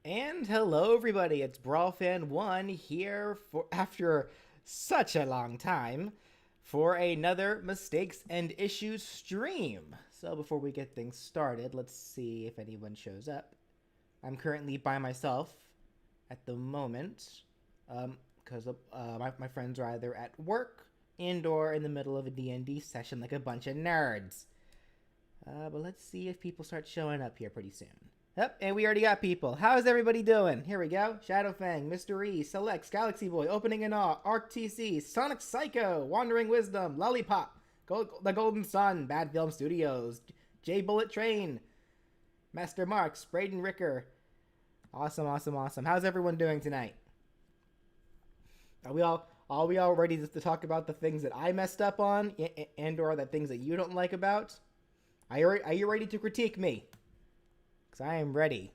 And hello everybody, it's BrawlFan1 here for after such a long time for another Mistakes and Issues stream. So before we get things started, let's see if anyone shows up. I'm currently by myself at the moment because my friends are either at work and or in the middle of a D&D session like a bunch of nerds. But let's see if people start showing up here pretty soon. Yep, and we already got people. How's everybody doing? Here we go. Shadowfang, Mr. E, Selects, Galaxy Boy, Opening in Awe, Arc TC, Sonic Psycho, Wandering Wisdom, Lollipop, The Golden Sun, Bad Film Studios, J Bullet Train, Master Marks, Braden Ricker. Awesome. How's everyone doing tonight? Are we all ready to talk about the things that I messed up on and or the things that you don't like about? Are you ready to critique me? I am ready.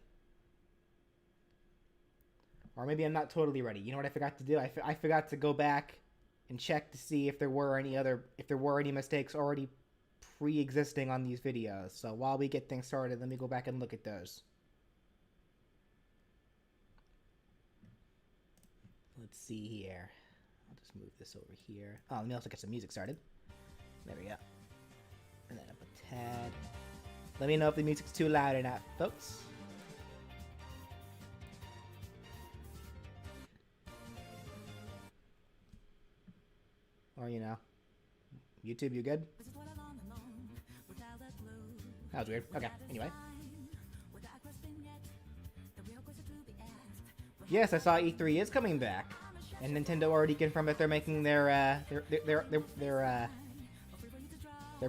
Or maybe I'm not totally ready. You know what I forgot to do? I forgot to go back and check to see if there were any mistakes already pre-existing on these videos. So while we get things started, let me go back and look at those. Let's see here. I'll just move this over here. Oh, let me also get some music started. There we go. And then up a tad. Let me know if the music's too loud or not, folks. Or, you know, YouTube, you good? That was weird. Okay, anyway. Yes, I saw E3 is coming back. And Nintendo already confirmed that they're making their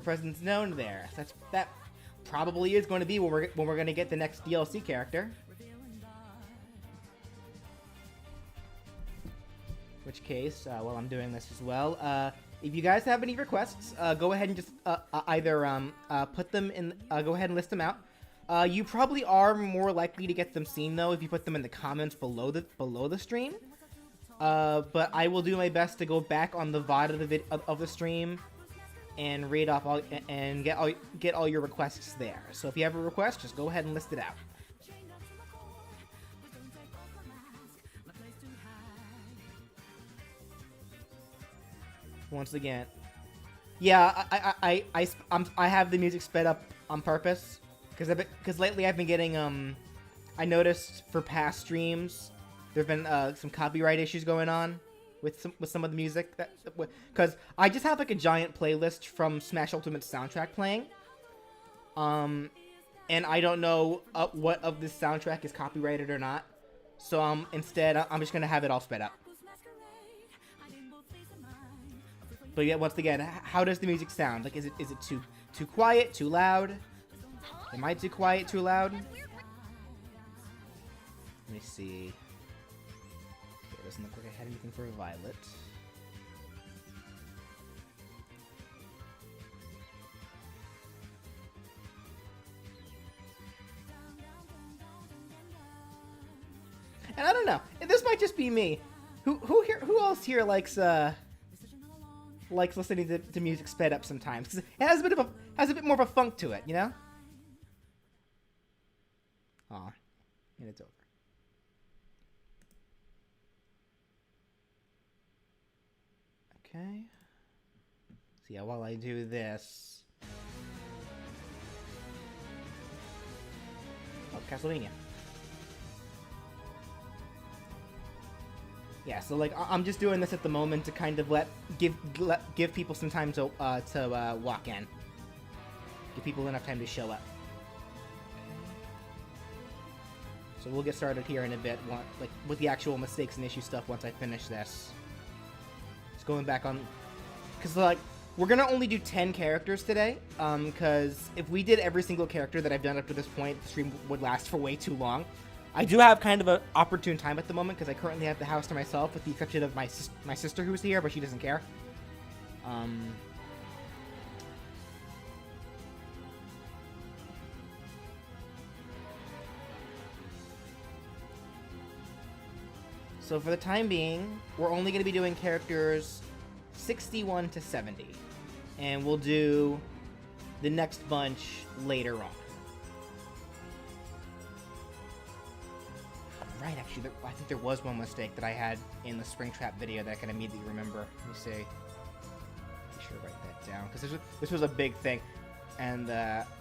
presence known there. So that probably is going to be when we're going to get the next DLC character. Which case, while I'm doing this as well, if you guys have any requests, go ahead and just either put them in. Go ahead and list them out. You probably are more likely to get them seen though if you put them in the comments below the stream. But I will do my best to go back on the VOD of the stream and read off all and get all your requests there. So if you have a request, just go ahead and list it out. Once again, yeah, I have the music sped up on purpose because lately I've been getting I noticed for past streams there've been some copyright issues going on with some of the music because I just have like a giant playlist from Smash Ultimate's soundtrack playing, and I don't know what of this soundtrack is copyrighted or not. So instead I'm just gonna have it all sped up. But yeah, once again, how does the music sound? Like, is it too quiet, too loud? Am I too quiet, too loud? Let me see. It doesn't look like I had anything for Violet. And I don't know. This might just be me. Who else here likes listening to music sped up sometimes? 'Cause it has a bit more of a funk to it, you know? Aw, and it's over. Okay. So yeah, while I do this... Oh, Castlevania. Yeah, so like I'm just doing this at the moment to kind of give people some time to walk in. Give people enough time to show up. So we'll get started here in a bit, like with the actual mistakes and issue stuff once I finish this. Going back on, because like we're gonna only do 10 characters today, because if we did every single character that I've done up to this point, the stream would last for way too long. I do have kind of an opportune time at the moment because I currently have the house to myself, with the exception of my sister who's here, but she doesn't care. So for the time being, we're only going to be doing characters 61 to 70. And we'll do the next bunch later on. right, actually. I think there was one mistake that I had in the Springtrap video that I can immediately remember. Let me see. Be sure to write that down, because this was a big thing. And,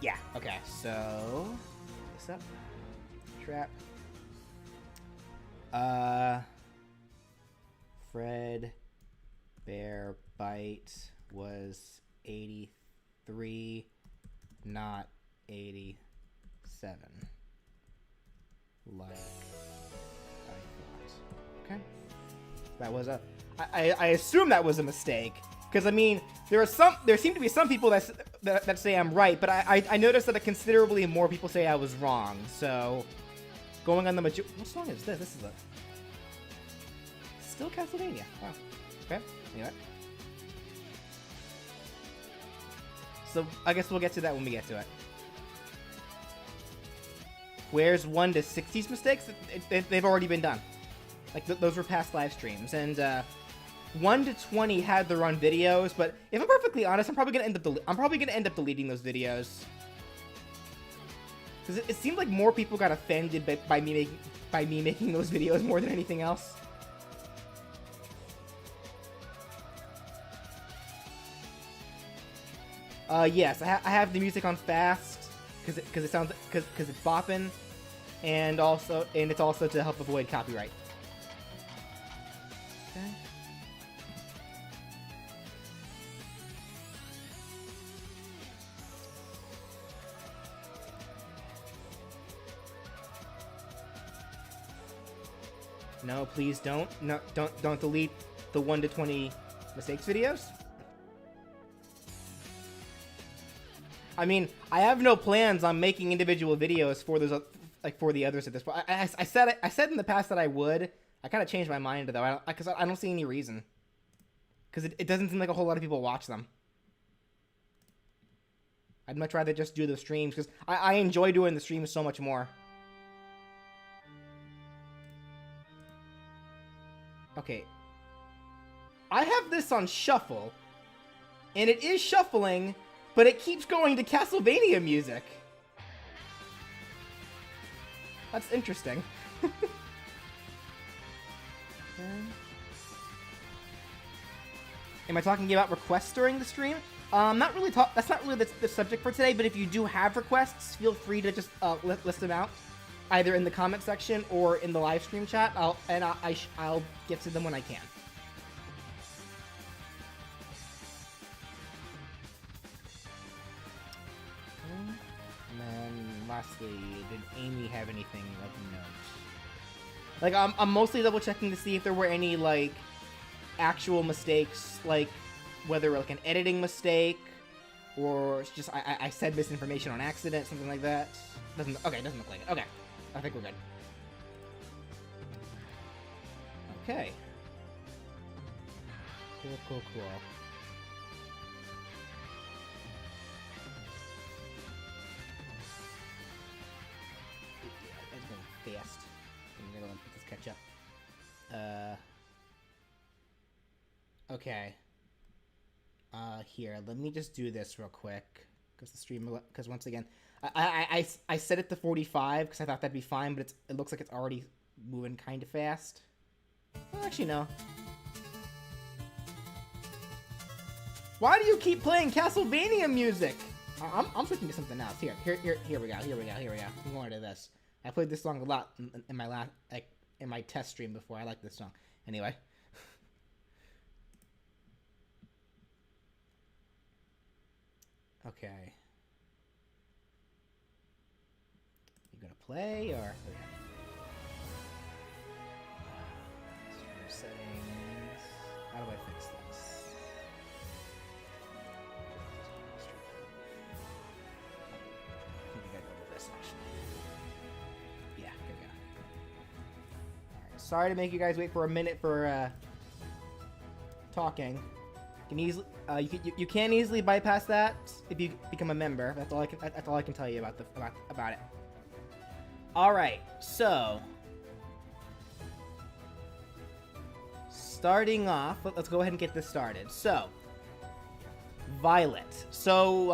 yeah. Okay, so... this up. Trap. Fred Bear Bite was 83, not 87. Like I thought. Okay. That was a... I assume that was a mistake. Because, I mean, there seem to be some people that say I'm right, but I noticed that considerably more people say I was wrong, so... Going on the what song is this? This is a... Still Castlevania. Wow. Okay. Anyway. So, I guess we'll get to that when we get to it. Where's 1 to 60's mistakes? They've already been done. Like, those were past live streams. And, 1 to 20 had their own videos, but if I'm perfectly honest, I'm probably gonna end up deleting those videos. Because it seemed like more people got offended by me making those videos more than anything else. Yes, I have the music on fast because it's bopping, and it's also to help avoid copyright. Okay. No, please don't. No, don't delete the 1 to 20 mistakes videos. I mean, I have no plans on making individual videos for those, like for the others at this point. I said in the past that I would. I kind of changed my mind though, because I don't see any reason. Because it doesn't seem like a whole lot of people watch them. I'd much rather just do the streams because I enjoy doing the streams so much more. Okay. I have this on shuffle, and it is shuffling, but it keeps going to Castlevania music. That's interesting. Okay. Am I talking about requests during the stream? Not really. That's not really the subject for today. But if you do have requests, feel free to just list them out, either in the comment section or in the live stream chat. I'll get to them when I can. And then lastly, did Amy have anything of note? Like I'm mostly double checking to see if there were any like actual mistakes, like whether like an editing mistake or it's just I said misinformation on accident, something like that. Doesn't look like it. Okay, I think we're good. Okay. Cool. That's going fast. I'm gonna let this catch up. Okay. Here, let me just do this real quick because the stream. Because once again, I set it to 45 because I thought that'd be fine, but it looks like it's already moving kind of fast. Well, actually, no. Why do you keep playing Castlevania music? I'm switching to something else. Here we go. I'm going to this. I played this song a lot in my in my test stream before. I like this song. Anyway. Okay. You gonna play or? Settings. How do I fix this? I think we gotta go to this actually. Yeah, here we go. Alright, sorry to make you guys wait for a minute for talking. You can easily you can easily bypass that if you become a member. That's all I can tell you about about it. All right, so starting off, let's go ahead and get this started. So, Violet. So,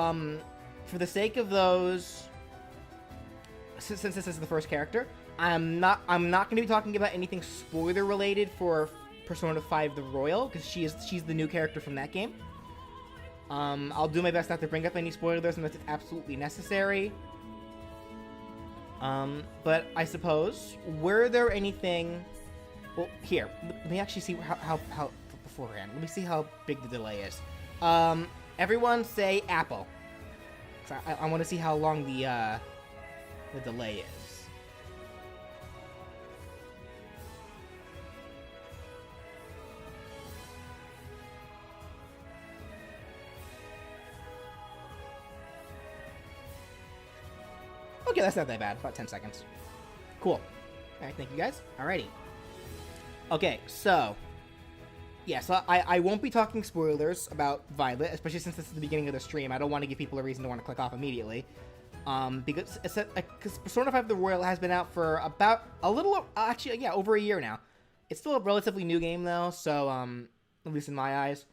for the sake of those since this is the first character, I'm not going to be talking about anything spoiler related for Persona 5 The Royal, because she's the new character from that game. I'll do my best not to bring up any spoilers unless it's absolutely necessary. But I suppose, were there anything... Well, here, let me actually see how beforehand. Let me see how big the delay is. Everyone say apple. 'Cause I want to see how long the delay is. Okay, that's not that bad. About 10 seconds. Cool. Alright, thank you guys. Alrighty. Okay, so... Yeah, so I won't be talking spoilers about Violet, especially since this is the beginning of the stream. I don't want to give people a reason to want to click off immediately. Because Persona 5 The Royal has been out for about a little... Actually, yeah, over a year now. It's still a relatively new game, though, so, at least in my eyes.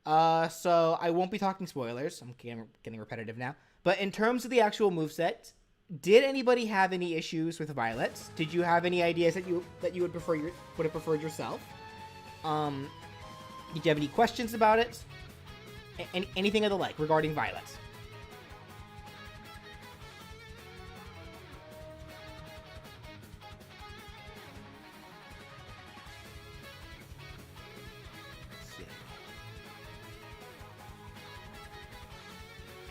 So I won't be talking spoilers. I'm getting repetitive now. But in terms of the actual moveset... Did anybody have any issues with Violet? Did you have any ideas that you would have preferred yourself? Did you have any questions about it? Anything of the like regarding Violet? Let's see.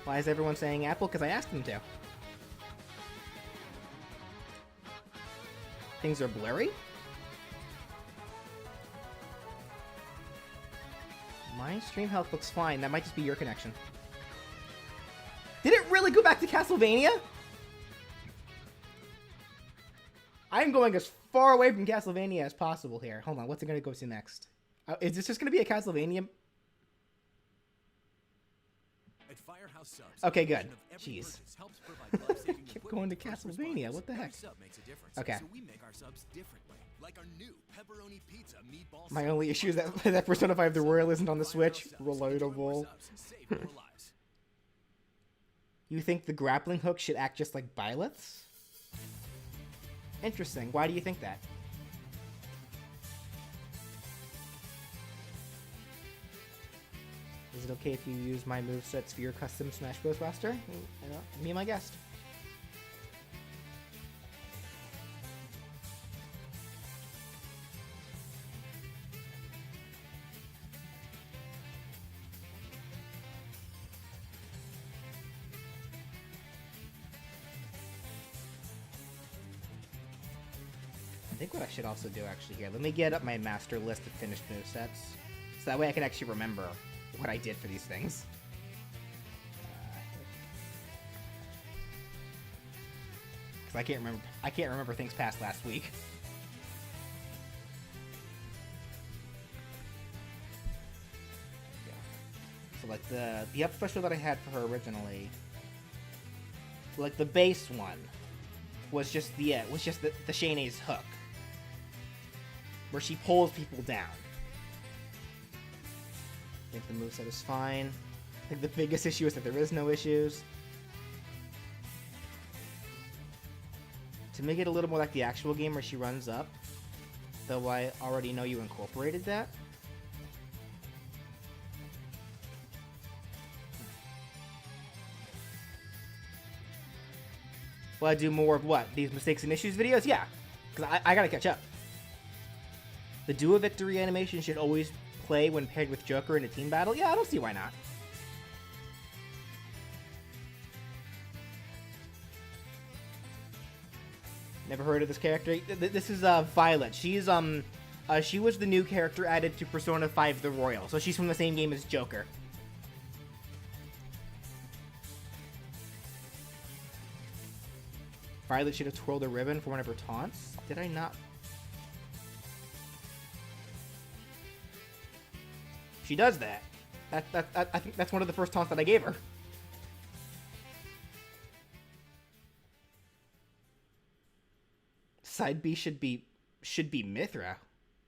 Why is everyone saying apple? Because I asked them to. Things are blurry? My stream health looks fine. That might just be your connection. Did it really go back to Castlevania? I'm going as far away from Castlevania as possible here. Hold on, what's it going to go to next? Is this just going to be a Castlevania? Okay, good. Jeez. Kept going to Castlevania. What the heck? Okay. My only issue is that Persona 5 The Royal isn't on the Switch. Relatable. You think the grappling hook should act just like Violet's? Interesting. Why do you think that? Is it okay if you use my movesets for your custom Smash Bros. Roster? Me and my guest. I think what I should also do actually here, let me get up my master list of finished movesets, so that way I can actually remember what I did for these things. Because I can't remember things past last week. Yeah. So like the up special that I had for her originally, like the base one was just the Shayne's hook, where she pulls people down. I think the moveset is fine. I think the biggest issue is that there is no issues. To make it a little more like the actual game where she runs up, though I already know you incorporated that. Will I do more of what? These mistakes and issues videos? Yeah, because I gotta catch up. The duo victory animation should always play when paired with Joker in a team battle? Yeah, I don't see why not. Never heard of this character. This is Violet. She's she was the new character added to Persona 5 The Royal, so she's from the same game as Joker. Violet should have twirled a ribbon for one of her taunts. Did I not? She does that. I think that's one of the first taunts that I gave her. Side B should be Mithra,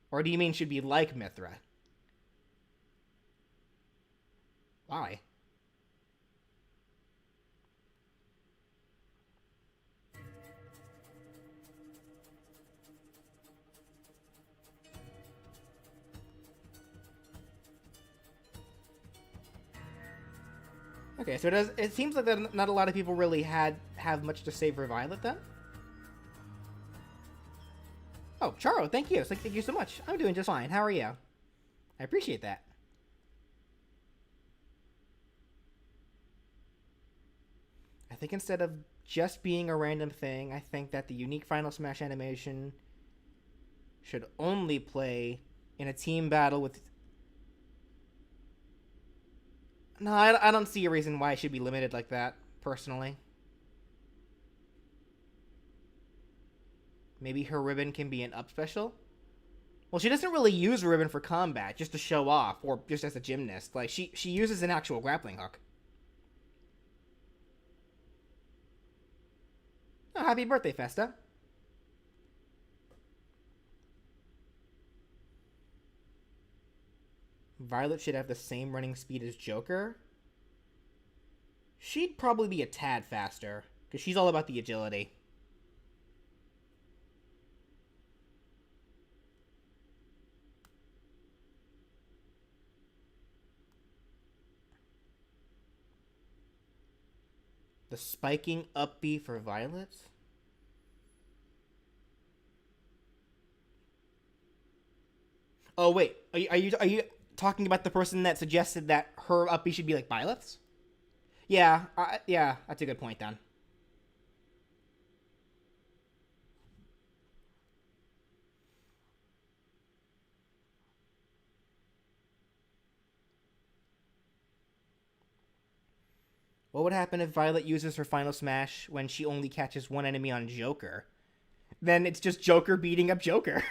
or do you mean should be like Mithra? Why? Okay, so it seems like that not a lot of people really have much to say for Violet then. Oh, Charo, thank you. Thank you so much. I'm doing just fine. How are you? I appreciate that. I think instead of just being a random thing, I think that the unique Final Smash animation should only play in a team battle with... No, I don't see a reason why it should be limited like that, personally. Maybe her ribbon can be an up special? Well, she doesn't really use ribbon for combat, just to show off, or just as a gymnast. Like, she uses an actual grappling hook. Oh, happy birthday, Festa. Violet should have the same running speed as Joker. She'd probably be a tad faster, because she's all about the agility. The spiking up B for Violet? Oh wait, are you talking about the person that suggested that her up B should be like Violet's? Yeah, yeah, that's a good point then. What would happen if Violet uses her final smash when she only catches one enemy on Joker? Then it's just Joker beating up Joker.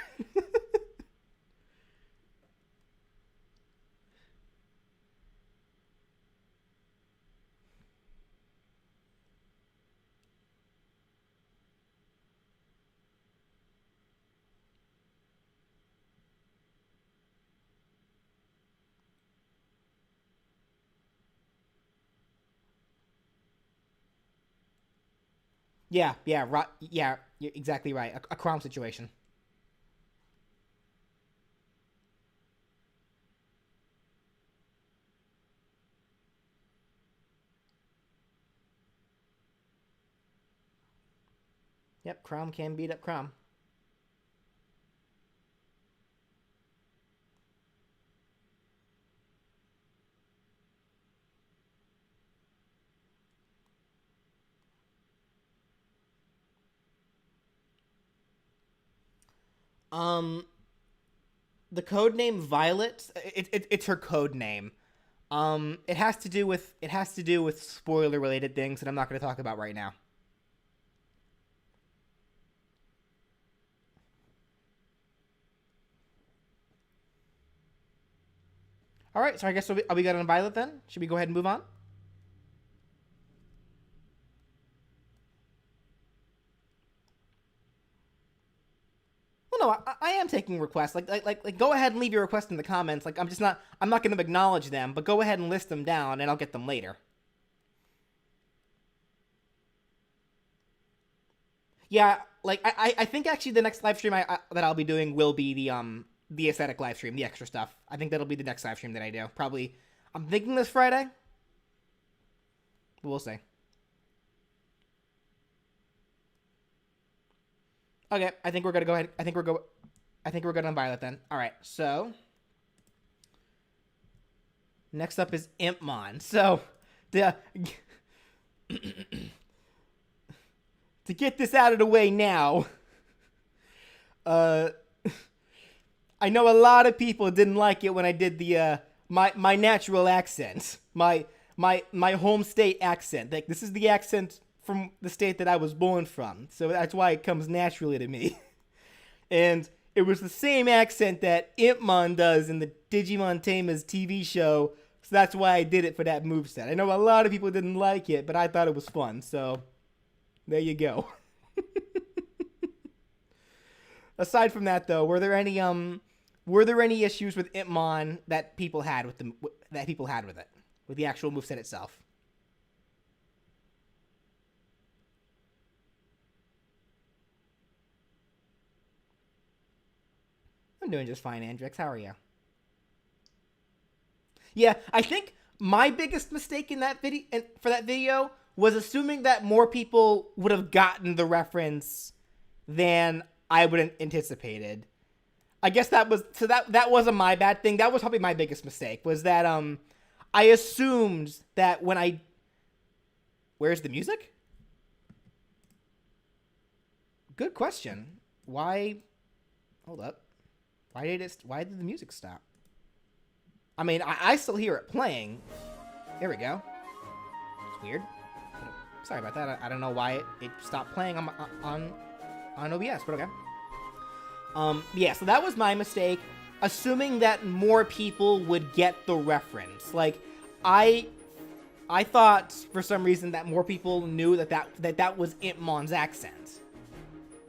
Yeah, yeah, yeah, you're exactly right. A Crom situation. Yep, Crom can beat up Crom. Um, the code name Violet. It's her code name. It has to do with spoiler related things that I'm not going to talk about right now. All right, so I guess are we good on Violet then? Should we go ahead and move on? Well, no, I am taking requests. Like, go ahead and leave your request in the comments. Like, I'm not going to acknowledge them, but go ahead and list them down, and I'll get them later. Yeah, like I think actually the next live stream that I'll be doing will be the aesthetic live stream, the extra stuff. I think that'll be the next live stream that I do. Probably, I'm thinking this Friday. But we'll see. Okay, I think we're gonna go ahead. I think we're good on Violet then. All right, so next up is Impmon. So, the to get this out of the way now, uh, I know a lot of people didn't like it when I did the my natural accent, my home state accent. Like, this is the accent from the state that I was born from, so that's why it comes naturally to me. And it was the same accent that Impmon does in the Digimon Tamers TV show, so that's why I did it for that moveset. I know a lot of people didn't like it, but I thought it was fun, so there you go. Aside from that, though, were there any issues with Impmon that people had with it, with the actual moveset itself? I'm doing just fine, Andrix. How are you? Yeah, I think my biggest mistake in that video, for that video, was assuming that more people would have gotten the reference than I would have anticipated. I guess that wasn't my bad thing. That was probably my biggest mistake, was that I assumed that when I... Where's the music? Good question. Why... Hold up. Why did the music stop? I mean, I still hear it playing. There we go. It's weird. Sorry about that. I don't know why it stopped playing on OBS, but okay. Yeah, so that was my mistake. Assuming that more people would get the reference. Like, I thought for some reason that more people knew that was Impmon's accent.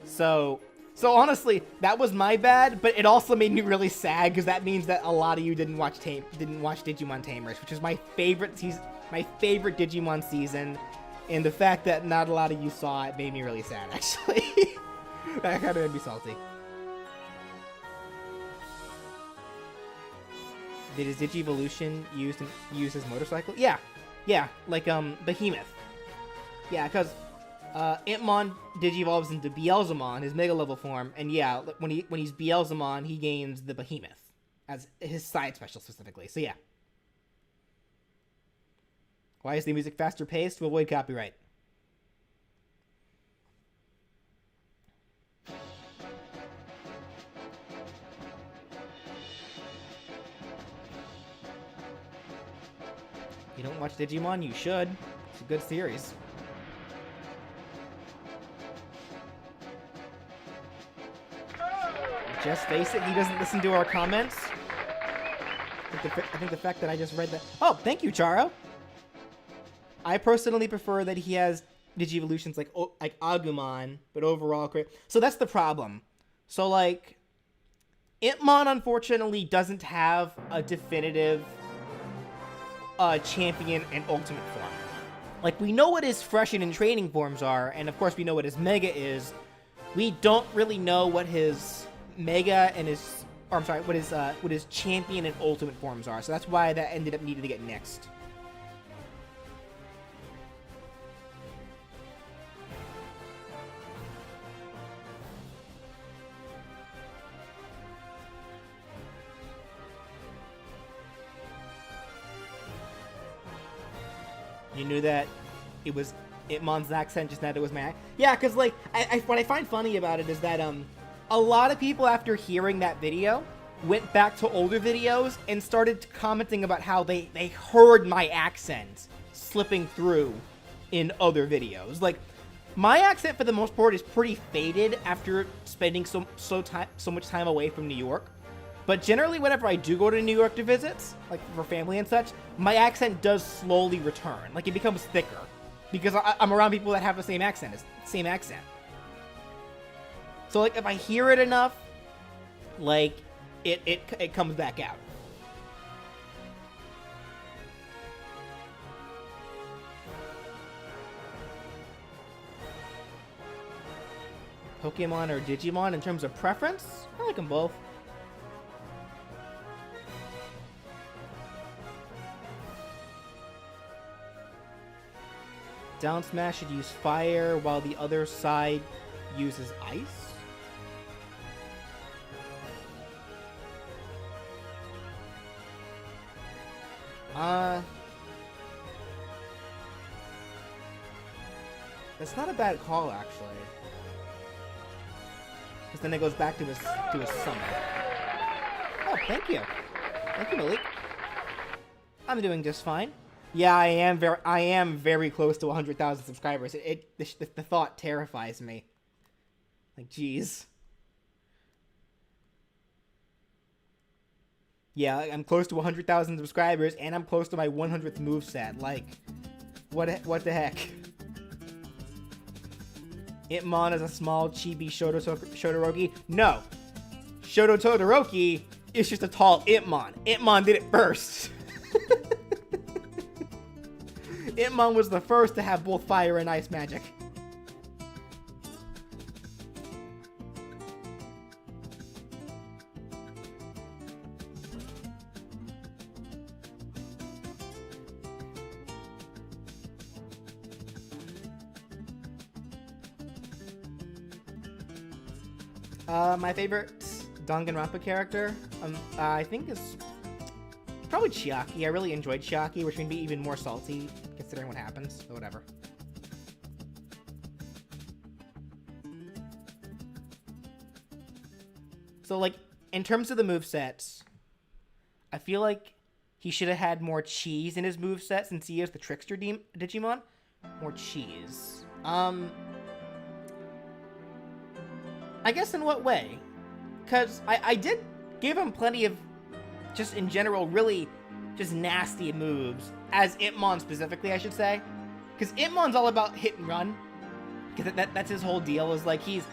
So honestly, that was my bad, but it also made me really sad because that means that a lot of you didn't watch Digimon Tamers, which is my favorite Digimon season, and the fact that not a lot of you saw it made me really sad, actually. That kind of made me salty. Did his Digivolution use his motorcycle? Yeah, like Behemoth. Yeah, because Impmon digivolves into Beelzemon, his Mega level form, and yeah, when he's Beelzemon, he gains the Behemoth as his side special specifically. So yeah. Why is the music faster paced? To avoid copyright. You don't watch Digimon? You should. It's a good series. Just face it, he doesn't listen to our comments. I think the fact that I just read that... Oh, thank you, Charo! I personally prefer that he has Digivolutions like Agumon, but overall... So that's the problem. So, like... Impmon, unfortunately, doesn't have a definitive champion and ultimate form. Like, we know what his freshen and training forms are, and of course we know what his Mega is. We don't really know what his Mega and his... Or, I'm sorry, what his champion and ultimate forms are. So that's why that ended up needing to get next. You knew that it was Impmon's accent, just that it was my... Yeah, because, like, what I find funny about it is that, a lot of people, after hearing that video, went back to older videos and started commenting about how they heard my accent slipping through in other videos. Like, my accent, for the most part, is pretty faded after spending so much time away from New York. But generally, whenever I do go to New York to visit, like for family and such, my accent does slowly return. Like, it becomes thicker. Because I'm around people that have the same accent. So, like, if I hear it enough, like, it comes back out. Pokemon or Digimon in terms of preference? I like them both. Down smash should use fire while the other side uses ice? That's not a bad call, actually. Because then it goes back to his summon. Oh, thank you. Thank you, Malik. I'm doing just fine. Yeah, I am very close to 100,000 subscribers. The thought terrifies me. Like, jeez. Yeah, I'm close to 100,000 subscribers, and I'm close to my 100th moveset. Like, what the heck? Impmon is a small chibi Shotoroki? No. Shoto Todoroki is just a tall Impmon. Impmon did it first. Impmon was the first to have both fire and ice magic. My favorite Danganronpa character, I think is probably Chiaki. I really enjoyed Chiaki, which made me even more salty considering what happens, but whatever. So, like, in terms of the movesets, I feel like he should have had more cheese in his moveset since he is the Trickster Digimon. More cheese. I guess in what way? Because I did give him plenty of, just in general, really just nasty moves. As Impmon specifically, I should say. Because Impmon's all about hit and run. Because that's his whole deal, is like he's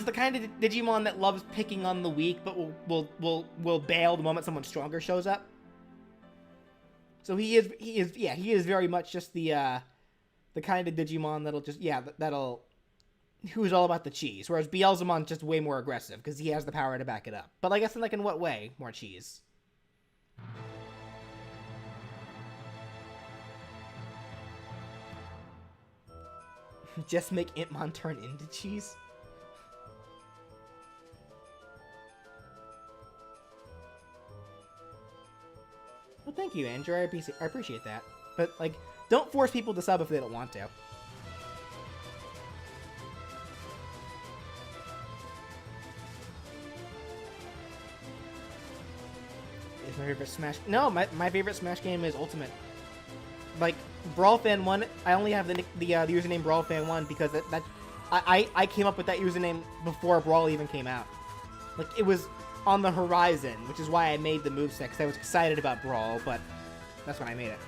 the kind of Digimon that loves picking on the weak, but will bail the moment someone stronger shows up. So he is very much just the kind of Digimon that'll just who's all about the cheese, whereas Beelzemon's just way more aggressive because he has the power to back it up. But I guess in what way more cheese? Just make Impmon turn into cheese. Well, thank you, Andrew. I appreciate that. But, like, don't force people to sub if they don't want to. Is my favorite Smash... No, my favorite Smash game is Ultimate. Like, Brawl Fan 1, I only have the username Brawl Fan 1 because I came up with that username before Brawl even came out. Like, it was on the horizon, which is why I made the moveset, because I was excited about Brawl, but that's when I made it.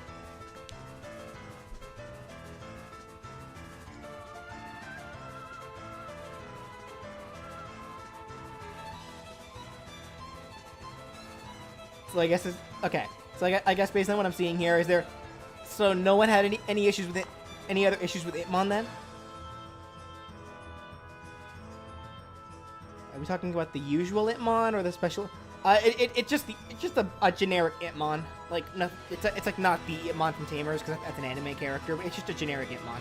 So I guess it's... Okay, so I guess based on what I'm seeing here, is there... So no one had any issues with it? Any other issues with Impmon then? Are we talking about the usual Impmon or the special? It's just a generic Impmon. Like no, it's like not the Impmon from Tamers because that's an anime character, but it's just a generic Impmon.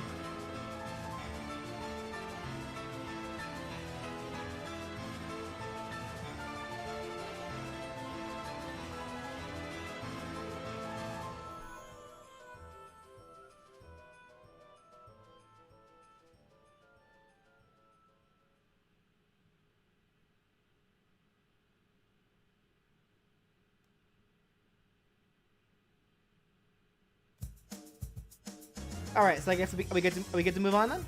All right, so I guess we get to move on then.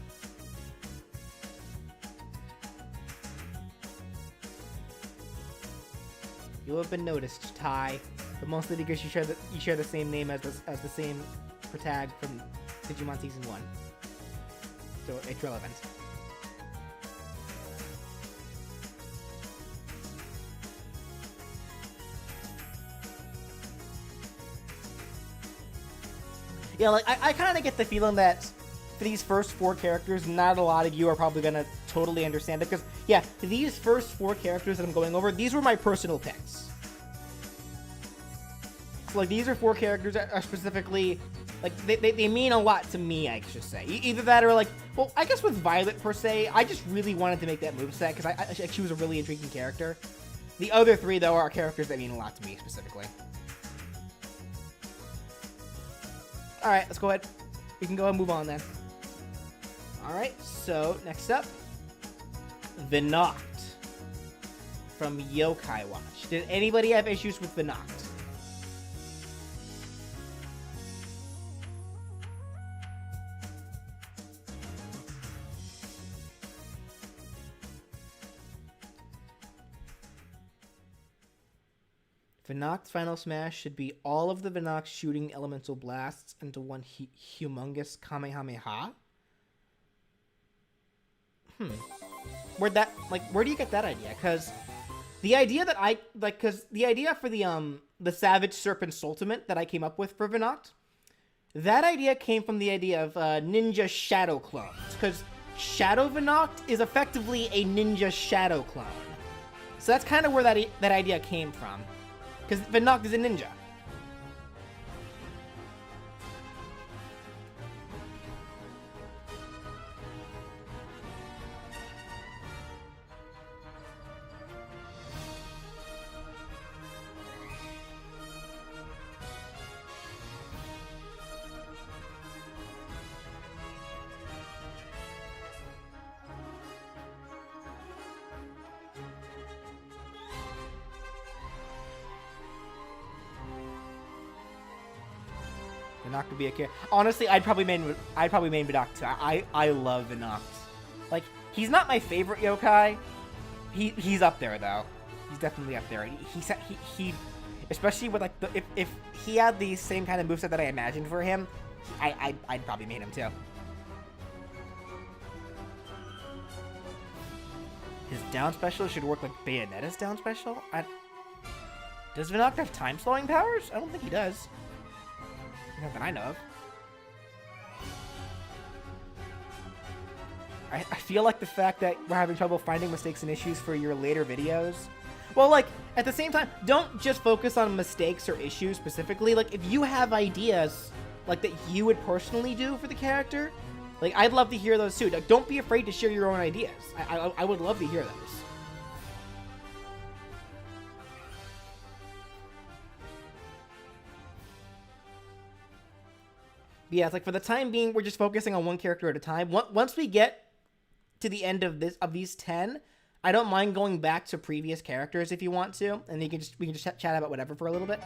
You'll have been noticed, Ty, but mostly because you share the same name as the same protag from Digimon Season 1, so it's relevant. Yeah, like, I kind of get the feeling that for these first 4 characters, not a lot of you are probably going to totally understand it, because, yeah, these first 4 characters that I'm going over, these were my personal picks. So, like, these are 4 characters that are specifically, like, they mean a lot to me, I should say. Either that or, like, well, I guess with Violet, per se, I just really wanted to make that moveset, because she was a really intriguing character. The other 3, though, are characters that mean a lot to me, specifically. Alright, let's go ahead. We can go ahead and move on then. Alright, so next up, Venoct from Yokai Watch. Did anybody have issues with Venoct? Venoct's final smash should be all of the Venoct shooting elemental blasts into one humongous Kamehameha. Where do you get that idea? Because the idea for the Savage Serpent's Ultimate that I came up with for Venoct, that idea came from the idea of ninja shadow clones. Because Shadow Venoct is effectively a ninja shadow clone. So that's kind of where that idea came from. Because Venoct is a ninja. Venoct would be a character. Honestly, I'd probably main Venoct too. I love Venoct. Like, he's not my favorite yokai. He's up there though. He's definitely up there. He especially with like if he had the same kind of moveset that I imagined for him, I'd probably main him too. His down special should work like Bayonetta's down special. Does Venoct have time slowing powers? I don't think he does. Not that I know of. I feel like the fact that we're having trouble finding mistakes and issues for your later videos. Well, like, at the same time, don't just focus on mistakes or issues specifically. Like, if you have ideas, like, that you would personally do for the character, like, I'd love to hear those too. Like, don't be afraid to share your own ideas. I would love to hear those. Yeah, it's like for the time being, we're just focusing on one character at a time. Once we get to the end of these 10, I don't mind going back to previous characters if you want to, and we can just chat about whatever for a little bit.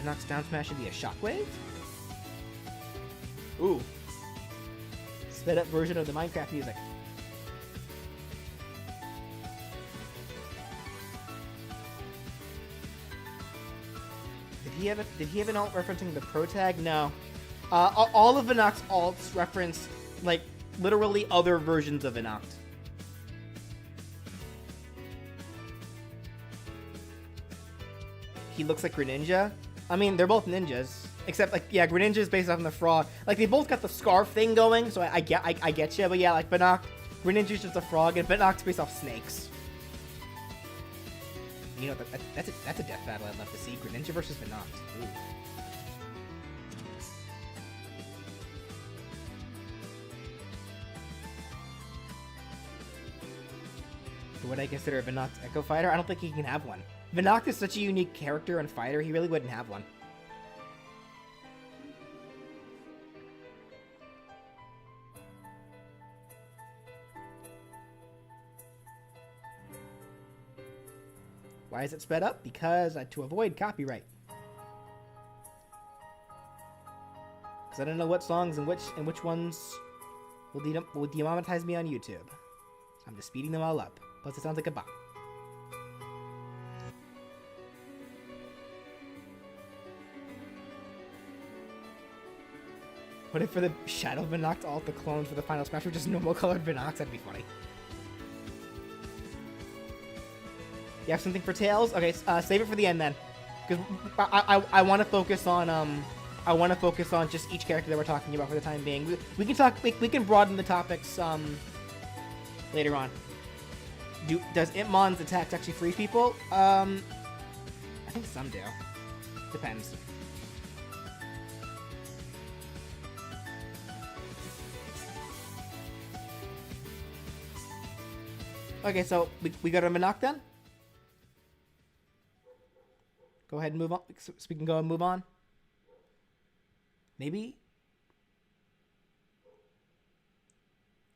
Venoct's down smash should be a shockwave. Ooh, sped up version of the Minecraft music. Did he have an alt referencing the pro tag? No. All of Venoct's alts reference, like, literally other versions of Venoct. He looks like Greninja. I mean, they're both ninjas. Except, like, yeah, Greninja is based off of the frog. Like, they both got the scarf thing going, so I get you. But yeah, like, Greninja's just a frog, and Venoct's based off snakes. You know, that's a death battle I'd love to see. Greninja versus Venoct. Ooh. Would I consider Venoct's Echo Fighter? I don't think he can have one. Venoct is such a unique character and fighter, he really wouldn't have one. Why is it sped up? Because to avoid copyright. Because I don't know what songs and which ones will demonetize me on YouTube. So I'm just speeding them all up. Plus, it sounds like a bot. What if for the Shadow Venoct alt the clones for the final smash were just normal colored Venocts? That'd be funny. You have something for Tails? Okay, save it for the end then, because I want to focus on just each character that we're talking about for the time being. We can broaden the topics later on. Does Impmon's attacks actually freeze people? I think some do. Depends. Okay, so we got a Venoct then? Go ahead and move on, so we can go and move on. Maybe?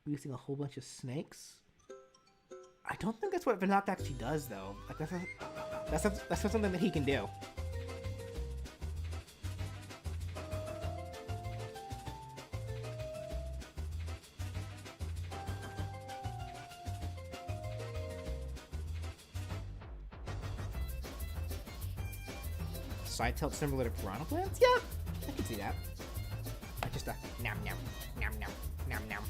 Using a whole bunch of snakes? I don't think that's what Venoct actually does, though. Like, that's not something that he can do. Side tilt similar to Piranha Plants? Yeah, I can see that. Just a nom nom nom nom nom nom.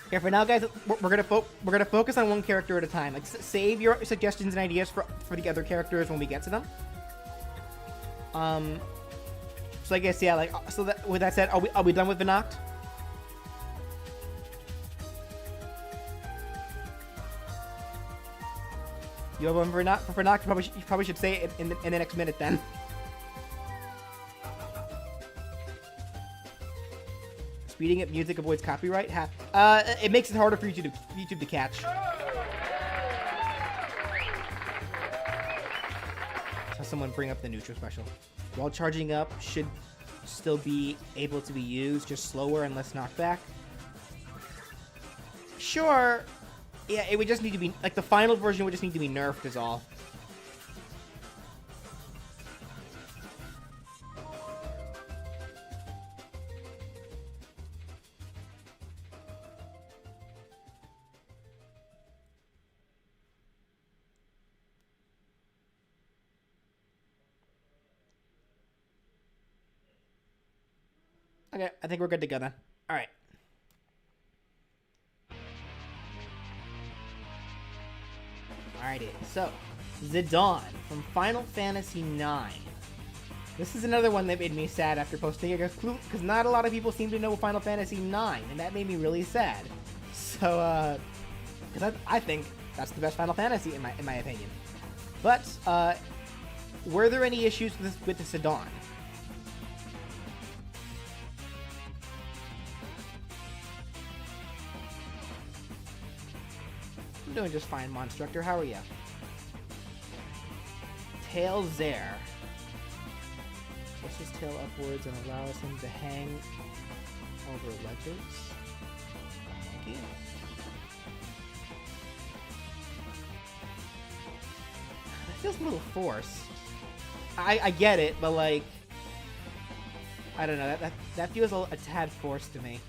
Okay, for now, guys, we're gonna focus on one character at a time. Like, save your suggestions and ideas for the other characters when we get to them. So I guess, yeah, like, so that, with that said, are we done with Venoct? You have one for Venoct? You probably should say it in the next minute then. Speeding up music avoids copyright? It makes it harder for YouTube to catch. someone bring up the neutral special. While charging up should still be able to be used, just slower and less knockback. Sure. Yeah, it would just need to be, like, the final version would just need to be nerfed is all. Okay, I think we're good to go then. All right. Alrighty, so Zidane from Final Fantasy IX. This is another one that made me sad after posting it because not a lot of people seem to know Final Fantasy IX, and that made me really sad. So, because I think that's the best Final Fantasy in my opinion. But were there any issues with the Zidane? I'm doing just fine, Monstructor. How are you? Tail Zare. Push his tail upwards and allows him to hang over ledges. Monkey. That feels a little forced. I get it, but like, I don't know. That feels a tad forced to me.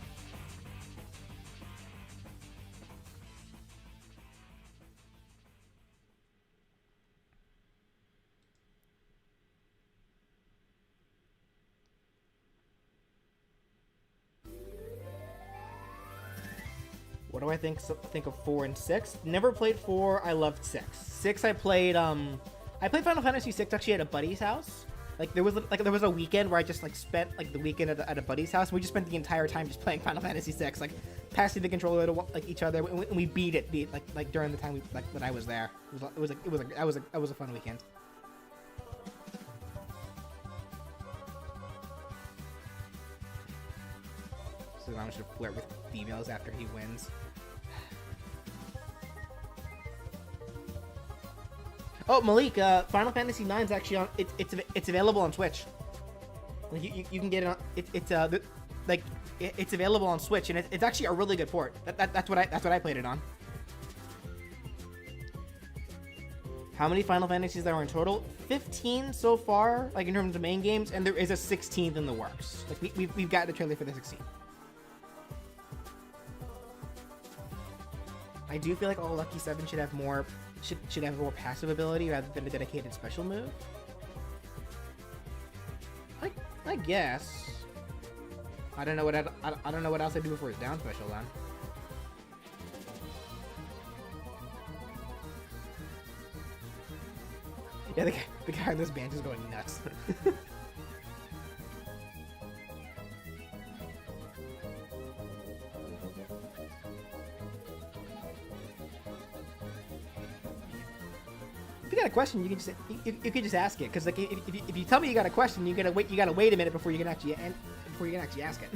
What do I think of 4 and 6? Never played 4. I loved 6. 6 I played Final Fantasy 6 actually at a buddy's house. There was a weekend where I just spent the weekend at a buddy's house, and we just spent the entire time just playing Final Fantasy 6, passing the controller to each other, and we beat it during the time that I was there. It was a fun weekend. So I'm just gonna flirt with females after he wins. Oh, Malik, Final Fantasy IX is actually on. It's available on Switch. You can get it on. It's available on Switch, and it's actually a really good port. That's what I played it on. How many Final Fantasies there are in total? 15 so far, in terms of main games, and there is a 16th in the works. We've got the trailer for the 16th. I do feel like all Lucky 7 should have more passive ability rather than a dedicated special move. I guess. I don't know what I don't know what else I do before his down special then. Yeah, the guy on this bench is going nuts. If you got a question, you can just ask it. Because if you tell me you got a question, you gotta wait a minute before you can actually ask it.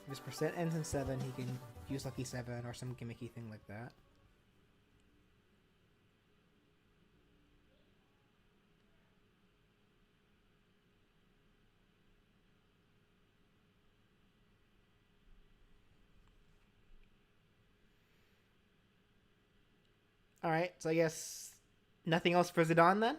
If his percent ends in 7, he can use Lucky 7 or some gimmicky thing like that. Alright, so I guess nothing else for Zidane then?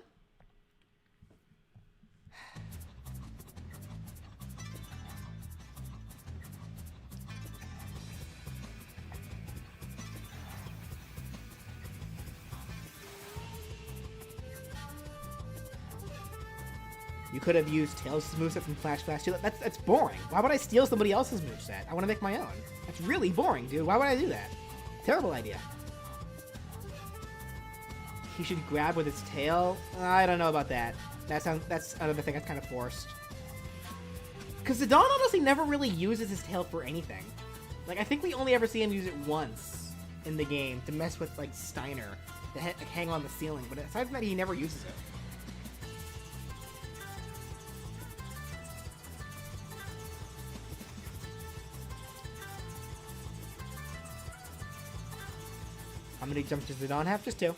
You could have used Tails' moveset from Flash 2. That's boring. Why would I steal somebody else's moveset? I want to make my own. That's really boring, dude. Why would I do that? Terrible idea. he should grab with his tail. I don't know about that. That's another thing that's kind of forced. Because Zidane honestly never really uses his tail for anything. Like, I think we only ever see him use it once in the game to mess with, like, Steiner. To like, hang on the ceiling. But aside from that, he never uses it. How many jumps does Zidane have? Just 2.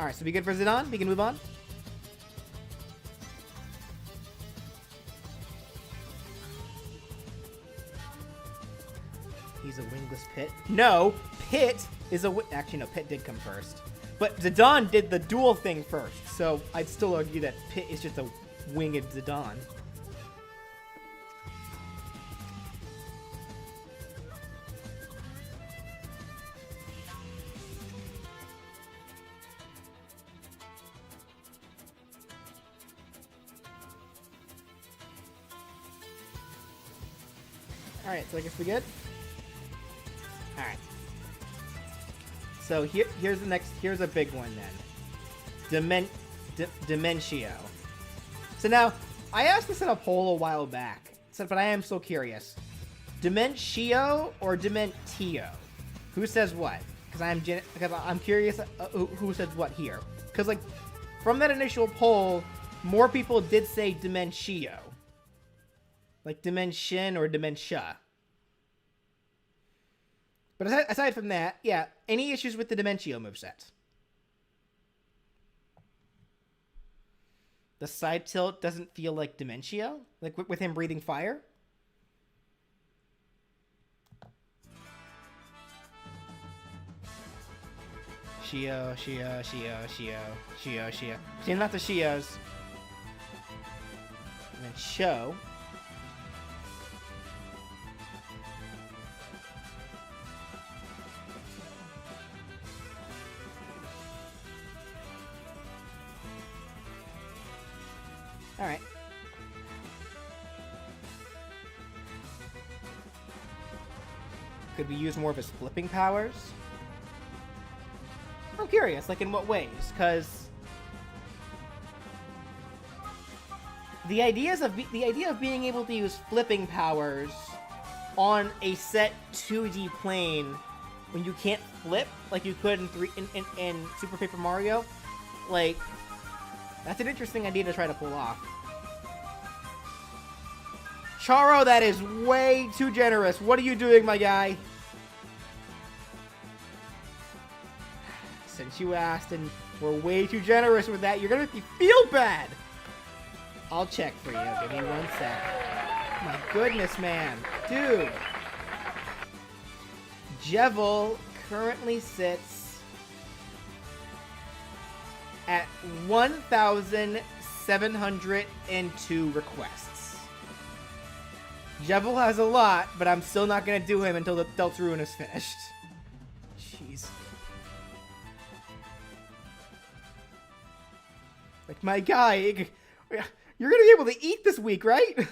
Alright, so we good for Zidane? We can move on? He's a wingless Pit. No! Pit is a actually, no, Pit did come first. But Zidane did the dual thing first, so I'd still argue that Pit is just a winged Zidane. Alright, so I guess we good? Alright. So here's the next, here's a big one then. Dimentio. So now, I asked this in a poll a while back, but I am still curious. Dimentio or Dimentio? Who says what? Because I'm curious who says what here. Because, like, from that initial poll, more people did say Dimentio. Like Dimension or Dementia. But aside from that, yeah, any issues with the Dimentio moveset? The side tilt doesn't feel like Dimentio? Like with him breathing fire? Shio. See, not the Shios. And then Sho. Alright. Could we use more of his flipping powers? I'm curious, like in what ways? Because the idea of being able to use flipping powers on a set 2D plane when you can't flip like you could in Super Paper Mario, like, that's an interesting idea to try to pull off. Charo, that is way too generous. What are you doing, my guy? Since you asked and we're way too generous with that, you're gonna make me feel bad. I'll check for you. Give me 1 sec. My goodness, man. Dude. Jevil currently sits at 1,702 requests. Jevil has a lot, but I'm still not going to do him until the Deltarune is finished. Jeez. Like, my guy, you're going to be able to eat this week, right?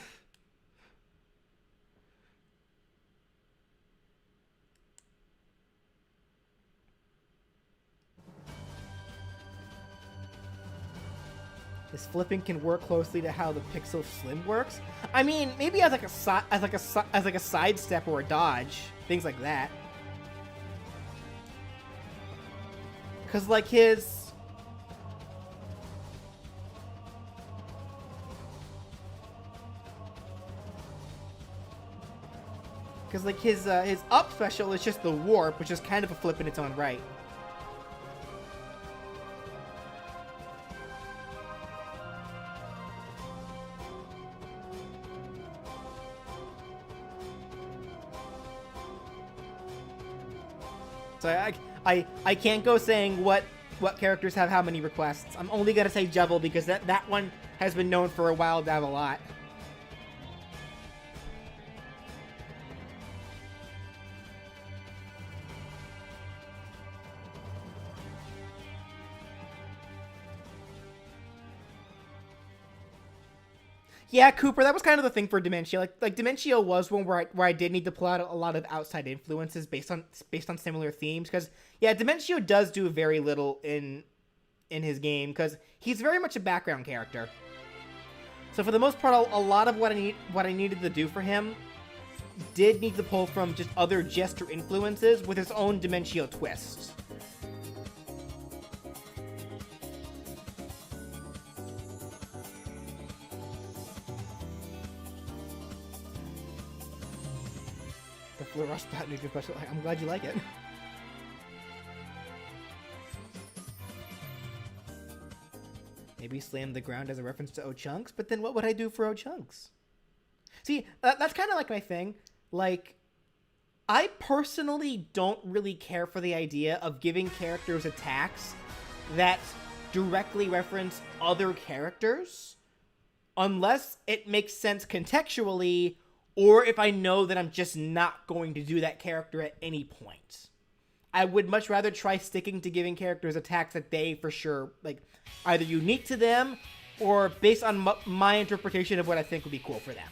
This flipping can work closely to how the Pixel Slim works. I mean, maybe as like a sidestep or a dodge, things like that. Cause like his up special is just the warp, which is kind of a flip in its own right. So I can't go saying what characters have how many requests. I'm only gonna say Jevil because that one has been known for a while to have a lot. Yeah, Cooper, that was kind of the thing for Dimentio. Like Dimentio was one where I did need to pull out a lot of outside influences based on similar themes. Because yeah, Dimentio does do very little in his game because he's very much a background character. So for the most part, a lot of what I needed to do for him did need to pull from just other Jester influences with his own Dimentio twists. The Fluorespat nuclear special. I'm glad you like it. Maybe slam the ground as a reference to O-Chunks, but then what would I do for O-Chunks? See, that's kind of like my thing. Like, I personally don't really care for the idea of giving characters attacks that directly reference other characters, unless it makes sense contextually, or if I know that I'm just not going to do that character at any point. I would much rather try sticking to giving characters attacks that they, for sure, like, either unique to them, or based on my interpretation of what I think would be cool for them.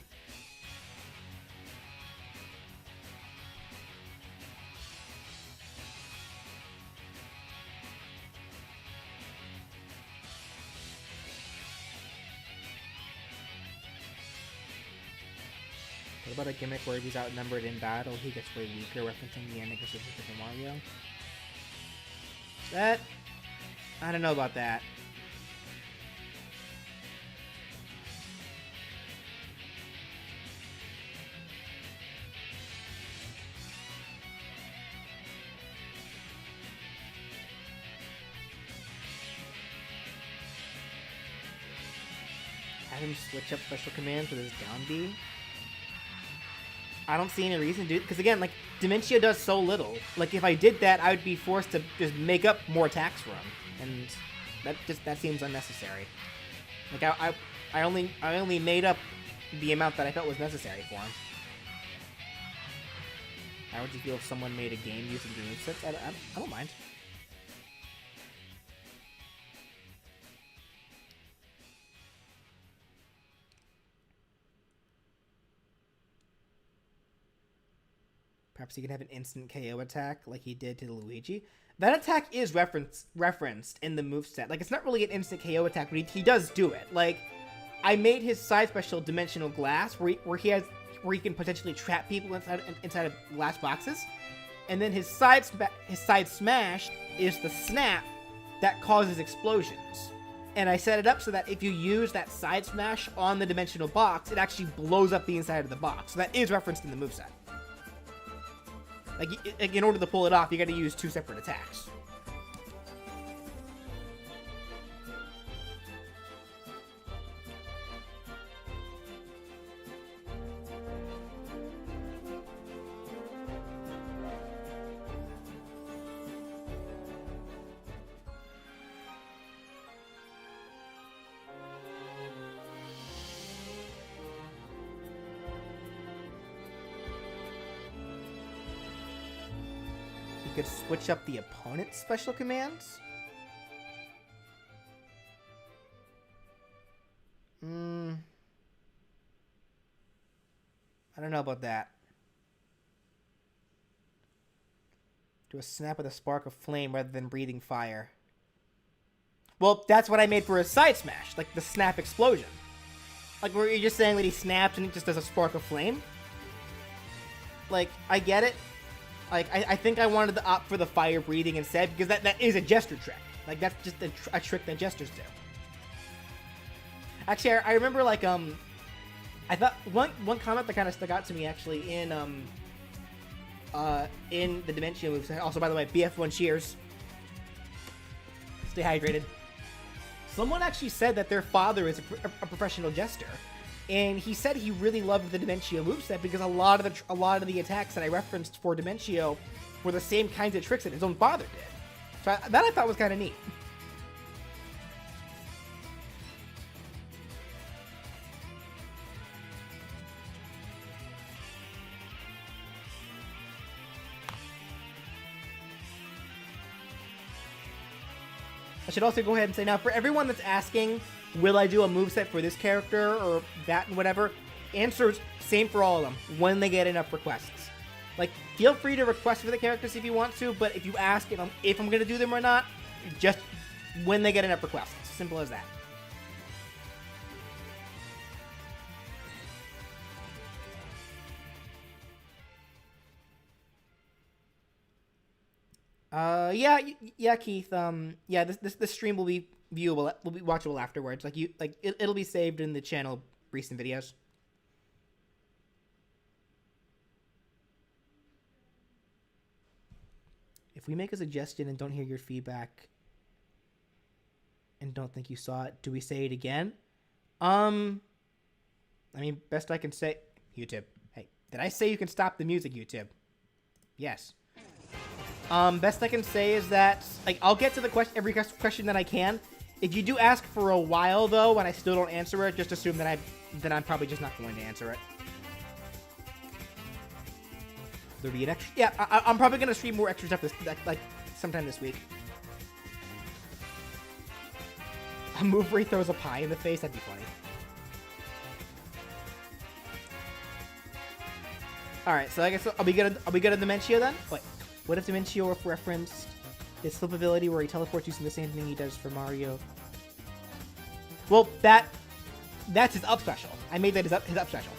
What about a gimmick where if he's outnumbered in battle, he gets way weaker, referencing the ending of Super Mario? That... I don't know about that. Have him switch up special commands with his down B? I don't see any reason to do it, because again, like, Dimentio does so little. Like, if I did that, I would be forced to just make up more attacks for him, and that seems unnecessary. Like, I only made up the amount that I felt was necessary for him. How would you feel if someone made a game using the movesets? I don't mind. Perhaps he can have an instant KO attack like he did to Luigi. That attack is referenced in the moveset. Like, it's not really an instant KO attack, but he does do it. Like, I made his side special Dimensional Glass, where he can potentially trap people inside of glass boxes. And then his side smash is the snap that causes explosions. And I set it up so that if you use that side smash on the dimensional box, it actually blows up the inside of the box. So that is referenced in the moveset. Like, in order to pull it off, you gotta use two separate attacks. Could switch up the opponent's special commands? I don't know about that. Do a snap with a spark of flame rather than breathing fire. Well, that's what I made for his side smash, like the snap explosion. Like, were you just saying that he snaps and it just does a spark of flame? Like, I get it. Like, I think I wanted to opt for the fire breathing instead, because that is a Jester trick. Like, that's just a trick that Jesters do. Actually, I remember, like, I thought one comment that kind of stuck out to me, actually, in the Dimentio moves. Also, by the way, BF1 cheers. Stay hydrated. Someone actually said that their father is a professional Jester. And he said he really loved the Dimentio moveset because a lot of the attacks that I referenced for Dimentio were the same kinds of tricks that his own father did. So that I thought was kind of neat. I should also go ahead and say now, for everyone that's asking will I do a moveset for this character or that and whatever? Answers, same for all of them, when they get enough requests. Like, feel free to request for the characters if you want to, but if you ask if I'm going to do them or not, just when they get enough requests. Simple as that. Yeah, Keith. Yeah, this stream will be viewable, will be watchable afterwards. It'll be saved in the channel recent videos. If we make a suggestion and don't hear your feedback and don't think you saw it, do we say it again? I mean, best I can say, YouTube. Hey, did I say you can stop the music, YouTube? Yes. Best I can say is that, like, I'll get to the every question that I can. If you do ask for a while, though, and I still don't answer it, just assume that I'm probably just not going to answer it. There'll be an extra... Yeah, I'm probably going to stream more extra stuff sometime this week. A move where he throws a pie in the face? That'd be funny. Alright, so I guess I'll be good at Dimentio then? Wait, what if Dimentio referenced his flip ability where he teleports using the same thing he does for Mario? Well, that's his up special. I made that his up special.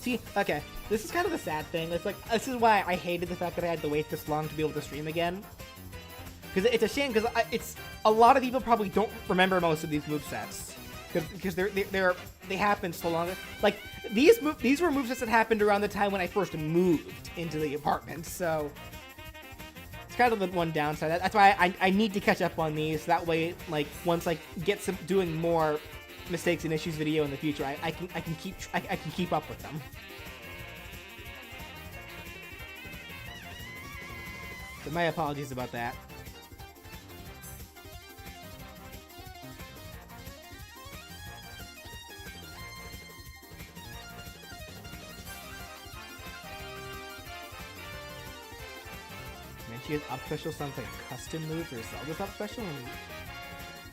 See, okay, this is kind of the sad thing. It's like, this is why I hated the fact that I had to wait this long to be able to stream again. Because it's a shame, because it's a lot of people probably don't remember most of these movesets. Because they happened so long. Like, these were movesets that happened around the time when I first moved into the apartment, so it's kind of the one downside. That's why I need to catch up on these. That way, like, once I get doing more mistakes and issues video in the future, I can keep up with them. So my apologies about that. Dimentio's up special sounds like a custom move or Zelda's up special.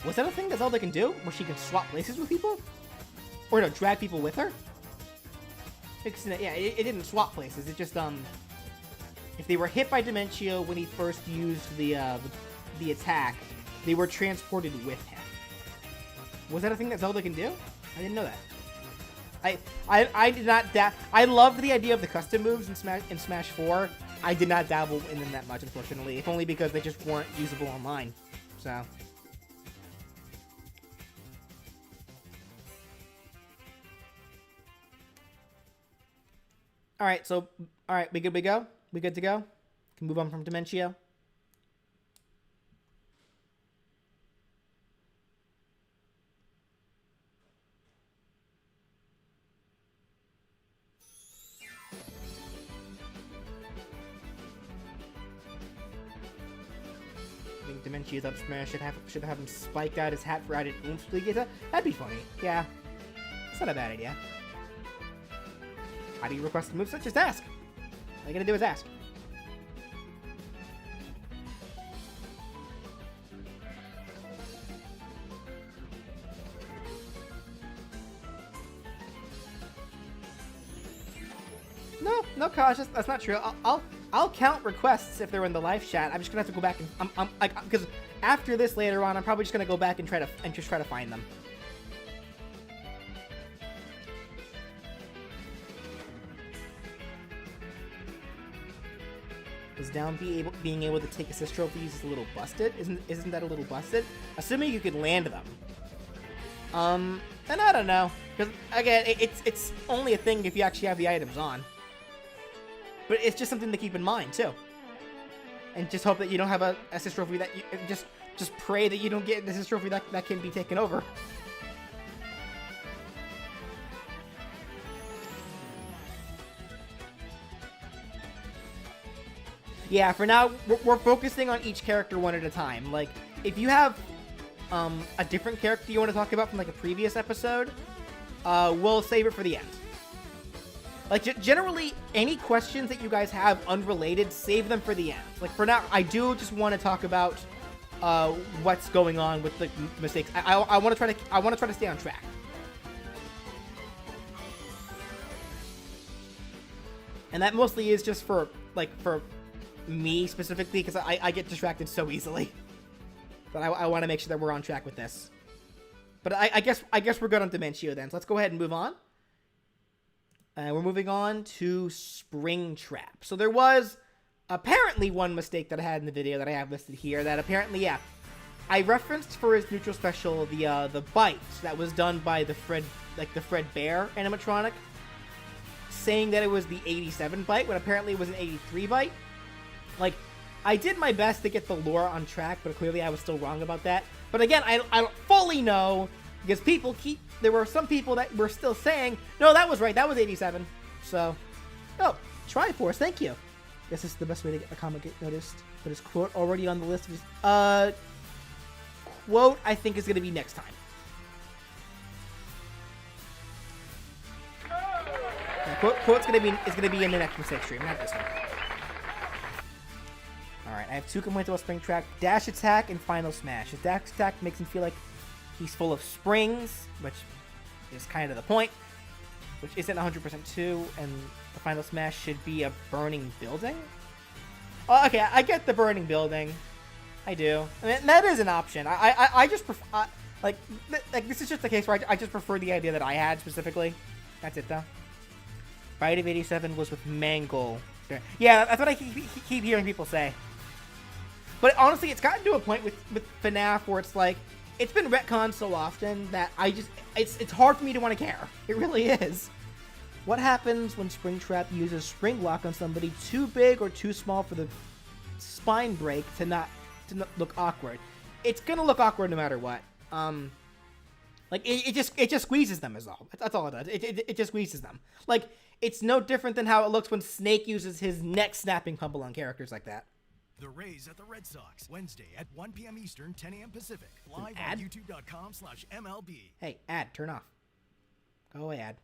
Was that a thing that Zelda can do? Where she can swap places with people? Or no, drag people with her? Yeah, it didn't swap places. It just, if they were hit by Dimentio when he first used the attack, they were transported with him. Was that a thing that Zelda can do? I didn't know that. I did not I loved the idea of the custom moves in Smash 4. I did not dabble in them that much, unfortunately, if only because they just weren't usable online. So. Alright, so, alright, we good to go? We good to go? Can move on from Dimentio. I think Dimentio's up smash should have him spike out his hat for added oomph to the guitar. That'd be funny. Yeah. It's not a bad idea. How do you request a moveset? Just ask. All you gotta do is ask. No, Kosh, that's not true. I'll count requests if they're in the live chat. I'm just gonna have to go back and because after this later on, I'm probably just gonna go back and try to find them. Is down being able to take assist trophies is a little busted? Isn't that a little busted? Assuming you could land them. And I don't know, because again, it's only a thing if you actually have the items on. But it's just something to keep in mind too. And just hope that you don't have a assist trophy that you just pray that you don't get an assist trophy that can be taken over. Yeah, for now, we're focusing on each character one at a time. Like, if you have a different character you want to talk about from, like, a previous episode, we'll save it for the end. Like, generally, any questions that you guys have unrelated, save them for the end. Like, for now, I do just want to talk about what's going on with the mistakes. I want to try to stay on track. And that mostly is just for me specifically, because I get distracted so easily. But I want to make sure that we're on track with this. But I guess we're good on Dimentio then. So let's go ahead and move on. We're moving on to Springtrap. So there was apparently one mistake that I had in the video that I have listed here. That apparently, yeah, I referenced for his neutral special the bite that was done by the Fred Bear animatronic, saying that it was the 87 bite when apparently it was an 83 bite. Like, I did my best to get the lore on track, but clearly I was still wrong about that. But again, I don't fully know, because there were some people that were still saying, no, that was right, that was 87. So, oh, Triforce, thank you. Guess this is the best way to get a comic get noticed. But his quote already on the list of his, quote I think is going to be next time. Quote's gonna be in the next mistake stream, not this one. Alright, I have two complaints about Springtrap: dash attack and final smash. His dash attack makes him feel like he's full of springs, which is kind of the point, which isn't 100% true, and the final smash should be a burning building? Oh, okay, I get the burning building. I do. I mean, that is an option. I just prefer, like, this is just the case where I just prefer the idea that I had specifically. That's it, though. Bite of 87 was with Mangle. Yeah, that's what I keep hearing people say. But honestly, it's gotten to a point with FNAF where it's like, it's been retconned so often that it's hard for me to want to care. It really is. What happens when Springtrap uses Spring Block on somebody too big or too small for the spine break to not look awkward? It's gonna look awkward no matter what. Like it just squeezes them is all. That's all it does. It just squeezes them. Like, it's no different than how it looks when Snake uses his neck snapping pummel on characters like that. The Rays at the Red Sox, Wednesday at 1 p.m. Eastern, 10 a.m. Pacific. Live ad? on youtube.com/MLB. Hey, ad, turn off. Go away, ad.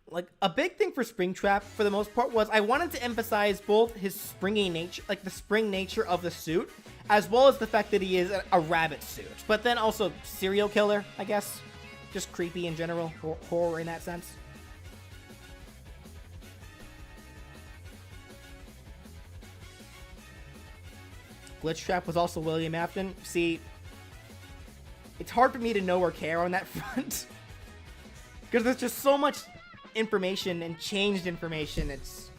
Like, a big thing for Springtrap, for the most part, was I wanted to emphasize both his springy nature, like the spring nature of the suit, as well as the fact that he is a rabbit suit. But then also serial killer, I guess. Just creepy in general, horror in that sense. Glitchtrap was also William Afton. See, it's hard for me to know or care on that front. Because there's just so much information and changed information. It's...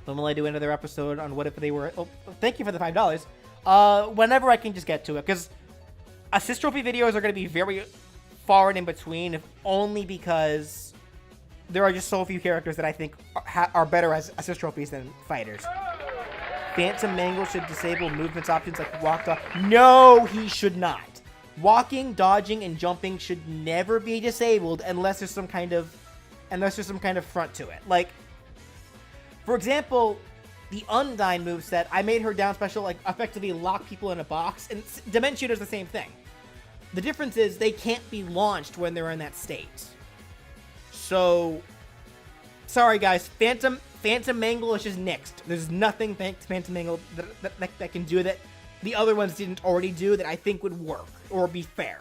When will I do another episode on what if they were... Oh, thank you for the $5. Whenever I can just get to it. Because assist trophy videos are going to be very far and in between, if only because there are just so few characters that I think are better as assist trophies than fighters. Phantom Mangle should disable movements options like walk off. No, he should not. Walking, dodging, and jumping should never be disabled unless there's some kind of front to it. Like, for example, the Undyne moveset, I made her down special, like, effectively lock people in a box, and Dimentio does the same thing. The difference is they can't be launched when they're in that state. So, sorry guys, Phantom Mangle is just next. There's nothing Phantom Mangle that can do that the other ones didn't already do that I think would work or be fair.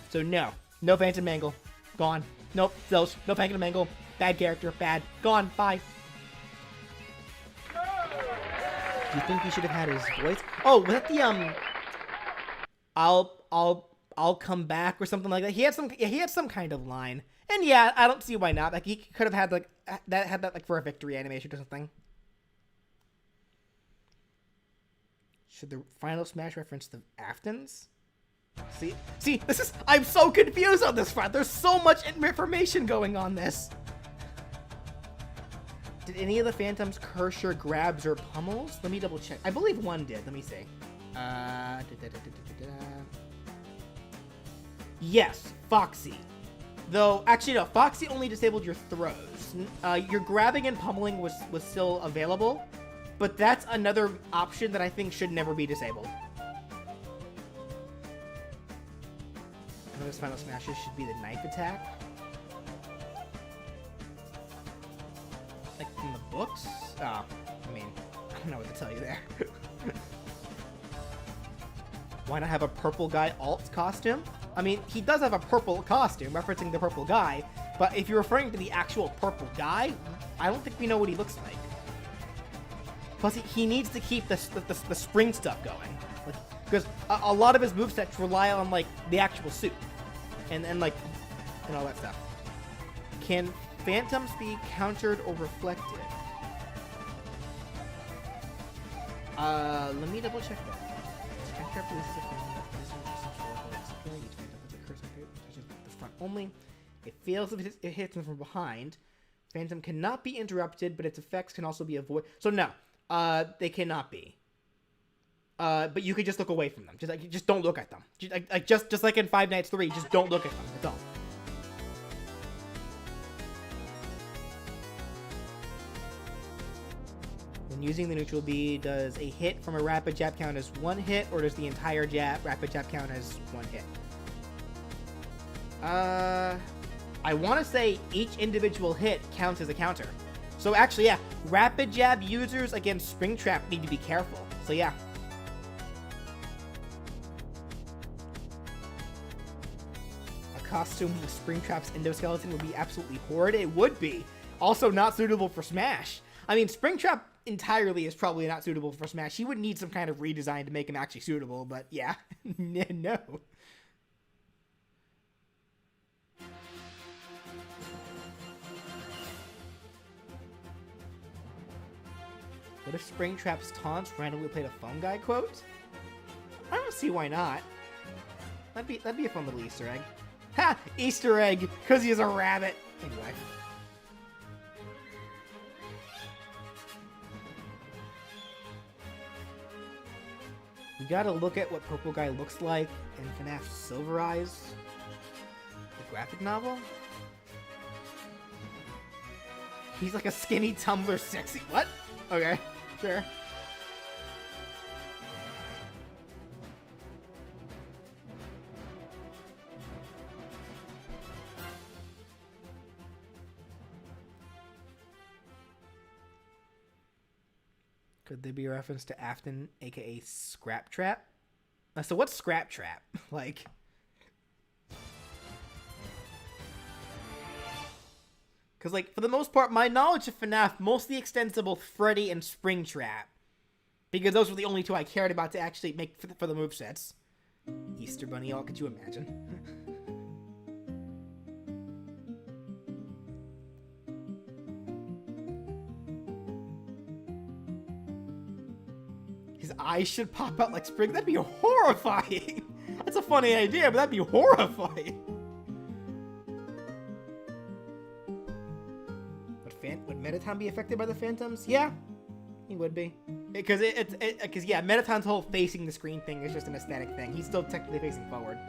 So no Phantom Mangle, gone. Nope, no Phantom Mangle, bad character, bad, gone, bye. Do you think he should have had his voice? Oh, was that the I'll come back or something like that? He had some kind of line. And yeah, I don't see why not. Like, he could have had that like for a victory animation or something. Should the final smash reference the Aftons? See, this is, I'm so confused on this front. There's so much information going on this. Did any of the Phantoms curse or grabs or pummels? Let me double check. I believe one did. Let me see. Yes, Foxy. Though, actually no, Foxy only disabled your throws. Your grabbing and pummeling was still available, but that's another option that I think should never be disabled. One of his final smashes should be the knife attack. looks... Oh, I mean, I don't know what to tell you there. Why not have a purple guy alt costume? I mean, he does have a purple costume, referencing the purple guy, but if you're referring to the actual purple guy, I don't think we know what he looks like. Plus, he needs to keep the spring stuff going. Because a lot of his movesets rely on, like, the actual suit. And all that stuff. Can phantoms be countered or reflected? Let me double check that. The front only. It fails if it hits him from behind. Phantom cannot be interrupted, but its effects can also be avoided. So no, they cannot be. But you could just look away from them. Just don't look at them. Just like in Five Nights 3, just don't look at them. That's all. When using the neutral B, does a hit from a rapid jab count as one hit, or does the entire rapid jab count as one hit? I want to say each individual hit counts as a counter. So actually, yeah, rapid jab users against Springtrap need to be careful. So yeah. A costume with Springtrap's endoskeleton would be absolutely horrid. It would be. Also not suitable for Smash. I mean, Springtrap entirely is probably not suitable for Smash. He would need some kind of redesign to make him actually suitable, but yeah, no. What if Springtrap's taunts randomly played a phone guy quote? I don't see why not. That'd be a fun little Easter egg. Ha! Easter egg! Because he's a rabbit! Anyway. We gotta look at what Purple Guy looks like in FNAF Silver Eyes, the graphic novel. He's like a skinny Tumblr sexy. What? Okay, sure. Could there be a reference to Afton, aka Scrap Trap? So what's Scrap Trap? Like... Because, like, for the most part, my knowledge of FNAF mostly extends to both Freddy and Springtrap. Because those were the only two I cared about to actually make for the movesets. Easter Bunny, all could you imagine? His eyes should pop out like Spring. That'd be horrifying. That's a funny idea, but that'd be horrifying. Would Mettaton be affected by the Phantoms? Yeah, he would be. Because yeah, Mettaton's whole facing the screen thing is just an aesthetic thing. He's still technically facing forward.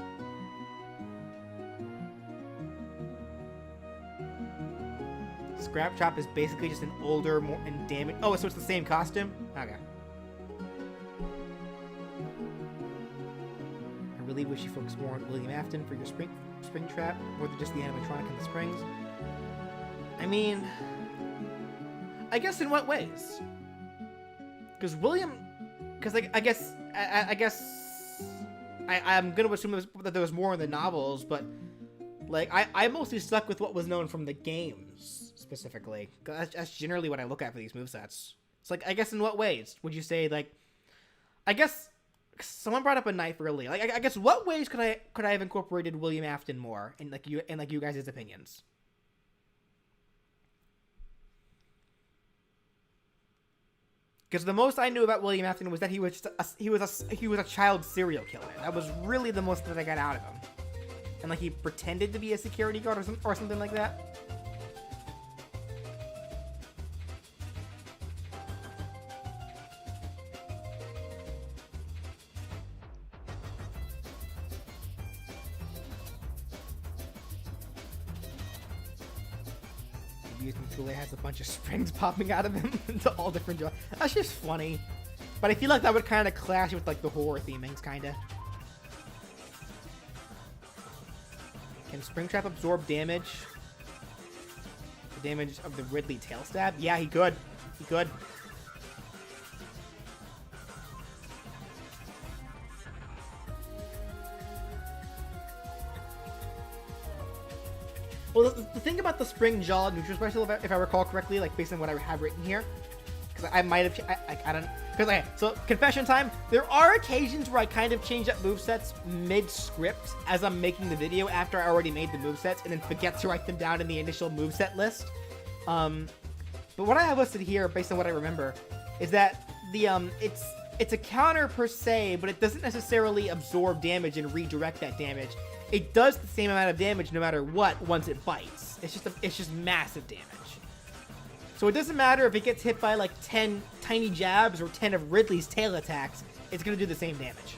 Scrap Trap is basically just an older, more and damaged. Oh, so it's the same costume? Okay. I really wish you focused more on William Afton for your Springtrap, more than just the animatronic and the springs. I mean, I guess in what ways? Because I'm gonna assume that there was more in the novels, but like I mostly stuck with what was known from the games specifically. That's generally what I look at for these movesets. It's like, I guess in what ways would you say, like, I guess someone brought up a knife earlier. Like I guess what ways could I have incorporated William Afton more in you guys' opinions? Because the most I knew about William Afton was that he was a child serial killer. That was really the most that I got out of him. And like he pretended to be a security guard or something like that. Tule has a bunch of springs popping out of him into all different jobs. That's just funny. But I feel like that would kind of clash with like the horror themings, kind of. Can Springtrap absorb damage? the damage of the Ridley tail stab? Yeah, he could. He could. Well, the thing about the Spring Jaw neutral special, if I recall correctly, like based on what I have written here, because I might have, I don't, because okay, so confession time, there are occasions where I kind of change up movesets mid-script as I'm making the video after I already made the movesets and then forget to write them down in the initial moveset list. But what I have listed here, based on what I remember, is that the, it's a counter per se, but it doesn't necessarily absorb damage and redirect that damage. It does the same amount of damage no matter what once it bites. It's just massive damage. So it doesn't matter if it gets hit by like 10 tiny jabs or 10 of Ridley's tail attacks, it's going to do the same damage.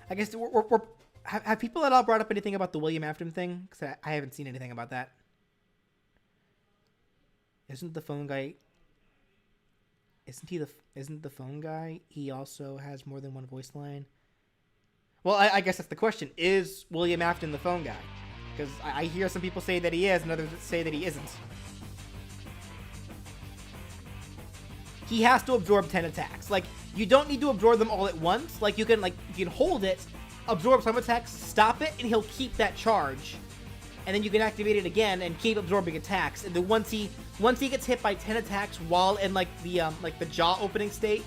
I guess have people at all brought up anything about the William Afton thing? Because I haven't seen anything about that. Isn't the phone guy? Isn't the phone guy? He also has more than one voice line. Well, I guess that's the question. Is William Afton the phone guy? Because I hear some people say that he is, and others say that he isn't. He has to absorb 10 attacks. Like, you don't need to absorb them all at once. Like, you can hold it, absorb some attacks, stop it, and he'll keep that charge. And then you can activate it again and keep absorbing attacks. And then once he gets hit by 10 attacks while in like the jaw opening state,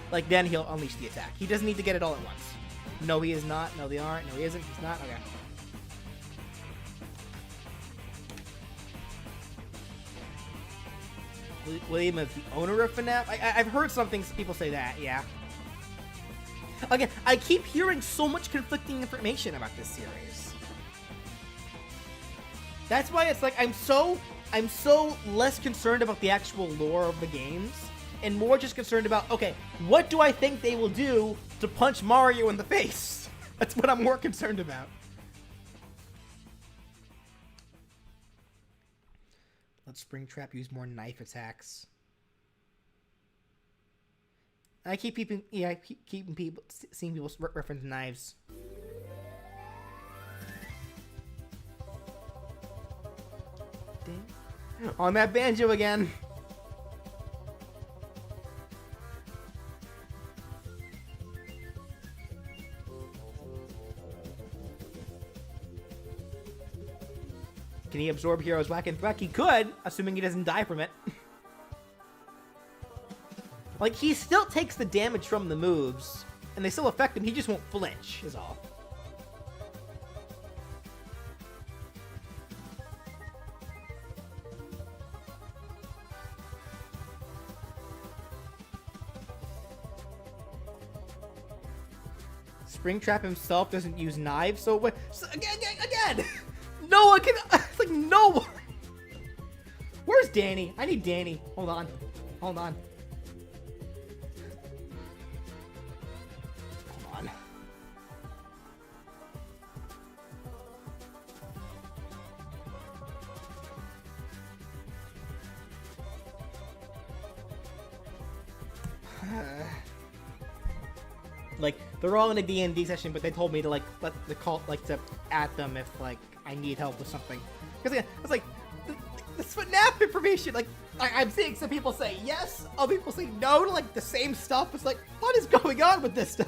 like then he'll unleash the attack. He doesn't need to get it all at once. No, he is not. No, they aren't. No, he isn't. He's not. Okay. William is the owner of FNAF? I've heard some people say that, yeah. Again, I keep hearing so much conflicting information about this series. That's why it's like I'm so less concerned about the actual lore of the games and more just concerned about, okay, what do I think they will do to punch Mario in the face? That's what I'm more concerned about. Let Springtrap use more knife attacks. I keep seeing people reference knives. On that banjo again. Can he absorb Hero's Whack and Thwack? He could, assuming he doesn't die from it. Like, he still takes the damage from the moves, and they still affect him, he just won't flinch, is all. Springtrap himself doesn't use knives, so what? So again, no one can. It's like no one. Where's Danny? I need Danny. Hold on. Hold on. Like, they're all in a D&D session, but they told me to, like, let the cult, like, to add them if, like, I need help with something. Because, again, it's like, this FNAF information, like, I'm seeing some people say yes, other people say no to, like, the same stuff. It's like, what is going on with this stuff?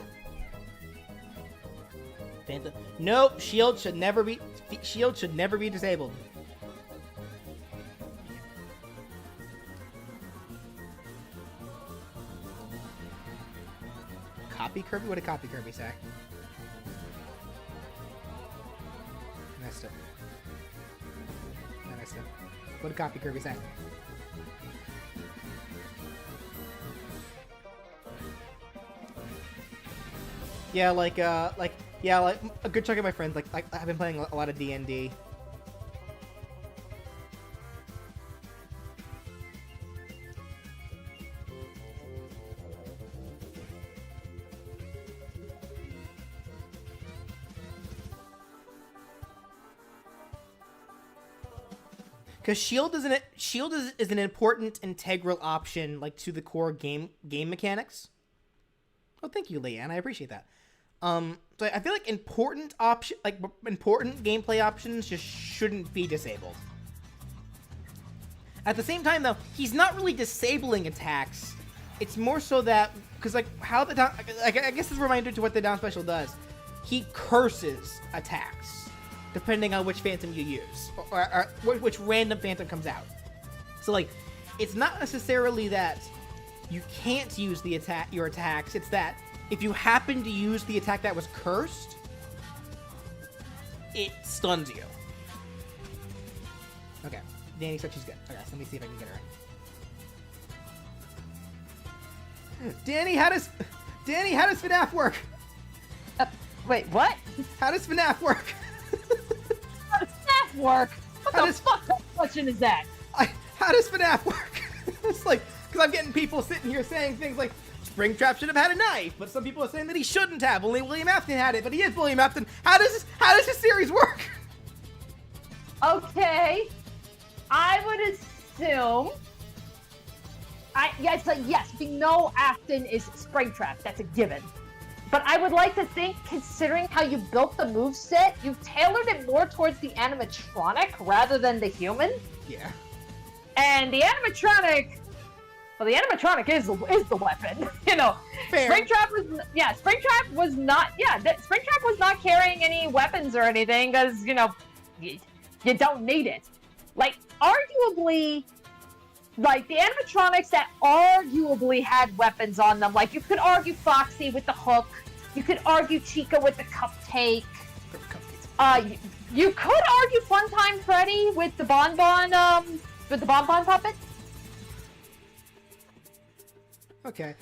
Nope, shield should never be disabled. Copy Kirby? What did Copy Kirby say? Missed it. I missed it. What did Copy Kirby say? Yeah, like a good chunk of my friends, like I've been playing a lot of D&D. Because shield is an important integral option, like, to the core game mechanics. thank you, Leanne. I appreciate that. So I feel like important gameplay options just shouldn't be disabled. At the same time, though, he's not really disabling attacks. It's more so that, because like how the down, I guess it's a reminder to what the down special does. He curses attacks, depending on which phantom you use, or which random phantom comes out. So like, it's not necessarily that you can't use your attacks. It's that if you happen to use the attack that was cursed, it stuns you. Okay, Danny said she's good. Okay, so let me see if I can get her in. Danny, how does FNAF work? Wait, what? How does FNAF work? How does FNAF work? What the fuck kind of question is that? How does FNAF work? It's like, because I'm getting people sitting here saying things like, Springtrap should have had a knife, but some people are saying that he shouldn't have. Only William Afton had it, but he is William Afton. How does this series work? Okay, I would assume. Yes, we know Afton is Springtrap. That's a given. But I would like to think, considering how you built the moveset, you tailored it more towards the animatronic rather than the human. Yeah. And the animatronic, well, the animatronic is the weapon. You know, Fair. Springtrap was not carrying any weapons or anything because you don't need it. Like arguably. Like, the animatronics that arguably had weapons on them. Like, you could argue Foxy with the hook. You could argue Chica with the cupcake. You could argue Funtime Freddy with the bonbon puppet. Okay.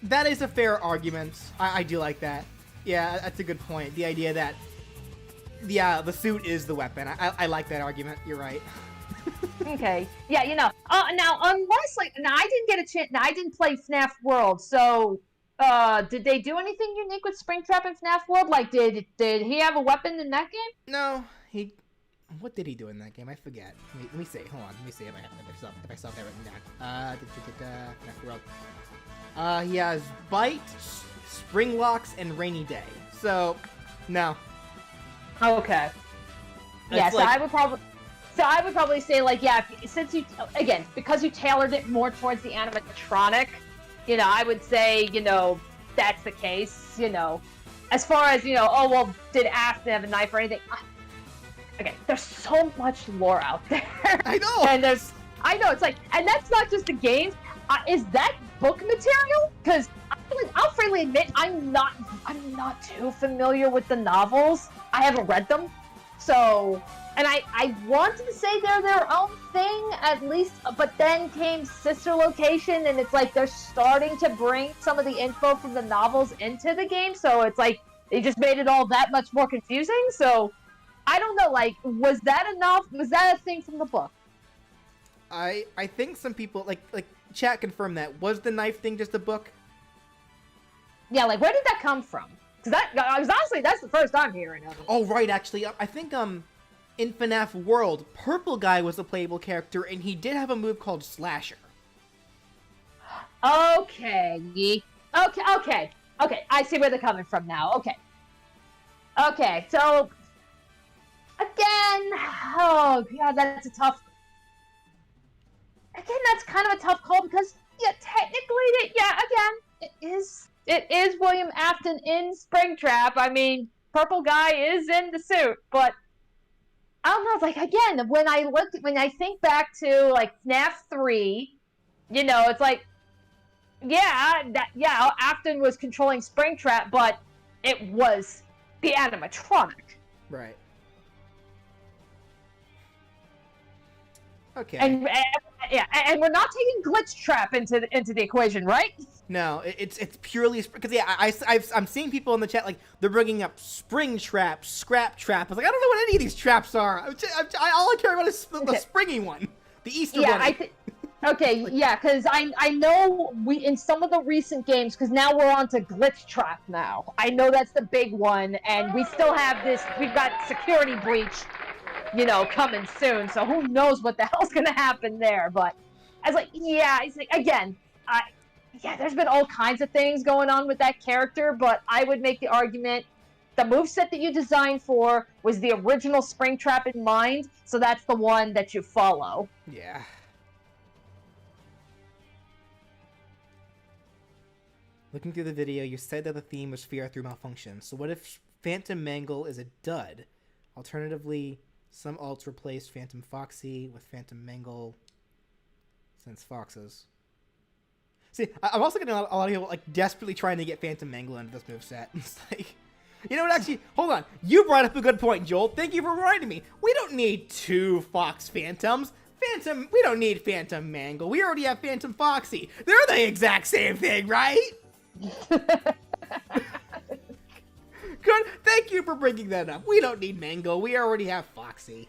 That is a fair argument. I do like that. Yeah, that's a good point. The idea that, the suit is the weapon. I like that argument. You're right. Okay. Yeah, now unless I didn't get a chance. I didn't play FNAF World, so did they do anything unique with Springtrap in FNAF World? Like, did he have a weapon in that game? No, what did he do in that game? I forget. Let me see. Hold on. Let me see if I saw that written down. FNAF World. He has Bite, Spring Locks, and Rainy Day. So, no. Okay. Yeah, so I would probably say, like, yeah, since because you tailored it more towards the animatronic, I would say, that's the case, As far as, did Afton have a knife or anything? Okay, there's so much lore out there. I know! I know, it's like, and that's not just the games. Is that book material? Because I'll freely admit, I'm not too familiar with the novels. I haven't read them. So... And I wanted to say they're their own thing, at least, but then came Sister Location, and it's like they're starting to bring some of the info from the novels into the game, so it's like they just made it all that much more confusing, so I don't know, like, was that enough? Was that a thing from the book? I think some people, like chat confirmed that. Was the knife thing just a book? Yeah, like, where did that come from? Because honestly, that's the first I'm hearing of it. Oh, right, actually, I think, in FNAF World, Purple Guy was a playable character, and he did have a move called Slasher. Okay. I see where they're coming from now. Okay, so... Again... Oh, yeah, that's a tough... Again, that's kind of a tough call, because, technically, it is William Afton in Springtrap. I mean, Purple Guy is in the suit, but... I don't know, it's like, again, when I think back to, like, FNAF 3, it's like, Afton was controlling Springtrap, but it was the animatronic. Right. Okay. And we're not taking Glitch Trap into the equation, right? No, it's purely because I'm seeing people in the chat like they're bringing up Spring Trap, Scrap Trap. I was like, I don't know what any of these traps are. All I care about is the springy one, the Easter bunny. Because I know we in some of the recent games, because now we're on to Glitch Trap now. I know that's the big one, and we still have this. We've got Security Breach, coming soon. So who knows what the hell's gonna happen there? But I was like, again, there's been all kinds of things going on with that character, but I would make the argument the moveset that you designed for was the original Springtrap in mind, so that's the one that you follow. Yeah. Looking through the video, you said that the theme was fear through malfunction. So what if Phantom Mangle is a dud? Alternatively, some alts replaced Phantom Foxy with Phantom Mangle since Foxes. See, I'm also getting a lot of people like desperately trying to get Phantom Mangle into this moveset. It's like, you know what, actually, hold on. You brought up a good point, Joel. Thank you for reminding me. We don't need 2 Fox Phantoms. We don't need Phantom Mangle. We already have Phantom Foxy. They're the exact same thing, right? Good. Thank you for bringing that up. We don't need Mango. We already have Foxy.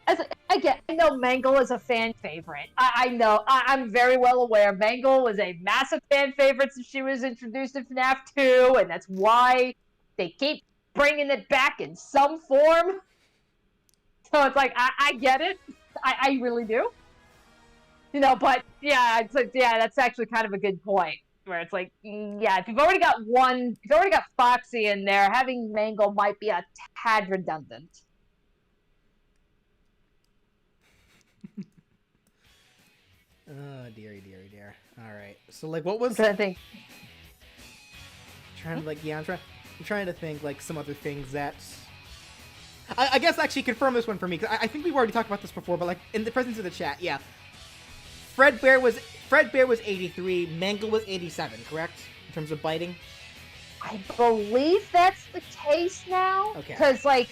I know Mangle is a fan favorite. I know. I'm very well aware. Mangle was a massive fan favorite since she was introduced in FNAF 2, and that's why they keep bringing it back in some form. So it's like, I get it. I really do. You know, but yeah, it's like, yeah, that's actually kind of a good point. Where it's like, yeah, if you've already got Foxy in there, having Mangle might be a tad redundant. Oh, dearie. All right. So, like, what was... I think... I'm trying to think, like, some other things that... I guess actually confirm this one for me, because I think we've already talked about this before, but, like, in the presence of the chat, yeah. Fredbear was 83, Mangle was 87, correct? In terms of biting? I believe that's the case now. Okay. Because, like,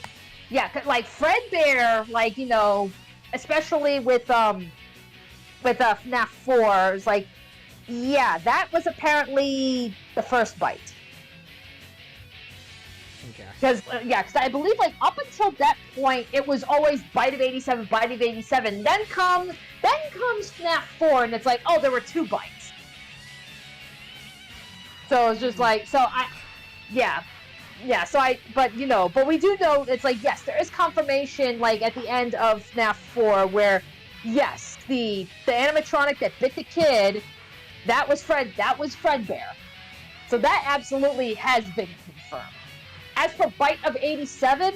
yeah, like, Fredbear, like, you know, especially with FNAF 4, is like, yeah, that was apparently the first bite. Okay. Because I believe, like, up until that point, it was always bite of 87, bite of 87. Then comes FNAF 4, and it's like, oh, there were 2 bites. So it's just like, but we do know, it's like, yes, there is confirmation, like, at the end of FNAF 4, where, yes, the animatronic that bit the kid, that was Fredbear. So that absolutely has been confirmed. As for bite of 87,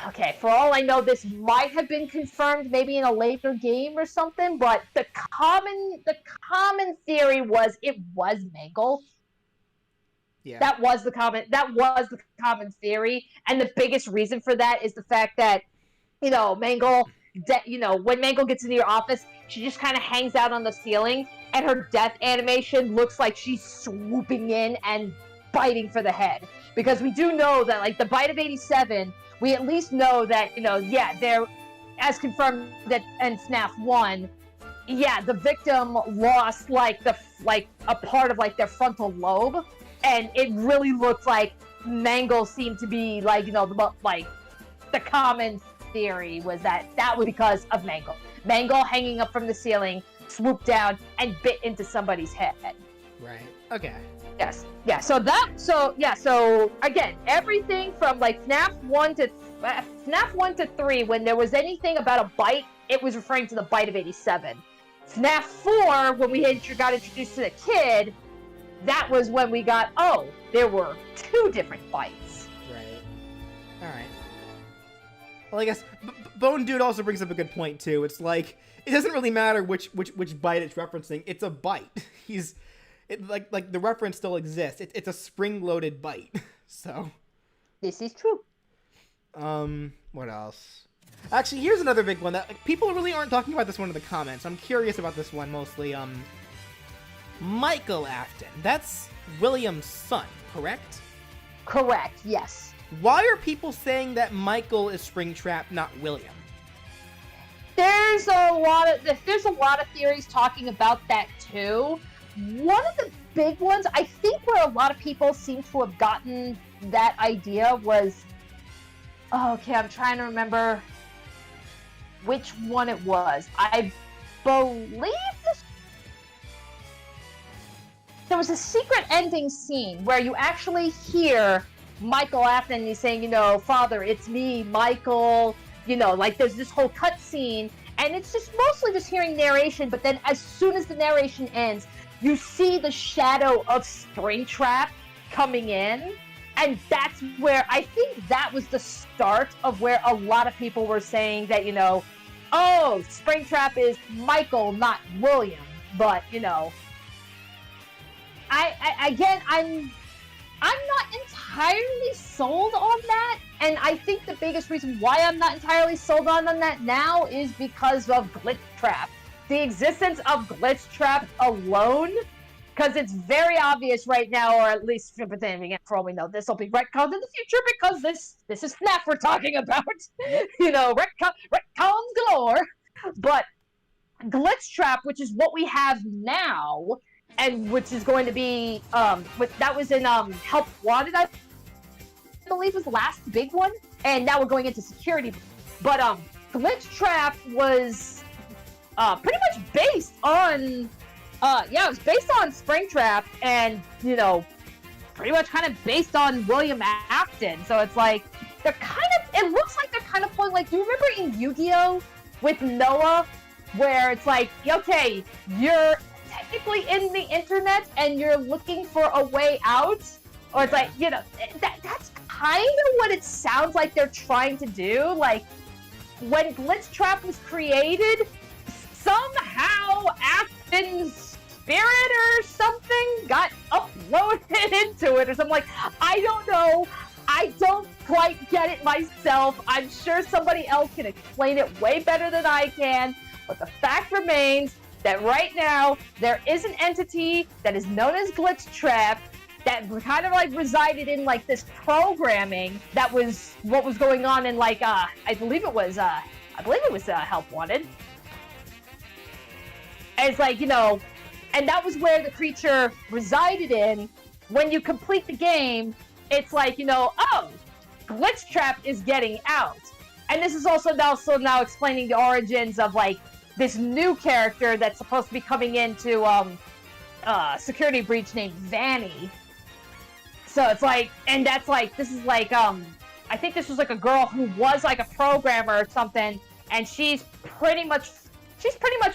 okay, for all I know, this might have been confirmed maybe in a later game or something, but the common theory was it was Mangle. Yeah. That was the common theory, and the biggest reason for that is the fact that, you know, Mangle, when Mangle gets into your office, she just kind of hangs out on the ceiling, and her death animation looks like she's swooping in and biting for the head. Because we do know that, like, the bite of 87, we at least know that, you know, yeah, they're, as confirmed that in FNAF 1, yeah, the victim lost, like, a part of, like, their frontal lobe, and it really looked like Mangle seemed to be, like, you know, the common theory was that was because of Mangle. Mangle hanging up from the ceiling, swooped down, and bit into somebody's head. Right. Okay. Yes. Yeah. So again, everything from like FNAF 1 to 3, when there was anything about a bite, it was referring to the bite of 87. FNAF 4, when we got introduced to the kid, that was when we got, oh, there were 2 different bites. Right. All right. Well, I guess Bone Dude also brings up a good point too. It's like, it doesn't really matter which bite it's referencing. It's a bite. Like the reference still exists. It's a spring-loaded bite. So. This is true. What else? Actually, here's another big one that, like, people really aren't talking about this one in the comments. I'm curious about this one mostly. Michael Afton. That's William's son, correct? Correct. Yes. Why are people saying that Michael is Springtrap, not William? There's a lot of theories talking about that too. One of the big ones, I think, where a lot of people seem to have gotten that idea was, okay, I'm trying to remember which one it was. I believe there was a secret ending scene where you actually hear Michael Afton, and he's saying, you know, Father, it's me, Michael. You know, like, there's this whole cut scene, and it's just mostly just hearing narration, but then as soon as the narration ends, you see the shadow of Springtrap coming in, and that's where I think that was the start of where a lot of people were saying that, you know, oh, Springtrap is Michael, not William. But, you know, I'm not entirely sold on that, and I think the biggest reason why I'm not entirely sold on that now is because of Glitchtrap. The existence of Glitchtrap alone, because it's very obvious right now, or at least for all we know, this will be retconned in the future because this is FNAF we're talking about. You know, retcons galore. But Glitchtrap, which is what we have now, and which is going to be that was in Help Wanted, I believe was the last big one, and now we're going into security. But Glitchtrap was pretty much based on it was based on Springtrap, and you know, pretty much kind of based on William Afton. So it's like they're kind of, it looks like they're kind of pulling, like, do you remember in Yu-Gi-Oh with Noah, where it's like, okay, you're technically in the internet and you're looking for a way out? Or it's like, you know, that's kind of what it sounds like they're trying to do. Like, when Glitchtrap was created, somehow Afton's spirit or something got uploaded into it or something. Like, I don't know. I don't quite get it myself. I'm sure somebody else can explain it way better than I can. But the fact remains that right now, there is an entity that is known as Glitchtrap that kind of like resided in like this programming that was what was going on in like, I believe it was Help Wanted. And it's like, you know, and that was where the creature resided in. When you complete the game, it's like, you know, oh, Glitchtrap is getting out. And this is also now explaining the origins of like this new character that's supposed to be coming into Security Breach named Vanny. So it's like, and that's like, this is like, I think this was like a girl who was like a programmer or something, and she's pretty much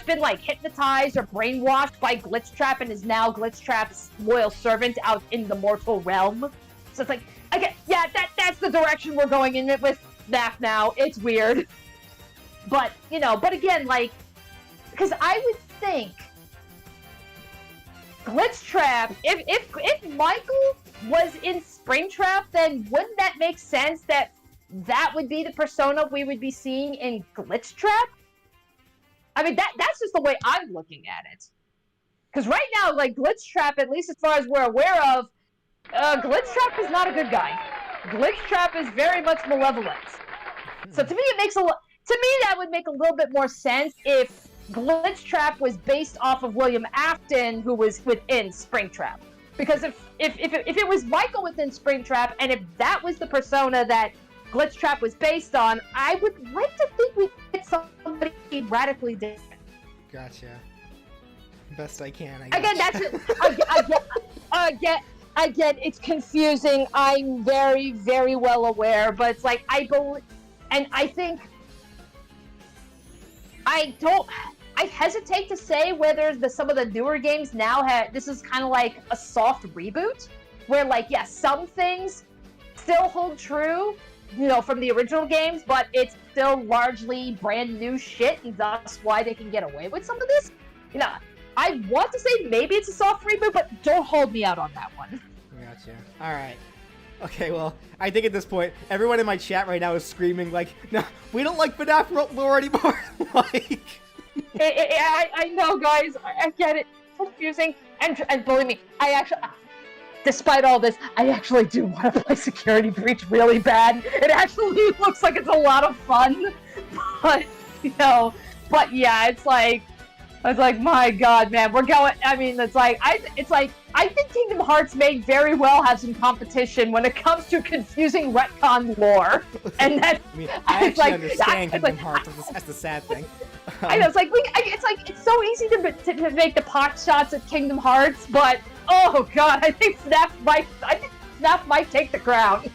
been like hypnotized or brainwashed by Glitchtrap and is now Glitchtrap's loyal servant out in the mortal realm. So it's like, okay, yeah, that's the direction we're going in it with FNAF now. It's weird. But, you know, but again, like, because I would think Glitchtrap, if Michael was in Springtrap, then wouldn't that make sense that that would be the persona we would be seeing in Glitchtrap? I mean, that's just the way I'm looking at it. Because right now, like, Glitchtrap, at least as far as we're aware of, Glitchtrap is not a good guy. Glitchtrap is very much malevolent. So to me, that would make a little bit more sense if Glitchtrap was based off of William Afton, who was within Springtrap. Because if it was Michael within Springtrap, and if that was the persona that Glitchtrap was based on, I would like to think we get somebody radically different. Gotcha. Best I can, I guess. Again, that's again, it's confusing. I'm very, very well aware, but it's like, I hesitate to say whether some of the newer games now this is kind of like a soft reboot, where like, yes, some things still hold true, you know, from the original games, but it's still largely brand new shit, and that's why they can get away with some of this. You know, I want to say maybe it's a soft reboot, but don't hold me out on that one. Gotcha. Alright. Okay, well, I think at this point, everyone in my chat right now is screaming like, no, we don't like FNAF lore anymore. Like... I know, guys. I get it. It's confusing. And believe me, despite all this, I actually do want to play Security Breach really bad. It actually looks like it's a lot of fun. But, you know, yeah, it's like, my God, man, we're going, I mean, I think Kingdom Hearts may very well have some competition when it comes to confusing retcon lore. And that's, I mean, I actually understand Kingdom Hearts, that's the sad thing. I know, it's so easy to make the pot shots at Kingdom Hearts, but, oh God, I think FNAF might take the crown.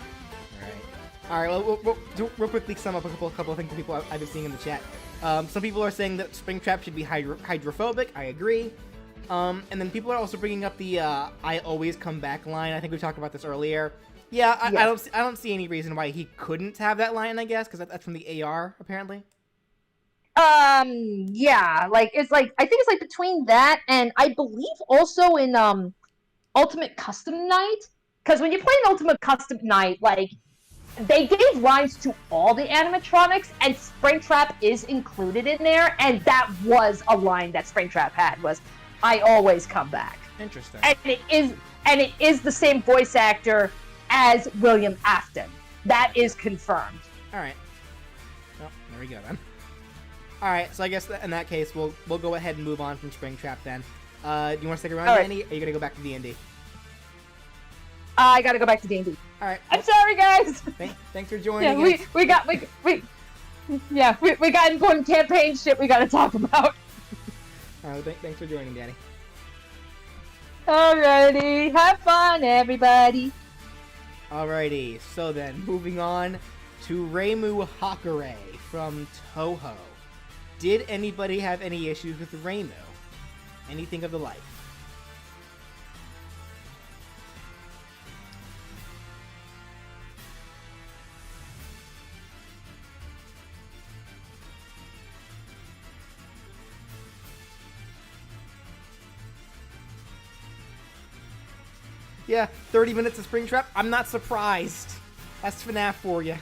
Alright, well, real quickly sum up a couple of things that people I've been seeing in the chat. Some people are saying that Springtrap should be hydrophobic. I agree. And then people are also bringing up the "I always come back" line. I think we talked about this earlier. Yeah, I don't see any reason why he couldn't have that line. I guess because that's from the AR apparently. Yeah, like it's like I think it's like between that and I believe also in Ultimate Custom Night, because when you play an Ultimate Custom Night, like they gave lines to all the animatronics, and Springtrap is included in there, and that was a line that Springtrap had was, "I always come back." Interesting. And it is the same voice actor as William Afton. That is confirmed. All right. Well, there we go then. All right, so I guess in that case, we'll go ahead and move on from Springtrap then. Do you want to stick around, Andy? Or are you gonna go back to D&D? I gotta go back to D&D. All right. I'm sorry, guys. Thanks for joining. Yeah, we got important campaign shit we gotta talk about. All right, thanks for joining, Danny. Alrighty, have fun, everybody. Alrighty, so then moving on to Reimu Hakare from Toho. Did anybody have any issues with Reimu? Anything of the like? Yeah, 30 minutes of Springtrap. I'm not surprised. That's FNAF for you.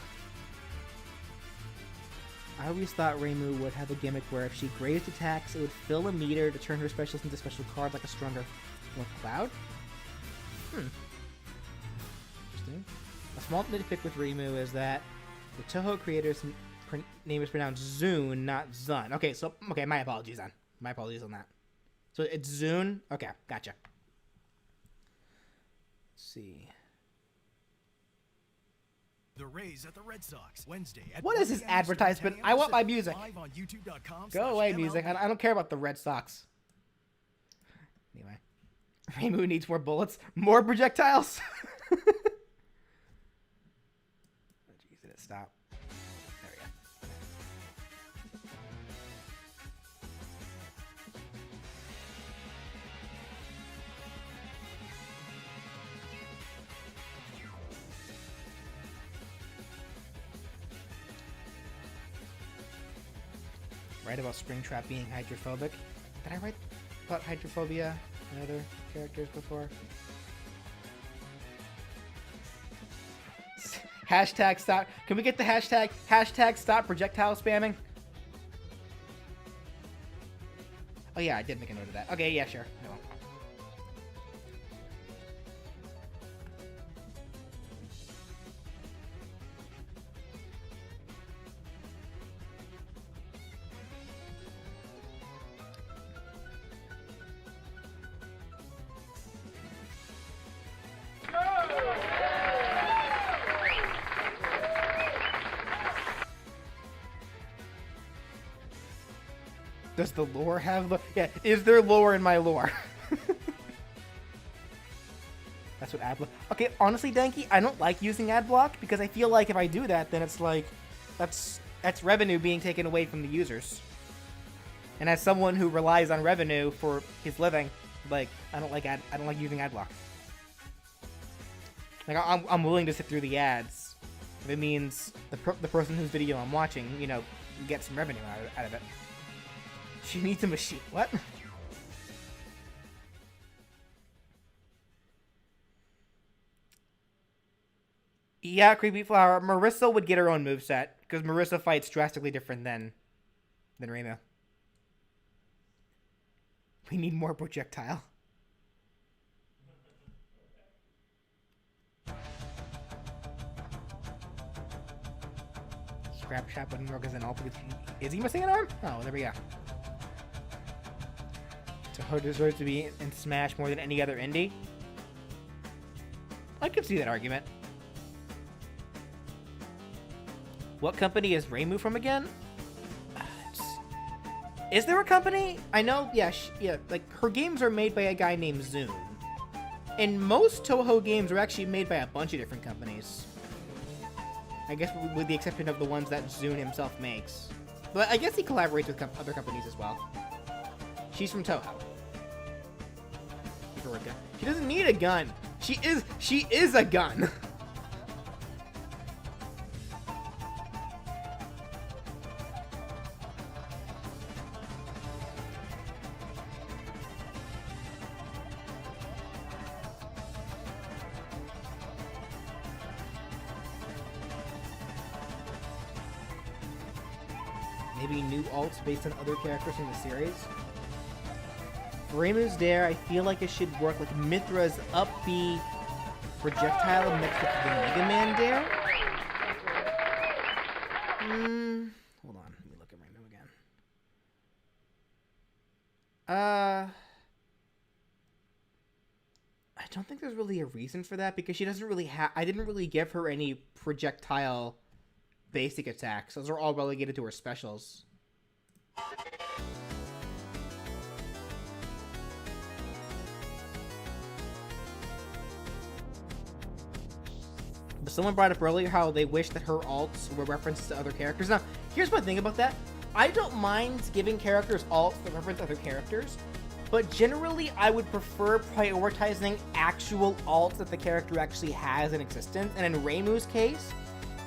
I always thought Reimu would have a gimmick where if she grazed attacks, it would fill a meter to turn her specials into special card like a stronger Cloud. Interesting. A small nitpick with Reimu is that the Toho creator's name is pronounced Zune, not Zun. Okay, my apologies on that. So it's Zune? Okay, gotcha. See. The Rays at the Red Sox Wednesday at What is this advertisement? I want my music. Go away, music. I don't care about the Red Sox. Anyway, Reimu needs more bullets, more projectiles. Oh, jeez, did it stop? There we go. Right about Springtrap being hydrophobic. Did I write about hydrophobia in other characters before? Hashtag stop. Can we get the hashtag stop projectile spamming? Oh yeah, I did make a note of that. Okay, yeah, sure. No. Does the lore have yeah, is there lore in my lore? That's what ad block. Okay, honestly, Danky, I don't like using ad block because I feel like if I do that, then it's like that's revenue being taken away from the users. And as someone who relies on revenue for his living, like I don't like using ad block. Like I'm willing to sit through the ads if it means the person whose video I'm watching, you know, get some revenue out of it. She needs a machine. What? Yeah, Creepy Flower. Marissa would get her own moveset because Marissa fights drastically different than Reimu. We need more projectile. Scrap Shop wouldn't work as an alt. Is he missing an arm? Oh, there we go. Toho deserves to be in Smash more than any other indie. I could see that argument. What company is Reimu from again? Is there a company? I know, yeah, like her games are made by a guy named Zune. And most Toho games are actually made by a bunch of different companies. I guess with the exception of the ones that Zune himself makes. But I guess he collaborates with other companies as well. She's from Toho. Give her a gun. She doesn't need a gun. She is a gun. Maybe new alts based on other characters from the series. Reimu's there. I feel like it should work like Mithra's up B projectile mixed with the Mega Man dare. Hold on. Let me look at Reimu again. I don't think there's really a reason for that because she doesn't really have. I didn't really give her any projectile basic attacks. Those are all relegated to her specials. But someone brought up earlier how they wish that her alts were references to other characters. Now, here's my thing about that. I don't mind giving characters alts that reference other characters, but generally I would prefer prioritizing actual alts that the character actually has in existence. And in Reimu's case,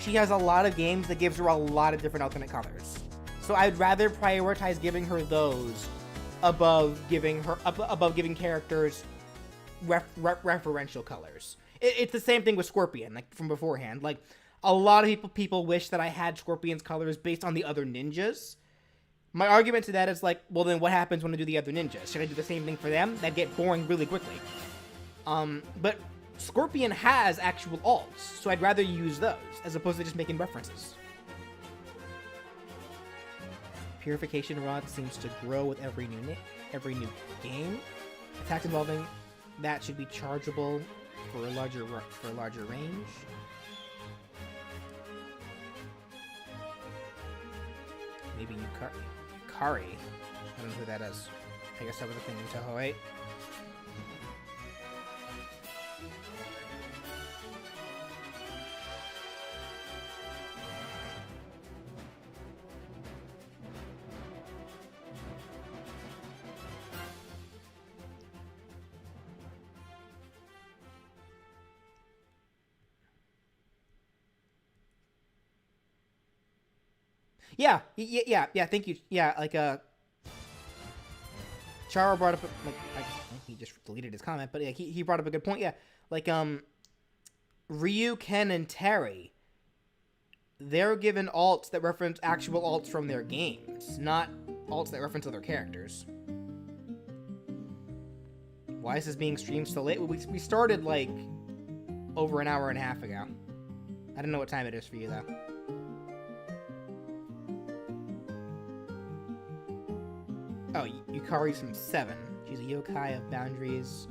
she has a lot of games that gives her a lot of different alternate colors. So I'd rather prioritize giving her those above giving characters referential colors. It's the same thing with Scorpion, like from beforehand. Like a lot of people wish that I had Scorpion's colors based on the other ninjas. My argument to that is like, well then what happens when I do the other ninjas? Should I do the same thing for them? That'd get boring really quickly. But Scorpion has actual alts, so I'd rather use those as opposed to just making references. Purification Rod seems to grow with every new game. Attacks involving that should be chargeable for a larger range. Maybe Yukari. I don't know who that is. I guess that was a thing in Toho 8. Yeah, thank you. Yeah, like, Charo brought up, he just deleted his comment, but yeah, he brought up a good point, yeah. Like, Ryu, Ken, and Terry, they're given alts that reference actual alts from their games, not alts that reference other characters. Why is this being streamed so late? We started, like, over an hour and a half ago. I don't know what time it is for you, though. Oh, Yukari's from 7. She's a yokai of boundaries.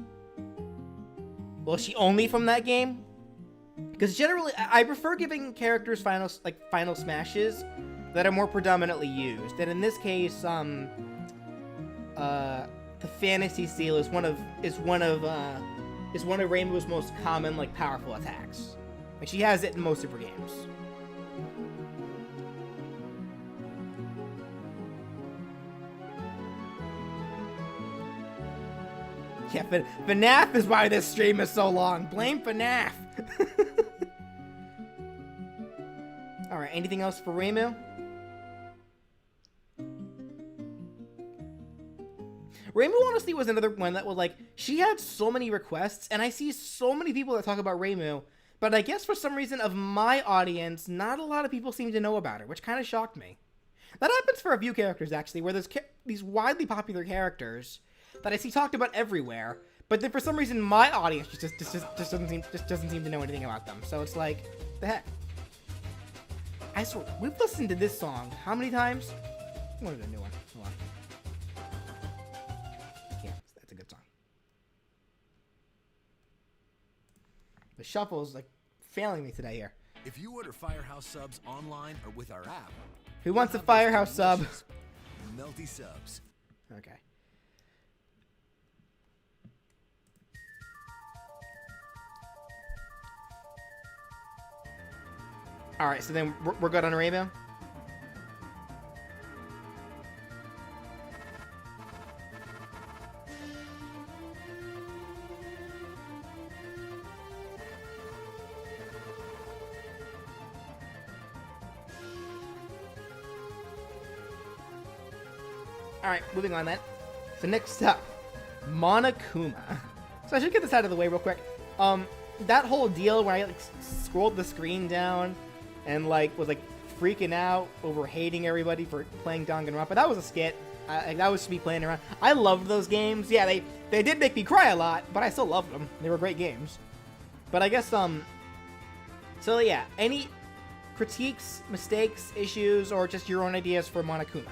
Well, is she only from that game? Because generally, I prefer giving characters final smashes that are more predominantly used. And in this case, the Fantasy Seal is one of Reimu's most common, like, powerful attacks. Like, she has it in most of her games. Yeah, FNAF is why this stream is so long. Blame FNAF. Alright, anything else for Reimu? Reimu honestly was another one that was like, she had so many requests, and I see so many people that talk about Reimu, but I guess for some reason of my audience, not a lot of people seem to know about her, which kind of shocked me. That happens for a few characters, actually, where there's these widely popular characters that I see talked about everywhere, but then for some reason my audience just doesn't seem to know anything about them. So it's like, the heck. I swear, we've listened to this song how many times? What is a new one? Hold on. Yeah, that's a good song. The shuffle is like failing me today here. If you order Firehouse subs online or with our app, who wants a Firehouse sub? Melty subs. Okay. Alright, so then we're good on Reimu? Alright, moving on then. So next up, Monokuma. So I should get this out of the way real quick. That whole deal where I like scrolled the screen down and like was like freaking out over hating everybody for playing Danganronpa, that was a skit. That was me playing around. I loved those games. Yeah, they did make me cry a lot, but I still loved them. They were great games. But I guess so yeah, any critiques, mistakes, issues, or just your own ideas for Monokuma?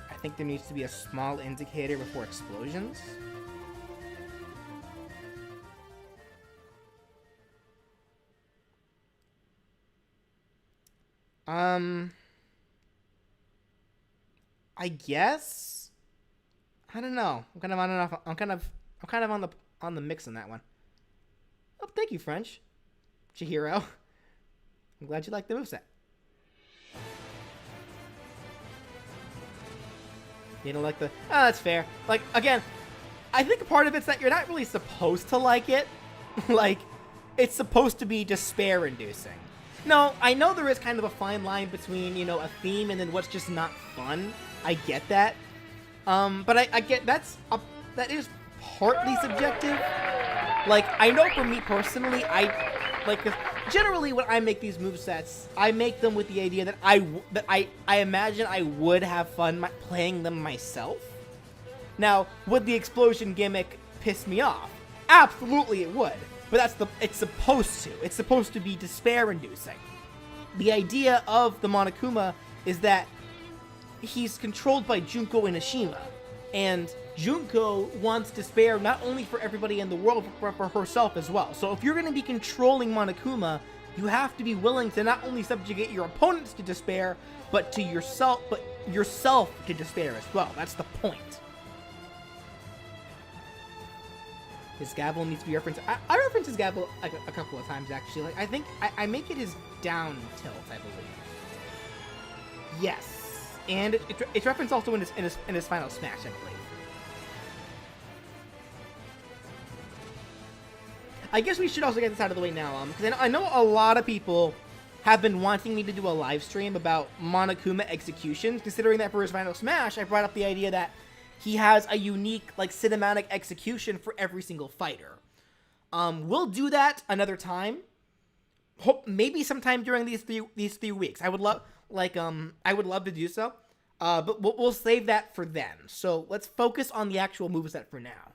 I think there needs to be a small indicator before explosions. I guess. I don't know. I'm kind of on the mix on that one. Oh, thank you, French. Chihiro. I'm glad you like the moveset. You don't like the... Oh, that's fair. Like, again, I think part of it's that you're not really supposed to like it. Like, it's supposed to be despair-inducing. No, I know there is kind of a fine line between, you know, a theme and then what's just not fun. I get that. But I get that is partly subjective. Like, I know for me personally, generally when I make these movesets, I make them with the idea that I imagine I would have fun playing them myself. Now, would the explosion gimmick piss me off? Absolutely it would. But it's supposed to. It's supposed to be despair-inducing. The idea of the Monokuma is that he's controlled by Junko Inoshima, and Junko wants despair not only for everybody in the world, but for herself as well. So if you're going to be controlling Monokuma, you have to be willing to not only subjugate your opponents to despair, but yourself to despair as well. That's the point. His gavel needs to be referenced. I reference his gavel like a couple of times, actually. Like, I think I make it his down tilt, I believe. Yes. And it's referenced also in his final smash, I believe. I guess we should also get this out of the way now, because I know a lot of people have been wanting me to do a live stream about Monokuma executions, considering that for his final smash, I brought up the idea that he has a unique, like, cinematic execution for every single fighter. We'll do that another time. Maybe sometime during these three weeks. I would love to do so. But we'll save that for then. So let's focus on the actual moveset for now.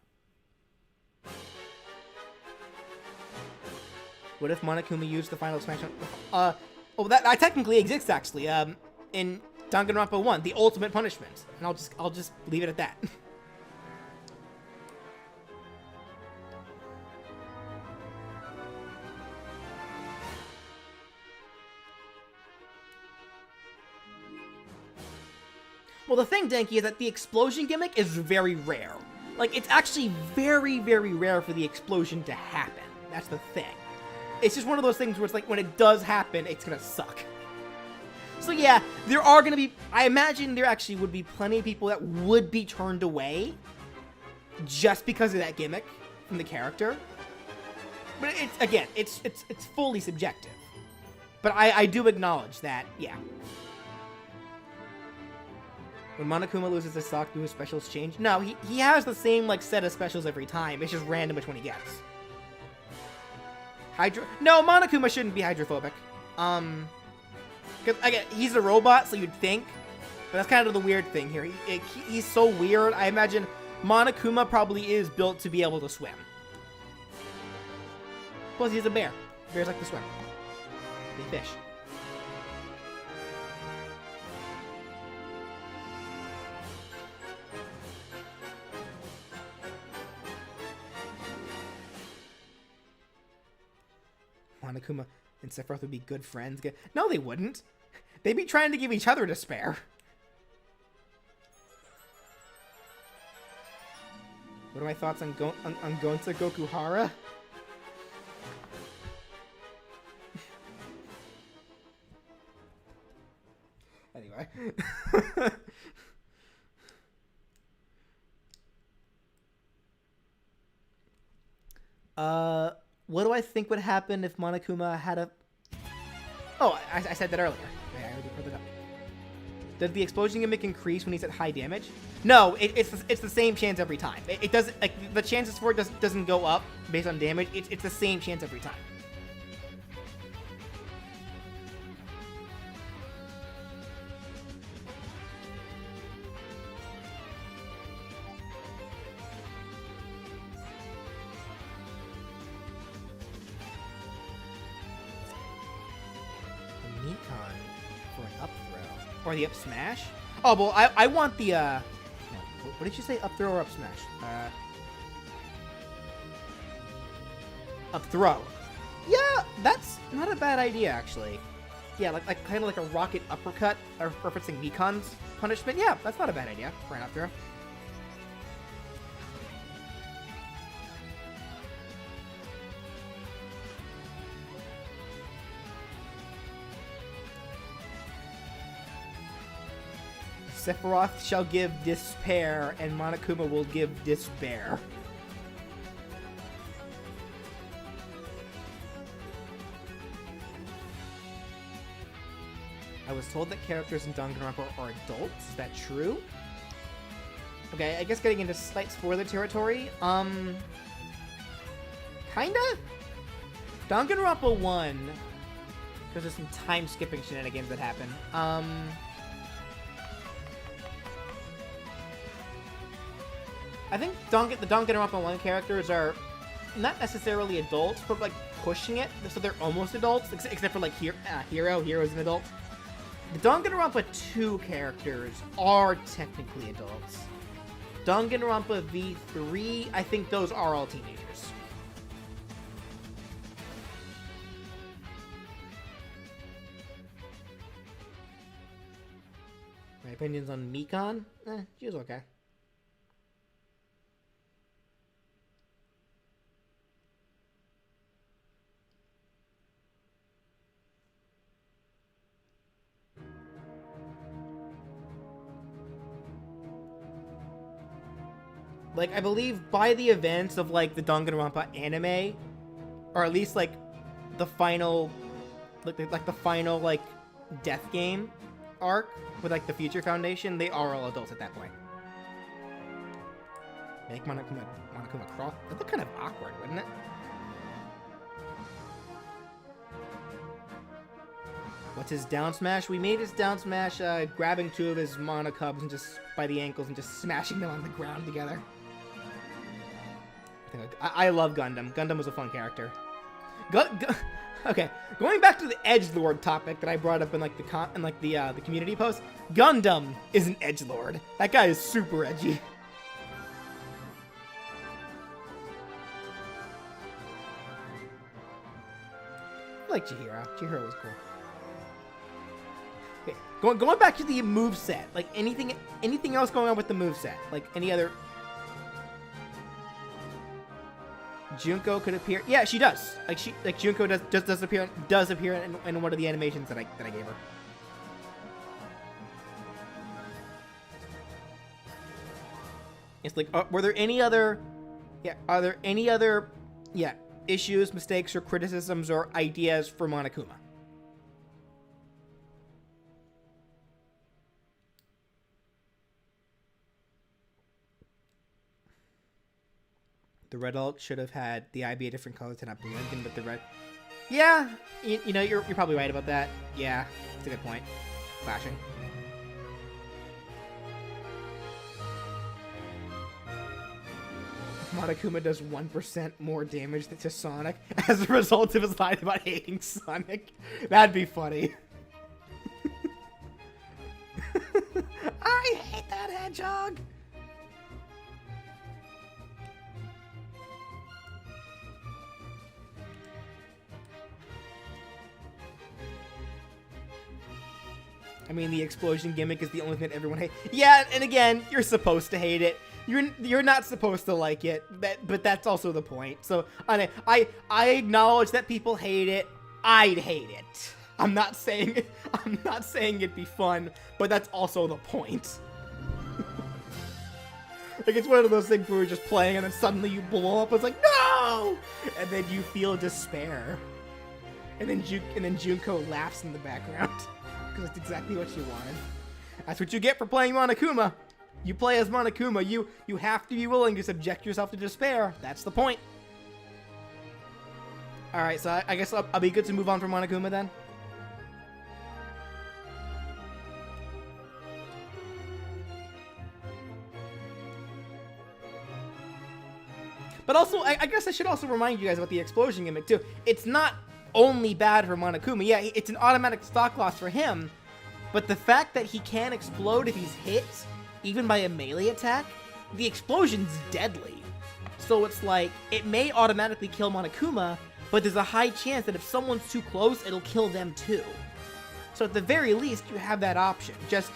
What if Monokuma used the final smash? That technically exists actually. In Danganronpa 1, the ultimate punishment. And I'll just leave it at that. Well, the thing, Denki, is that the explosion gimmick is very rare. Like, it's actually very, very rare for the explosion to happen. That's the thing. It's just one of those things where it's like, when it does happen, it's gonna suck. So yeah, there are going to be... I imagine there actually would be plenty of people that would be turned away just because of that gimmick from the character. But it's fully subjective. But I do acknowledge that, yeah. When Monokuma loses a stock, do his specials change? No, he has the same, like, set of specials every time. It's just random which one he gets. No, Monokuma shouldn't be hydrophobic. Because, again, he's a robot, so you'd think. But that's kind of the weird thing here. He's so weird. I imagine Monokuma probably is built to be able to swim. Plus, he's a bear. Bears like to swim. They fish. Monokuma and Sephiroth would be good friends. No, they wouldn't. They'd be trying to give each other despair. What are my thoughts on Gonta Gokuhara? Anyway. What do I think would happen if Monokuma had a... Oh, I said that earlier. Yeah, I already put it up. Does the explosion gimmick increase when he's at high damage? No, it's the same chance every time. It doesn't, like, the chances for it doesn't go up based on damage. It's the same chance every time. Or the up smash? Oh, well, I want the, no, what did you say? Up throw or up smash? Up throw. Yeah, that's not a bad idea, actually. Yeah, like kind of like a rocket uppercut, or referencing Mikon's punishment. Yeah, that's not a bad idea for an up throw. Sephiroth shall give despair, and Monokuma will give despair. I was told that characters in Danganronpa are adults. Is that true? Okay, I guess getting into slight spoiler territory. Kinda? Danganronpa 1, because there's some time-skipping shenanigans that happen. I think the Danganronpa 1 characters are not necessarily adults, but like pushing it, so they're almost adults, except for like Hero. Hero's an adult. The Danganronpa 2 characters are technically adults. Danganronpa V3, I think those are all teenagers. My opinions on Mikon? She was okay. Like, I believe by the events of, like, the Danganronpa anime, or at least, like, the final, like the final, like, death game arc with, like, the Future Foundation, they are all adults at that point. Make Monokuma cross. That looked kind of awkward, wouldn't it? What's his down smash? We made his down smash grabbing two of his Monokubs and just by the ankles and just smashing them on the ground together. I love Gundam. Gundam was a fun character. Okay, going back to the edgelord topic that I brought up in like the community post. Gundam is an edgelord. That guy is super edgy. I like Chihiro. Chihiro was cool. Okay, going back to the moveset. Like anything else going on with the moveset? Like any other? Junko could appear. Yeah, she does. Like Junko does appear in one of the animations that I gave her. It's like, were there any other? Yeah, are there any other? Yeah, issues, mistakes, or criticisms or ideas for Monokuma? The red alt should have had the eye be a different color to not blend in with the red. Yeah, you know, you're probably right about that. Yeah, that's a good point. Flashing. Monokuma does 1% more damage to Sonic as a result of his line about hating Sonic. That'd be funny. I hate that hedgehog! I mean, the explosion gimmick is the only thing that everyone hates. Yeah, and again, you're supposed to hate it. You're not supposed to like it, but that's also the point. So I acknowledge that people hate it. I'd hate it. I'm not saying it'd be fun, but that's also the point. Like, it's one of those things where you're just playing and then suddenly you blow up. It's like, no! And then you feel despair. And then Junko laughs in the background. Because that's exactly what she wanted. That's what you get for playing Monokuma. You play as Monokuma. You have to be willing to subject yourself to despair. That's the point. Alright, so I guess I'll be good to move on from Monokuma then. But also, I guess I should also remind you guys about the explosion gimmick too. It's not only bad for Monokuma. Yeah, it's an automatic stock loss for him. But the fact that he can explode if he's hit, even by a melee attack, the explosion's deadly. So it's like, it may automatically kill Monokuma, but there's a high chance that if someone's too close, it'll kill them too. So at the very least, you have that option. Just,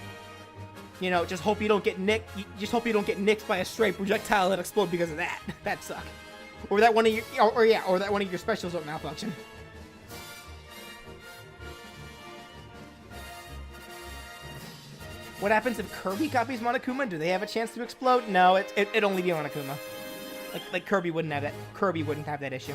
you know, just hope you don't get nicked. Just hope you don't get nicked by a stray projectile that explode because of that. That suck. Or that one of your, or that one of your specials don't malfunction. What happens if Kirby copies Monokuma? Do they have a chance to explode? No, it'd only be Monokuma. Like Kirby wouldn't have that. Kirby wouldn't have that issue.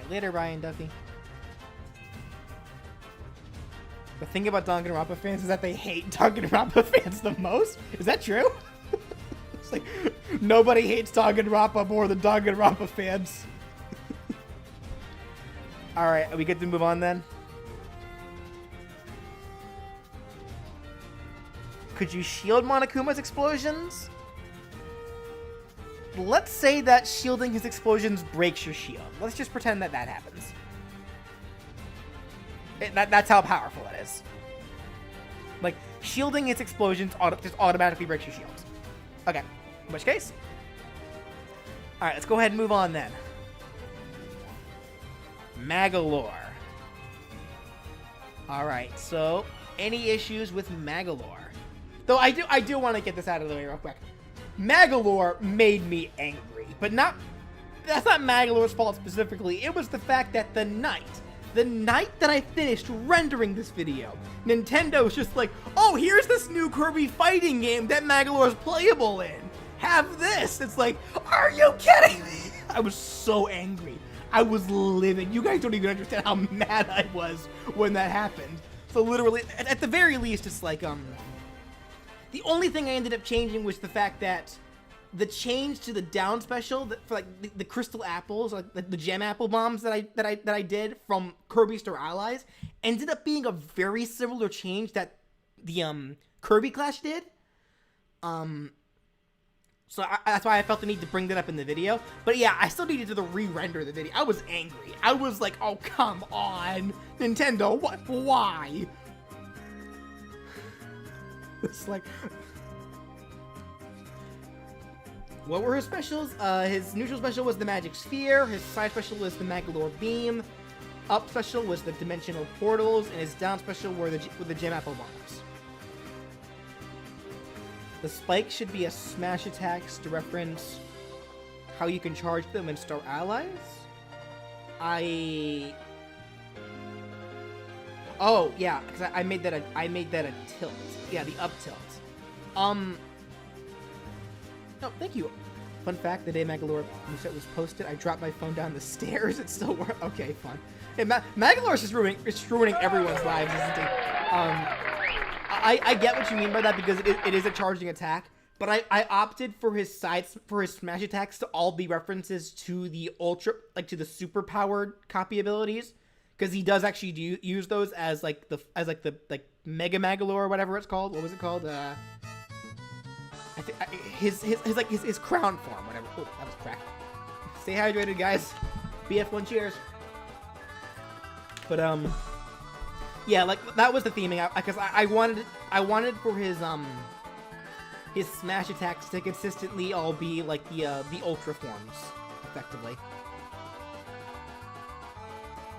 Later, Ryan Duffy. The thing about Danganronpa fans is that they hate Danganronpa fans the most. Is that true? It's like, nobody hates Danganronpa more than Danganronpa fans. Alright, are we good to move on then? Could you shield Monokuma's explosions? Let's say that shielding his explosions breaks your shield. Let's just pretend that that happens. That's how powerful it is. Like, shielding his explosions just automatically breaks your shields. Okay, in which case... Alright, let's go ahead and move on then. Magolor. Alright, so, any issues with Magolor? Though I do want to get this out of the way real quick. Magolor made me angry, but that's not Magolor's fault specifically. It was the fact that the night that I finished rendering this video, Nintendo was just like, oh, here's this new Kirby fighting game that Magolor's playable in. Have this. It's like, are you kidding me? I was so angry. I was livid. You guys don't even understand how mad I was when that happened. So literally, at the very least, it's like, the only thing I ended up changing was the fact that the change to the down special for like the crystal apples, like the gem apple bombs that I did from Kirby Star Allies, ended up being a very similar change that the Kirby Clash did. So that's why I felt the need to bring that up in the video. But yeah, I still needed to re-render the video. I was angry. I was like, oh come on, Nintendo, what? Why? It's like, what were his specials? His neutral special was the Magic Sphere. His side special was the Magolor Beam. Up special was the Dimensional Portals, and his down special were the Gem Apple Bombs. The spike should be a smash attacks to reference how you can charge them in Star Allies. Oh yeah, because I made that a tilt. Yeah, the up tilt. No, thank you. Fun fact: the day Magolor reset was posted, I dropped my phone down the stairs. It still worked. Okay, fun. Hey, Magolor's just ruining everyone's lives, isn't he? I get what you mean by that because it is a charging attack, but I opted for his smash attacks to all be references to the ultra, like to the super powered copy abilities, because he does actually use those as like the Mega Magolor or whatever it's called. What was it called? His crown form, whatever. Oh, that was crack. Stay hydrated, guys. BF1 cheers. But yeah, like that was the theming, because I wanted for his smash attacks to consistently all be like the ultra forms, effectively.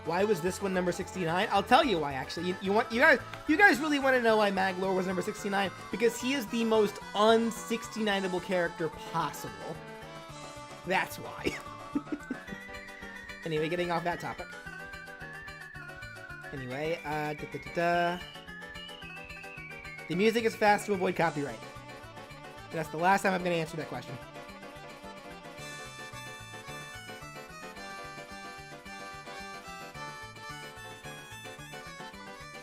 Why was this one number 69? I'll tell you why, actually. You guys really want to know why Magolor was number 69? Because he is the most un-69able character possible. That's why. Anyway, getting off that topic. Anyway, The music is fast to avoid copyright. That's the last time I'm going to answer that question.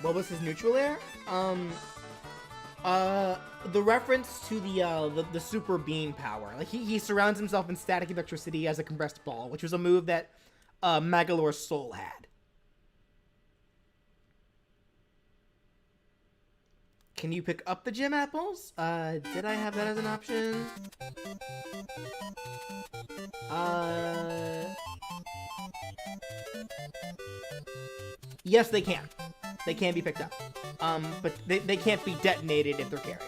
What was his neutral air? The reference to the super beam power. Like he surrounds himself in static electricity as a compressed ball, which was a move that Magolor's soul had. Can you pick up the gem apples? Did I have that as an option? Yes, they can. They can be picked up. But they can't be detonated if they're carried.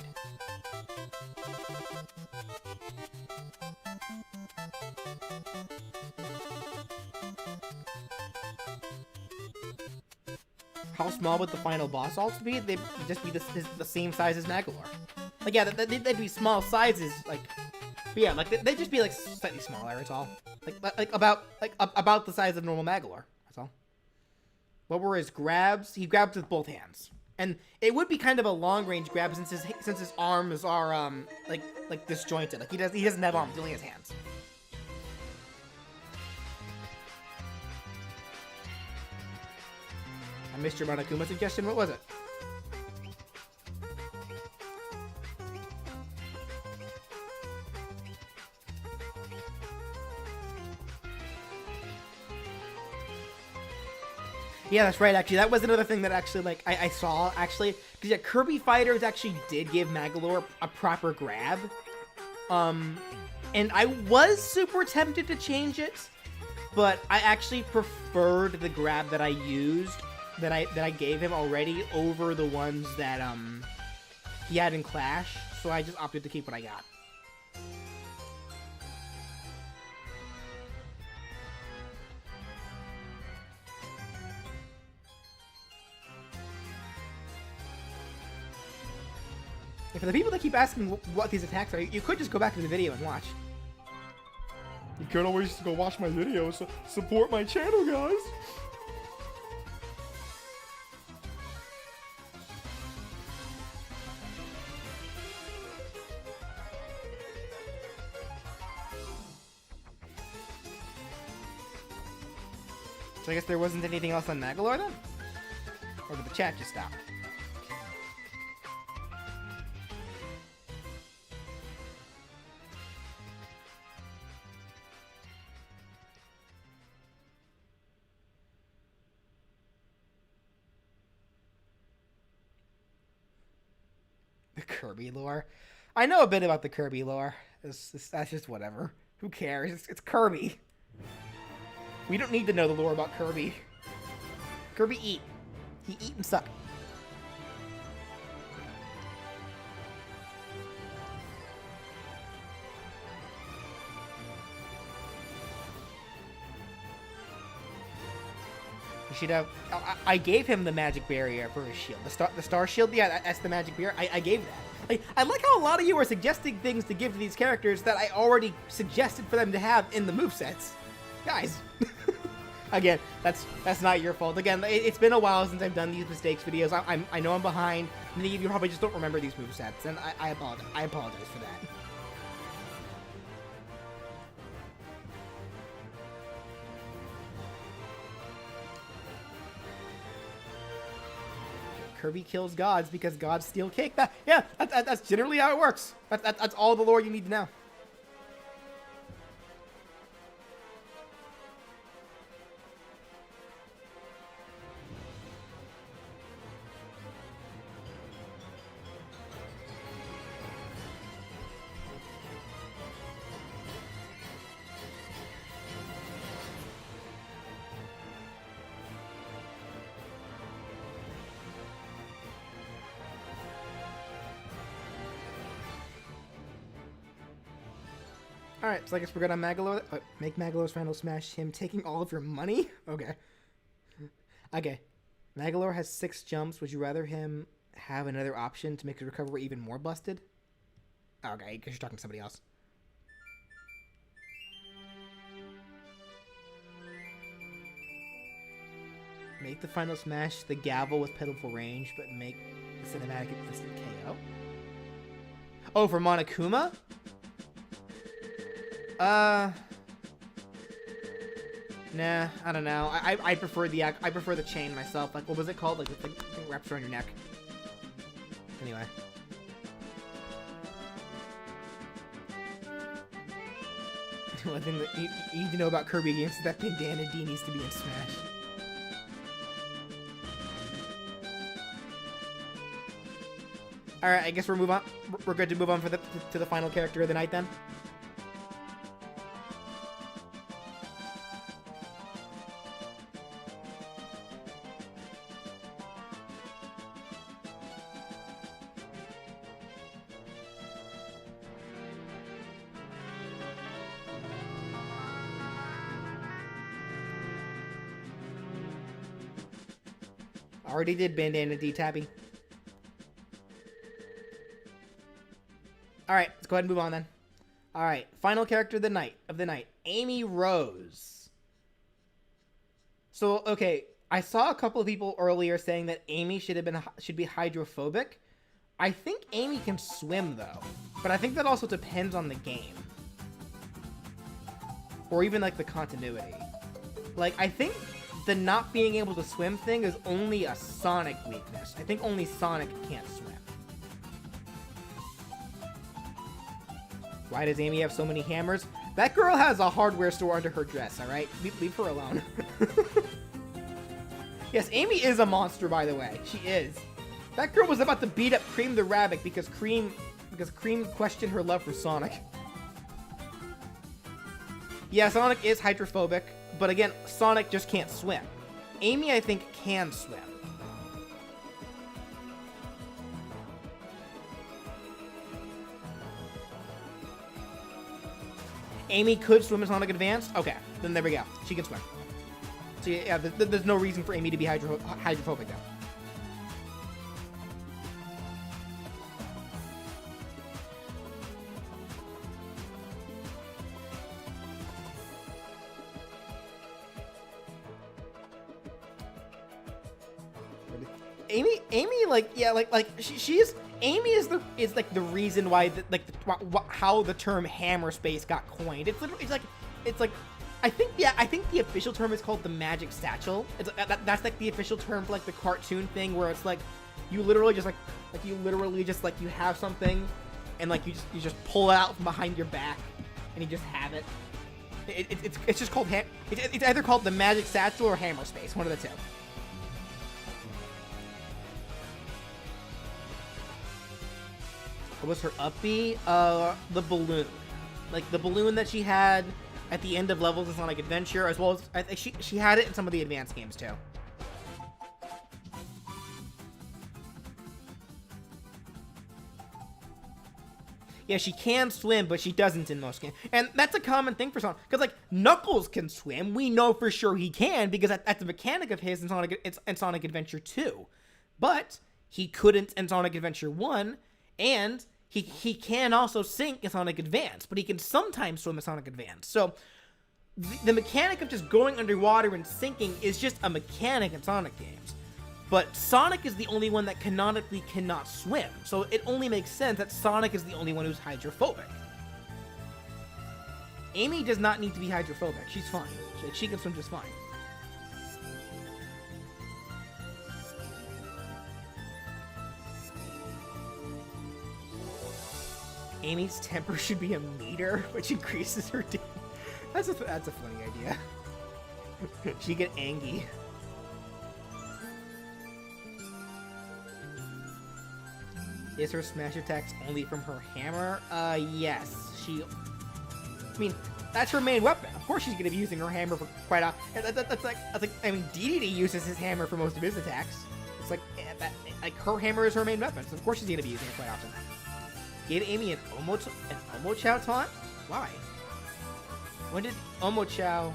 How small would the final boss ults be? They'd just be the same size as Magolor. Like, yeah, they'd be small sizes, like... But yeah, like, they'd just be, like, slightly smaller, that's all. Like about the size of normal Magolor, that's all. What were his grabs? He grabs with both hands. And it would be kind of a long-range grab since his arms are, like disjointed. Like, he doesn't have arms, he only has hands. I missed your Monokuma suggestion. What was it? Yeah, that's right, actually. That was another thing that actually, like, I saw, actually. Because, yeah, Kirby Fighters actually did give Magolor a proper grab. And I was super tempted to change it. But I actually preferred the grab that I used, that I gave him already, over the ones that, he had in Clash. So I just opted to keep what I got. And for the people that keep asking what these attacks are, you could just go back to the video and watch. You could always just go watch my video, so support my channel, guys! So I guess there wasn't anything else on Magolor then? Or did the chat just stop? The Kirby lore? I know a bit about the Kirby lore. That's just whatever. Who cares? It's Kirby. We don't need to know the lore about Kirby. Kirby eat. He eat and suck. You should have... I gave him the magic barrier for his shield. The star shield? Yeah, that's the magic barrier. I gave that. Like, I like how a lot of you are suggesting things to give to these characters that I already suggested for them to have in the movesets. Guys. Again, that's not your fault. Again, it's been a while since I've done these mistakes videos. I know I'm behind. Many of you probably just don't remember these movesets, and I apologize. I apologize for that. Kirby kills gods because gods steal cake. That's generally how it works. That's all the lore you need to know. Alright, so I guess we're good on Magolor. Make Magolor's final smash him taking all of your money? Okay. Okay. Magolor has 6 jumps. Would you rather him have another option to make his recovery even more busted? Okay, because you're talking to somebody else. Make the final smash the gavel with pitiful range, but make the cinematic an instant KO. Oh, for Monokuma? Nah, I don't know. I prefer the chain myself. Like, what was it called? Like the thing wraps around your neck. Anyway. One thing that you need to know about Kirby games is that Bandana D needs to be in Smash. All right, I guess we're good to move on to the final character of the night then. Already did Bandana D, Tabby. Alright, let's go ahead and move on then. Alright, final character of the night. Amy Rose. So, okay, I saw a couple of people earlier saying that Amy should be hydrophobic. I think Amy can swim though. But I think that also depends on the game. Or even like the continuity. Like, I think the not being able to swim thing is only a Sonic weakness. I think only Sonic can't swim. Why does Amy have so many hammers? That girl has a hardware store under her dress, alright? Leave her alone. Yes, Amy is a monster, by the way. She is. That girl was about to beat up Cream the Rabbit because Cream questioned her love for Sonic. Yeah, Sonic is hydrophobic. But again, Sonic just can't swim. Amy, I think, can swim. Amy could swim in Sonic Advance? Okay, then there we go. She can swim. So yeah, there's no reason for Amy to be hydrophobic though. Amy, like, yeah, Amy is like the reason why, how the term hammer space got coined. It's like, I think the official term is called the magic satchel. It's that's like the official term for like the cartoon thing where it's like, you literally just you have something, and like you just pull it out from behind your back, and you just have it. It's just called it's either called the magic satchel or hammer space, one of the two. What was her up B? The balloon. Like, the balloon that she had at the end of levels in Sonic Adventure, as well as, I think she had it in some of the advanced games, too. Yeah, she can swim, but she doesn't in most games. And that's a common thing for Sonic. Because, like, Knuckles can swim. We know for sure he can, because that's a mechanic of his in Sonic Adventure 2. But he couldn't in Sonic Adventure 1, and he can also sink in Sonic Advance, but he can sometimes swim in Sonic Advance. So the mechanic of just going underwater and sinking is just a mechanic in Sonic games. But Sonic is the only one that canonically cannot swim, so it only makes sense that Sonic is the only one who's hydrophobic. Amy does not need to be hydrophobic. She's fine. She can swim just fine. Amy's temper should be a meter, which increases her damage. That's a funny idea. She get angry. Is her smash attacks only from her hammer? Yes. I mean, that's her main weapon. Of course she's gonna be using her hammer for quite a... That's like, I mean, DDD uses his hammer for most of his attacks. It's like, her hammer is her main weapon, so of course she's gonna be using it quite often. Give Amy an Omochao taunt? Why? When did Omochao...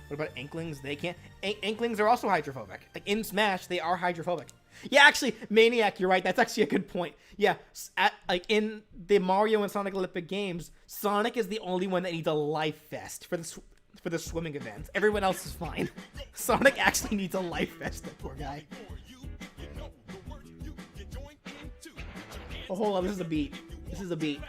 What about Inklings? They can't... Inklings are also hydrophobic. Like, in Smash, they are hydrophobic. Yeah, actually, Maniac, you're right. That's actually a good point. Yeah, like in the Mario and Sonic Olympic Games, Sonic is the only one that needs a life vest for the swimming events. Everyone else is fine. Sonic actually needs a life vest. That poor guy. Oh, hold on. This is a beat. This is a beat.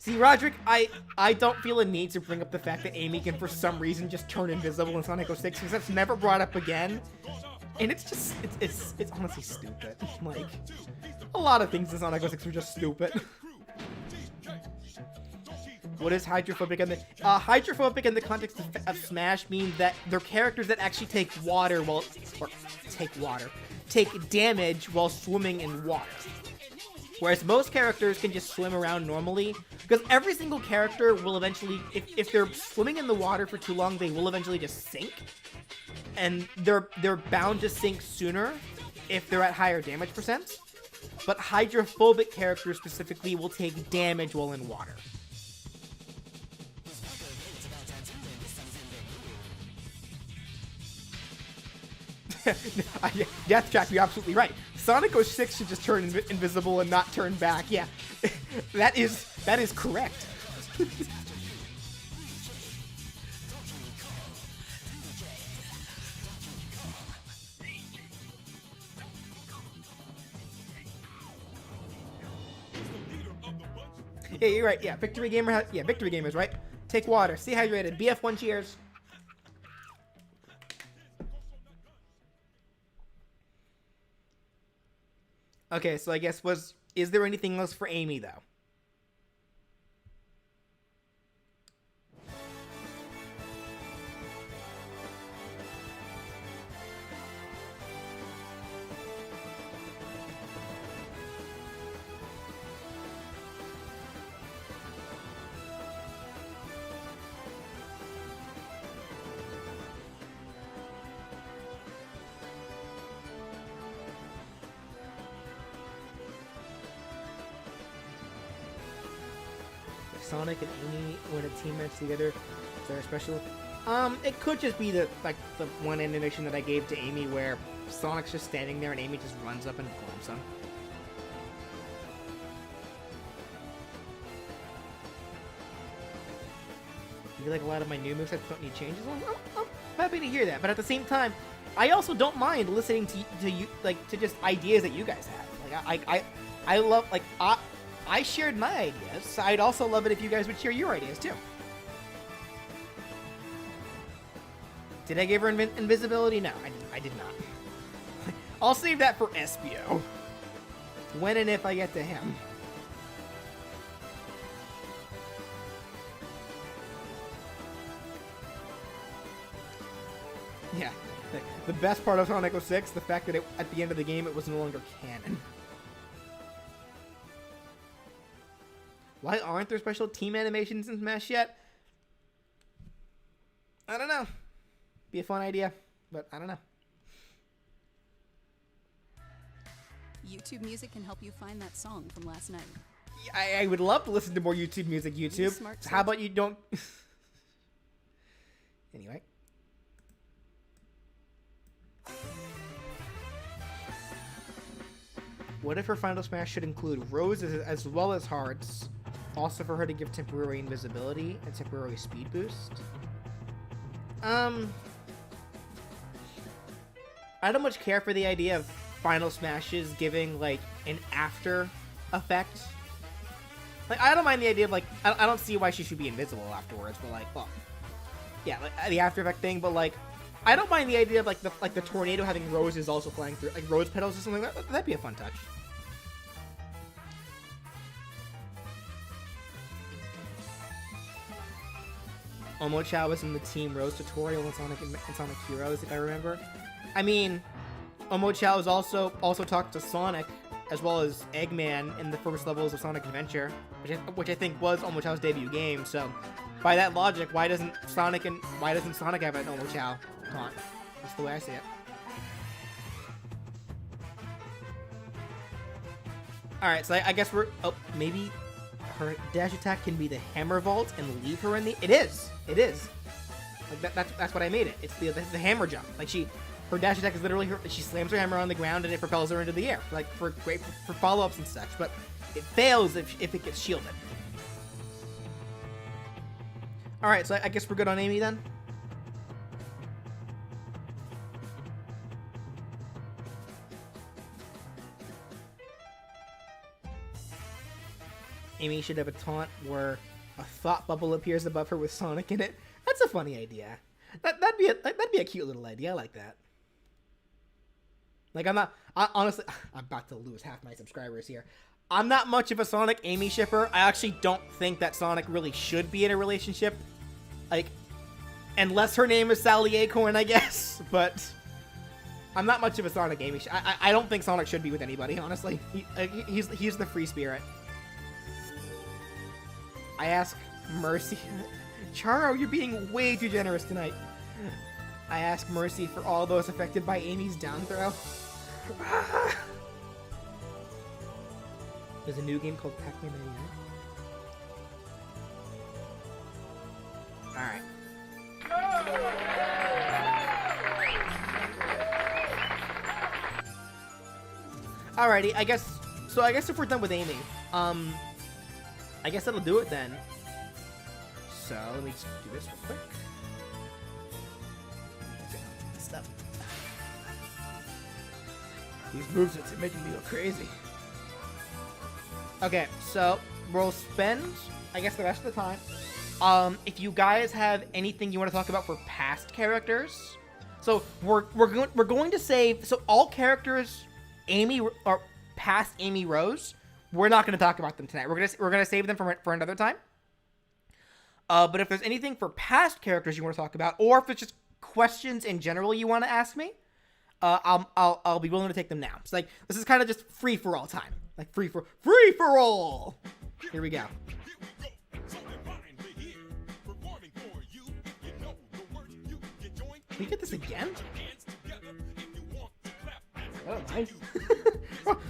See, Roderick, I don't feel a need to bring up the fact that Amy can, for some reason, just turn invisible in Sonic 06, because that's never brought up again. And it's just, it's honestly stupid. Like, a lot of things in Sonic 06 are just stupid. What is hydrophobic in the... hydrophobic in the context of Smash means that they're characters that actually take water while... take damage while swimming in water. Whereas most characters can just swim around normally. Because every single character will eventually... If they're swimming in the water for too long, they will eventually just sink. And they're bound to sink sooner if they're at higher damage percents. But hydrophobic characters specifically will take damage while in water. Deathtrap, you're absolutely right. Sonic 06 should just turn invisible and not turn back. Yeah, that is correct. Yeah, you're right. Yeah, Victory Gamer. Yeah, Victory Gamers, right? Take water. Stay hydrated. BF1 cheers. Okay, so I guess is there anything else for Amy though? Sonic and Amy win a team match together. Is there a special? It could just be the one animation that I gave to Amy where Sonic's just standing there and Amy just runs up and bumps him. You feel like a lot of my new moves don't need changes? I'm happy to hear that, but at the same time, I also don't mind listening to you, like, to just ideas that you guys have. Like I love, like, I shared my ideas, so I'd also love it if you guys would share your ideas, too. Did I give her invisibility? No, I did not. I'll save that for Espio. When and if I get to him. Yeah. The best part of Sonic 06, the fact that at the end of the game, it was no longer canon. Why aren't there special team animations in Smash yet? I don't know. Be a fun idea, but I don't know. YouTube Music can help you find that song from last night. I would love to listen to more YouTube music, YouTube. How about you don't... Anyway. What if her final smash should include roses as well as hearts? Also for her to give temporary invisibility and temporary speed boost? I don't much care for the idea of final smashes giving, like, an after effect. Like, I don't mind the idea of, like, I don't see why she should be invisible afterwards, but, like, well, yeah, like, the after effect thing, but, like, I don't mind the idea of, like, the tornado having roses also flying through, like, rose petals or something. That'd be a fun touch. Omochao was in the Team Rose tutorial in Sonic Heroes, if I remember. I mean, Omochao has also talked to Sonic, as well as Eggman in the first levels of Sonic Adventure, which I think was Omochao's debut game. So, by that logic, why doesn't Sonic have an Omochao taunt? That's the way I see it. All right, so I guess we're maybe her dash attack can be the hammer vault and leave her in the... It is. Like that's what I made it. It's the hammer jump. Like her dash attack is literally she slams her hammer on the ground and it propels her into the air. Like for follow-ups and such. But it fails if it gets shielded. All right, so I guess we're good on Amy then. Amy should have a taunt where a thought bubble appears above her with Sonic in it. That's a funny idea. That'd be a cute little idea. I like that. Like honestly, I'm about to lose half my subscribers here. I'm not much of a Sonic Amy shipper. I actually don't think that Sonic really should be in a relationship. Like, unless her name is Sally Acorn, I guess. But I'm not much of a Sonic Amy. I don't think Sonic should be with anybody, honestly. He's the free spirit. I ask Mercy. Charo, you're being way too generous tonight. I ask Mercy for all those affected by Amy's down throw. There's a new game called Pac-Man 99. Alright. Alrighty, I guess if we're done with Amy, I guess that'll do it then. So let me just do this real quick. Stuff. These movesets are making me go crazy. Okay, so we'll spend, I guess, the rest of the time. If you guys have anything you want to talk about for past characters, so we're going to save. So all characters, Amy or past Amy Rose, we're not going to talk about them tonight. We're gonna save them for another time. But if there's anything for past characters you want to talk about, or if it's just questions in general you want to ask me, I'll be willing to take them now. It's like this is kind of just free for all time, like free for all. Here we go. Can we get this again? Oh, nice.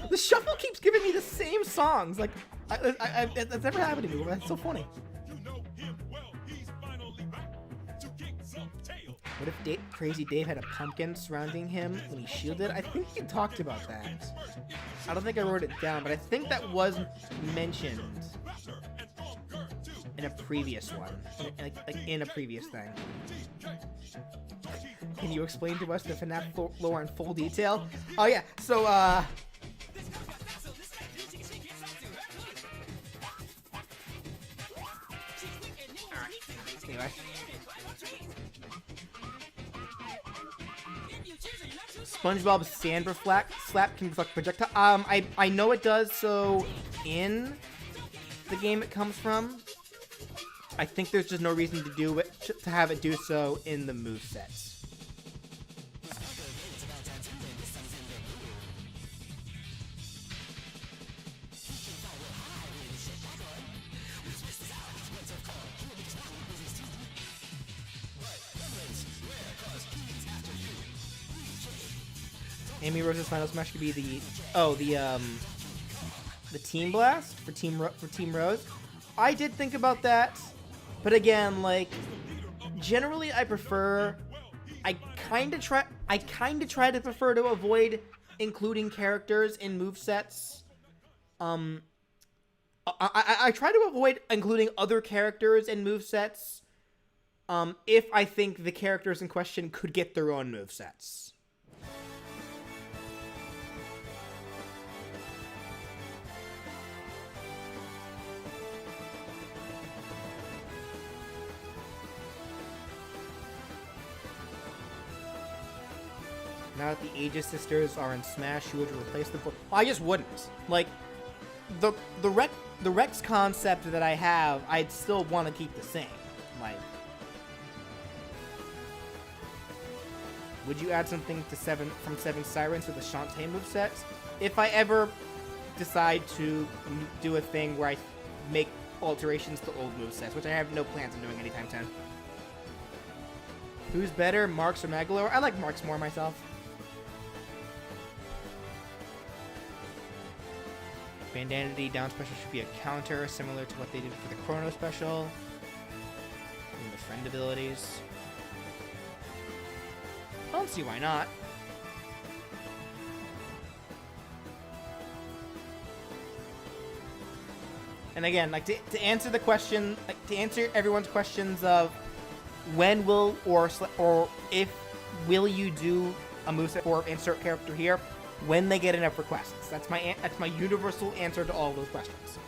The shuffle keeps giving me the same songs. Like, that's never happened to me. That's so funny. What if Crazy Dave had a pumpkin surrounding him when he shielded? I think he talked about that. I don't think I wrote it down, but I think that was mentioned in a previous one. Like in a previous thing. Can you explain to us the FNAF lore in full detail? Oh yeah, so alright, anyway. SpongeBob's sand slap can deflect projectile. I know it does so in the game it comes from. I think there's just no reason to do it to have it do so in the movesets. Amy Rose's final smash could be the Team Blast for Team Rose. I did think about that, but again, like generally I kind of try to prefer to avoid including characters in movesets. I try to avoid including other characters in movesets if I think the characters in question could get their own movesets. Now that the Aegis sisters are in Smash, you would replace them for... Well, I just wouldn't. Like, the Rex concept that I have, I'd still want to keep the same. Like, would you add something to from Seven Sirens with the Shantae moveset? If I ever decide to do a thing where I make alterations to old movesets, which I have no plans on doing anytime soon. Who's better, Marks or Magolor? I like Marks more myself. Bandanity down special should be a counter, similar to what they did for the Chrono special. And the friend abilities. I don't see why not. And again, like to answer the question, like to answer everyone's questions of when will or if will you do a moveset for insert character here when they get enough requests. That's my universal answer to all those questions.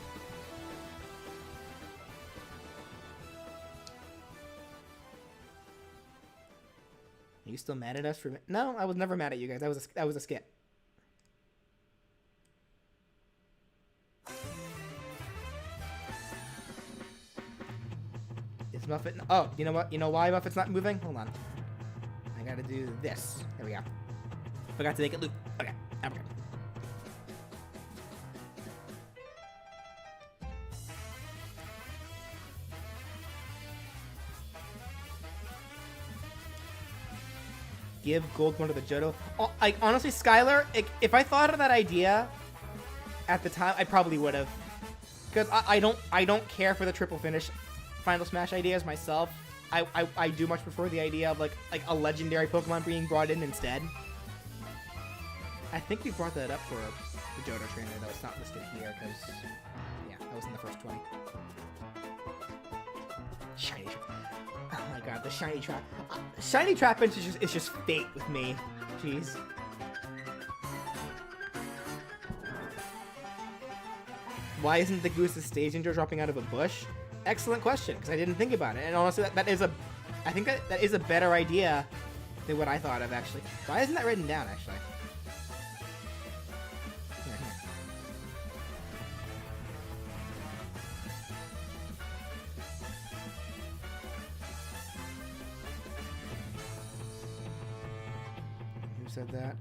Are you still mad at us for? No, I was never mad at you guys. That was a skit. Is Muffet? Oh, you know what? You know why Muffet's not moving? Hold on. I gotta do this. There we go. Forgot to make it loop. Okay, I'm good. Give gold one to the Johto. Oh, like honestly, Skylar, if I thought of that idea at the time, I probably would have. Because I don't care for the triple finish Final Smash ideas myself. I do much prefer the idea of like a legendary Pokemon being brought in instead. I think we brought that up for the Johto trainer, though it's not listed here because yeah, that was in the first 20. Shiny Trap. Oh my god, the Shiny Trap. Shiny Trap is just fate with me. Jeez. Why isn't the Goose's stage intro dropping out of a bush? Excellent question, because I didn't think about it. And honestly, I think that is a better idea than what I thought of, actually. Why isn't that written down, actually? Here. Who said that?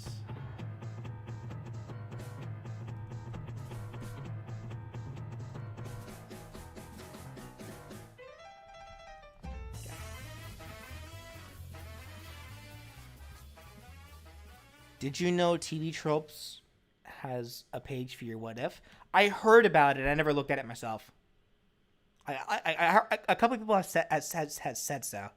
Did you know TV Tropes has a page for your what if? I heard about it. I never looked at it myself. A couple of people have said so.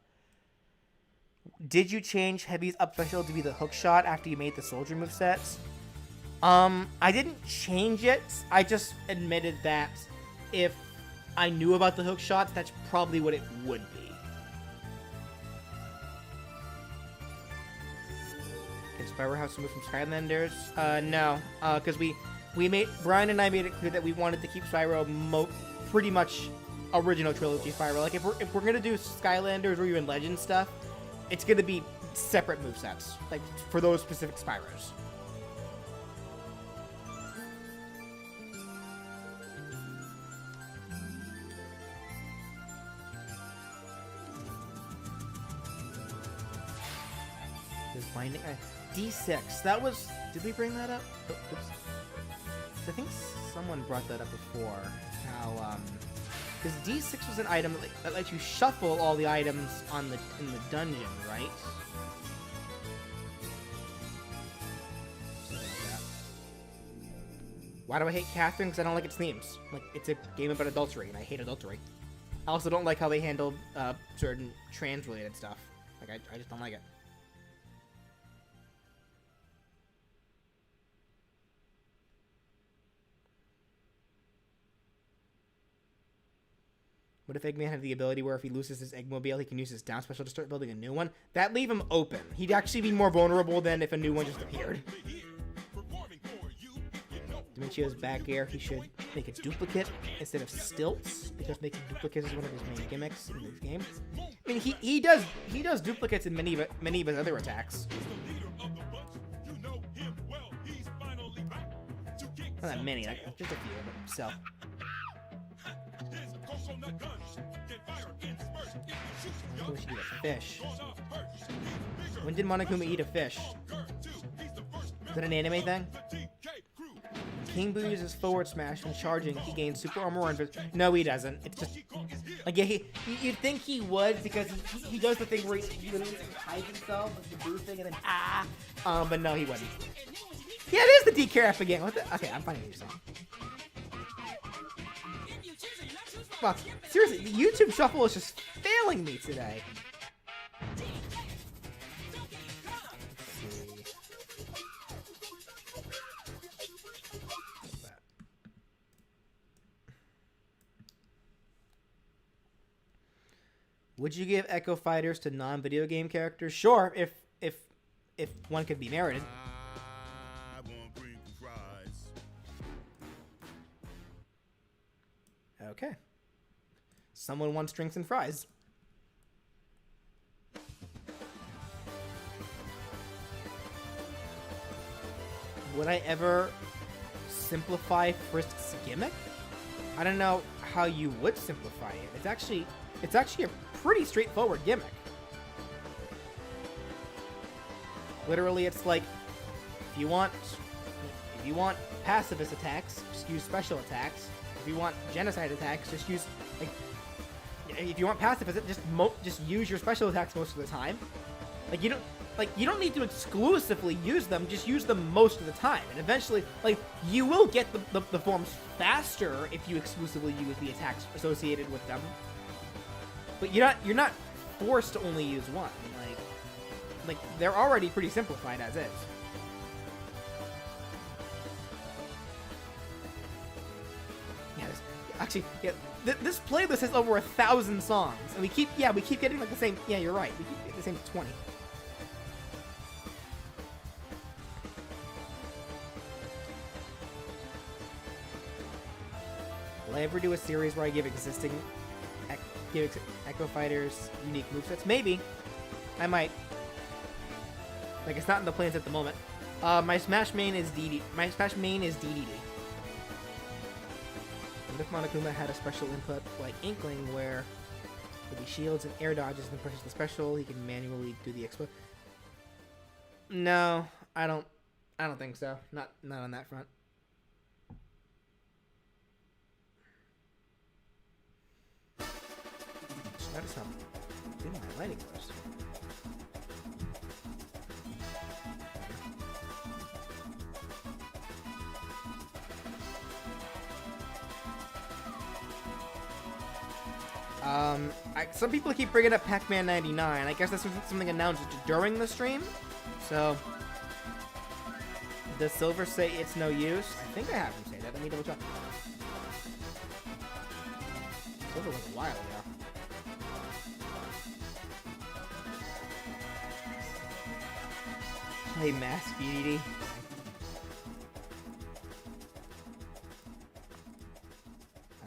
Did you change Heavy's up special to be the hook shot after you made the soldier movesets? I didn't change it. I just admitted that if I knew about the hook shots, that's probably what it would be. Spyro House to move from Skylanders? No, because Brian and I made it clear that we wanted to keep Spyro pretty much original trilogy Spyro. Like if we're gonna do Skylanders or even Legend stuff, it's gonna be separate movesets, like for those specific Spyros. This binding. D6. That was... Did we bring that up? Oh, oops. I think someone brought that up before. How, because D6 was an item that lets you shuffle all the items in the dungeon, right? Something like that. Why do I hate Catherine? Because I don't like its themes. Like, it's a game about adultery, and I hate adultery. I also don't like how they handled certain trans-related stuff. Like, I just don't like it. What if Eggman had the ability where if he loses his Eggmobile, he can use his down special to start building a new one? That leave him open. He'd actually be more vulnerable than if a new one just appeared. Dimentio's back air, he should make a duplicate instead of stilts, because making duplicates is one of his main gimmicks in this game. I mean, he does duplicates in many of his other attacks. Not that many, like, just a few, but still. When should eat a fish? When did Monokuma eat a fish? Is that an anime thing? King Boo uses forward smash when charging. He gains super armor and... No, he doesn't. It's just... Like, yeah, you'd think he would, because he does the thing where he literally hides himself with the Boo thing and then... but no, he wouldn't. Yeah, it is the decaf again. What the... Okay, I'm finding what you're saying. Wow, seriously, the YouTube shuffle is just failing me today. Let's see. Would you give Echo Fighters to non-video game characters? Sure, if one could be merited. I want freaking fries. Okay. Someone wants drinks and fries. Would I ever simplify Frisk's gimmick? I don't know how you would simplify it. It's actually a pretty straightforward gimmick. Literally, it's like if you want pacifist attacks, just use special attacks. If you want genocide attacks, just use like. If you want pacifist, just use your special attacks most of the time. Like you don't need to exclusively use them. Just use them most of the time, and eventually, like you will get the forms faster if you exclusively use the attacks associated with them. But you're not forced to only use one. Like they're already pretty simplified as is. This playlist has over 1,000 songs, and we keep getting like the same. Yeah, you're right. We keep getting the same 20. Will I ever do a series where I give Echo Fighters unique movesets? Maybe. I might. Like, it's not in the plans at the moment. My Smash main is DDD. What if Monokuma had a special input like Inkling where with the shields and air dodges and pushes the special, he can manually do the expo? No, I don't think so. Not on that front. Notice how thin my lighting was. Some people keep bringing up Pac-Man 99. I guess that's something announced during the stream. So, does Silver say it's no use? I think I have him say that. Let me double check. Silver was a while ago. Play Mask DDD.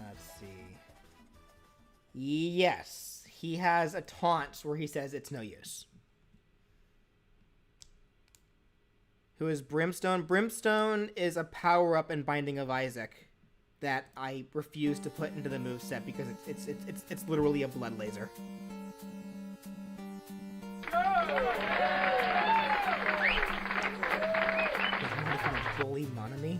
Let's see. Yes, he has a taunt where he says it's no use. Who is Brimstone? Brimstone is a power-up in Binding of Isaac that I refuse to put into the moveset because it's literally a blood laser. Bully Monami.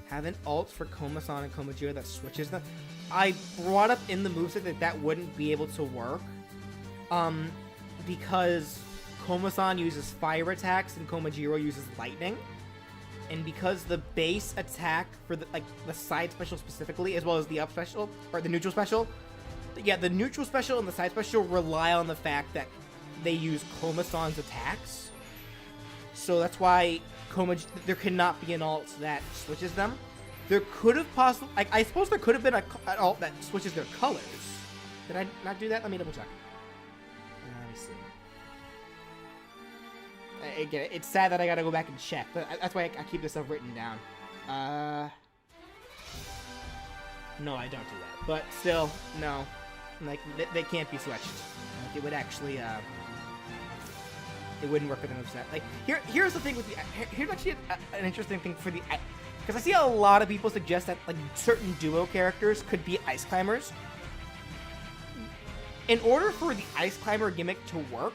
Haven't alts for Komasan and Komajiro that switches them. I brought up in the moveset that wouldn't be able to work. Because Komasan uses fire attacks and Komajiro uses lightning. And because the base attack for the side special specifically, as well as the up special, or the neutral special, yeah, the neutral special and the side special rely on the fact that they use Komasan's attacks. So that's why there cannot be an alt that switches them. There could have possibly, I suppose there could have been an alt that switches their colors. Did I not do that? Let me double check. Let me see. Again, it's sad that I gotta go back and check, but that's why I keep this stuff written down. No, I don't do that. But still, no. Like, they can't be switched. Like, it would actually, it wouldn't work with the moveset. Like, here's the thing with the... Here's actually an interesting thing for the... Because I see a lot of people suggest that, like, certain duo characters could be Ice Climbers. In order for the Ice Climber gimmick to work,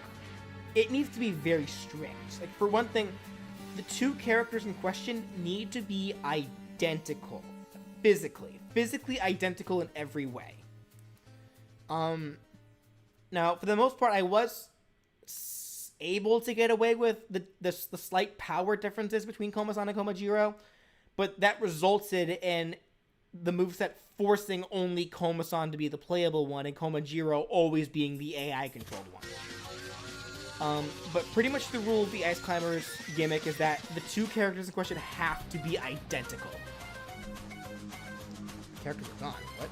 it needs to be very strict. Like, for one thing, the two characters in question need to be identical. Physically identical in every way. Now, for the most part, I was able to get away with the slight power differences between Komasan and Komajiro, but that resulted in the moveset forcing only Komasan to be the playable one and Komajiro always being the AI-controlled one. But pretty much the rule of the Ice Climbers gimmick is that the two characters in question have to be identical. Characters are gone. What?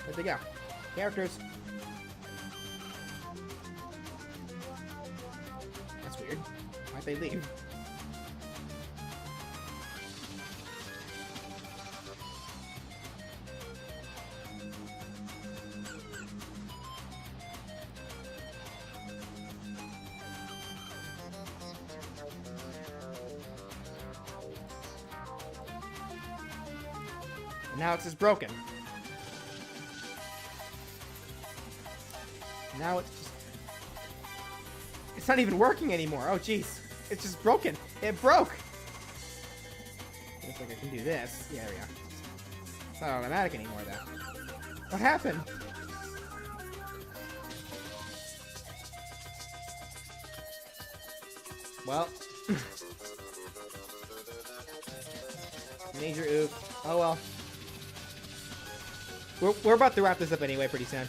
Where'd they go? Characters. That's weird. Why'd they leave? Now it's just broken. Now it's just... It's not even working anymore. Oh, jeez. It's just broken. It broke. Looks like I can do this. Yeah, there we go. It's not automatic anymore, though. What happened? Well. Major oof. Oh, well. We're about to wrap this up anyway pretty soon.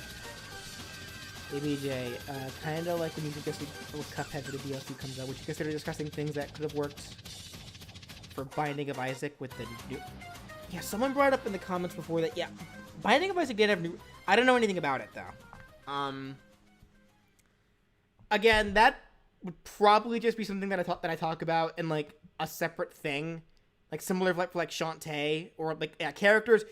ABJ, kind of like when you suggested with Cuphead for the DLC comes out, would you consider discussing things that could have worked for Binding of Isaac with the new... Yeah, someone brought up in the comments before that, yeah, Binding of Isaac did have new... I don't know anything about it, though. Again, that would probably just be something that I talk about in, like, a separate thing. Like, similar for like Shantae, or, like, yeah, characters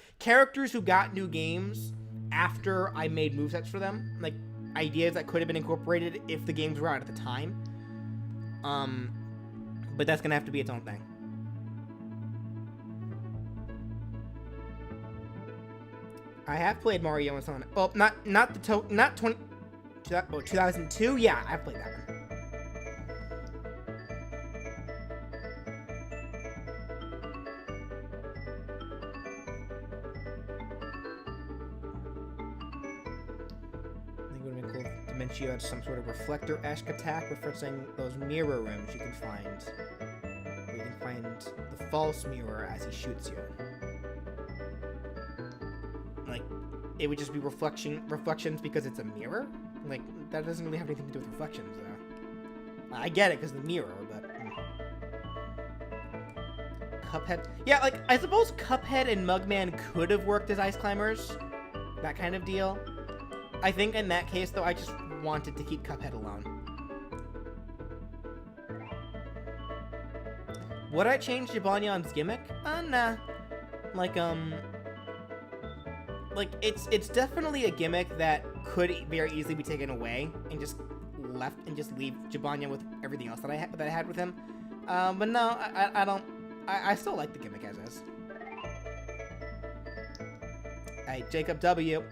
who got new games after I made movesets for them. Like, ideas that could have been incorporated if the games were out at the time. But that's gonna have to be its own thing. I have played Mario and Sonic. Well, not 2002? Yeah, I've played that one. Dimentio had some sort of reflector-esque attack referencing those mirror rooms you can find. Where you can find the false mirror as he shoots you. Like, it would just be reflections because it's a mirror? Like, that doesn't really have anything to do with reflections, though. I get it, because the mirror, but... Cuphead... Yeah, like, I suppose Cuphead and Mugman could have worked as Ice Climbers. That kind of deal. I think in that case, though, I just wanted to keep Cuphead alone. Would I change Jibanyan's gimmick? Nah. Like, it's definitely a gimmick that could very easily be taken away and just leave Jibanyan with everything else that I had with him. But no, I don't. I still like the gimmick as is. Alright, Jacob W.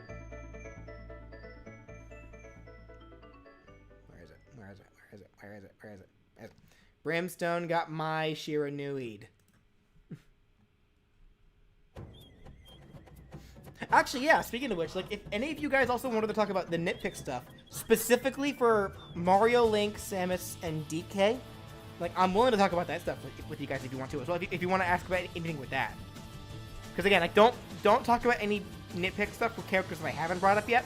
Where is it? Brimstone got my Shiranui'd. Actually, yeah, speaking of which, like, if any of you guys also wanted to talk about the nitpick stuff, specifically for Mario, Link, Samus, and DK, like, I'm willing to talk about that stuff with you guys if you want to as well, if you want to ask about anything with that. Because, again, like, don't talk about any nitpick stuff with characters that I haven't brought up yet,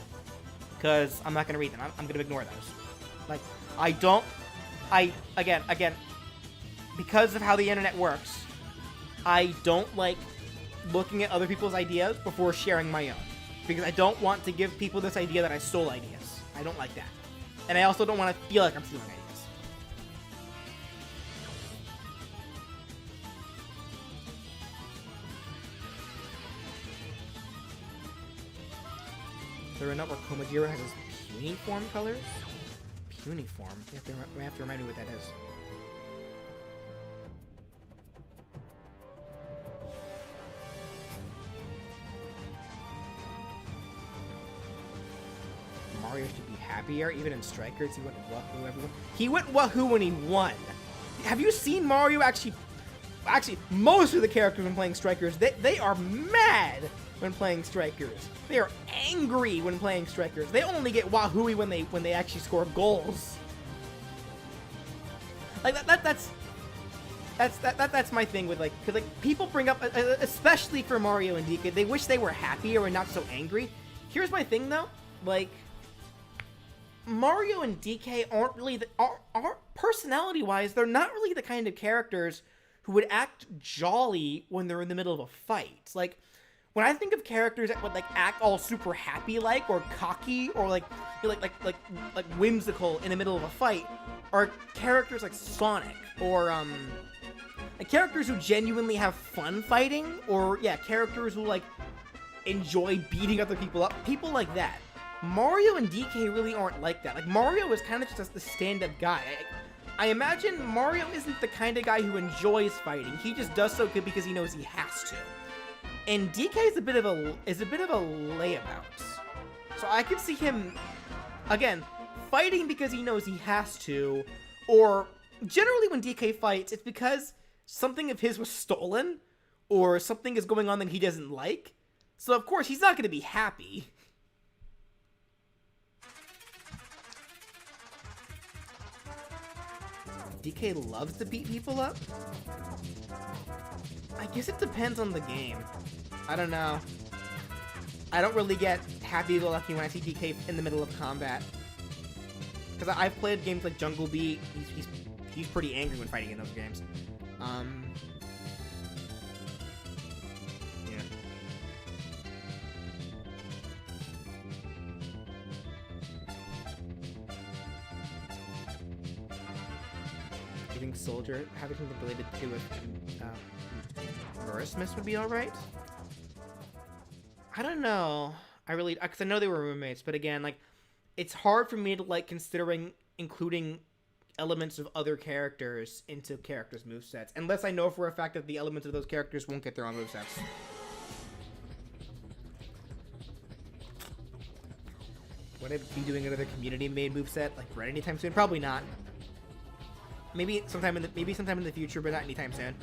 because I'm not going to read them. I'm going to ignore those. Like, again, because of how the internet works, I don't like looking at other people's ideas before sharing my own. Because I don't want to give people this idea that I stole ideas. I don't like that. And I also don't want to feel like I'm stealing ideas. There are not where Komajiro has his Puniform colors? Puniform? You have to remind me what that is. Mario should be happier, even in Strikers. He went Wahoo everyone. He went Wahoo when he won. Have you seen Mario actually? Most of the characters when playing Strikers, they are mad when playing strikers. They are angry when playing strikers. They only get wahooey when they actually score goals. Like that's my thing with like, cause like people bring up, especially for Mario and DK, they wish they were happier and not so angry. Here's my thing though, like Mario and DK aren't really aren't personality-wise, they're not really the kind of characters who would act jolly when they're in the middle of a fight. Like when I think of characters that would like act all super happy like or cocky or like whimsical in the middle of a fight are characters like Sonic or like characters who genuinely have fun fighting, or yeah, characters who like enjoy beating other people up. People like that. Mario and DK really aren't like that. Like Mario is kind of just the stand-up guy. I imagine Mario isn't the kind of guy who enjoys fighting. He just does so good because he knows he has to. And DK is a bit of a layabout. So I could see him again fighting because he knows he has to, or generally when DK fights, it's because something of his was stolen or something is going on that he doesn't like. So of course he's not going to be happy. DK loves to beat people up? I guess it depends on the game. I don't know. I don't really get happy-go-lucky when I see DK in the middle of combat. Because I've played games like Jungle Beat. He's pretty angry when fighting in those games. Yeah. You think Soldier having something related to with Verusmus would be alright? I don't know. Because I know they were roommates, but again, like, it's hard for me to like considering including elements of other characters into characters' movesets, unless I know for a fact that the elements of those characters won't get their own movesets. Would I be doing another community-made moveset like Red anytime soon? Probably not. Maybe sometime in the future, but not anytime soon.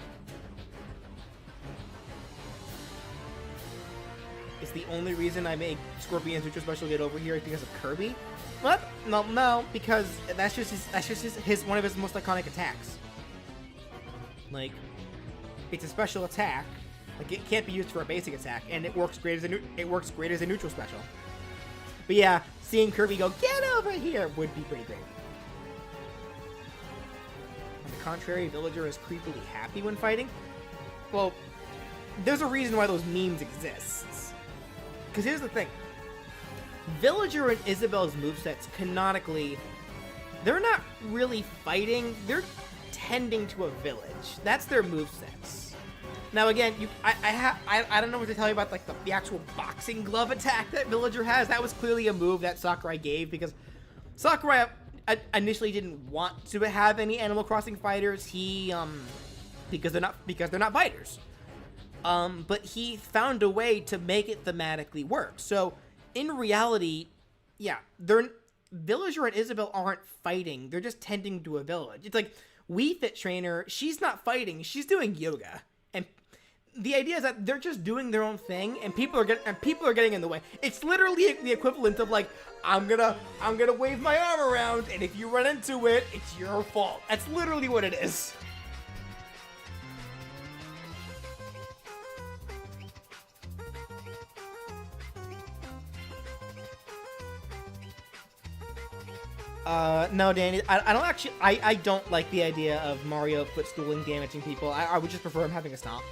Is the only reason I make Scorpion's Neutral Special get over here is because of Kirby? What? No, because that's just his one of his most iconic attacks. Like, it's a special attack. Like, it can't be used for a basic attack, and it works great as a neutral special. But yeah, seeing Kirby go, "Get over here," would be pretty great. On the contrary, Villager is creepily happy when fighting. Well, there's a reason why those memes exist. Because here's the thing. Villager and Isabelle's movesets, canonically, they're not really fighting. They're tending to a village. That's their movesets. Now again, I don't know what to tell you about like the actual boxing glove attack that Villager has. That was clearly a move that Sakurai gave because Sakurai initially didn't want to have any Animal Crossing fighters. Because they're not fighters. But he found a way to make it thematically work. So, in reality, yeah, Villager and Isabelle aren't fighting. They're just tending to a village. It's like Wii Fit Trainer, she's not fighting. She's doing yoga. And the idea is that they're just doing their own thing, and people are getting in the way. It's literally the equivalent of like, I'm gonna wave my arm around, and if you run into it, it's your fault. That's literally what it is. No, Danny, I don't like the idea of Mario footstooling damaging people. I would just prefer him having a stomp.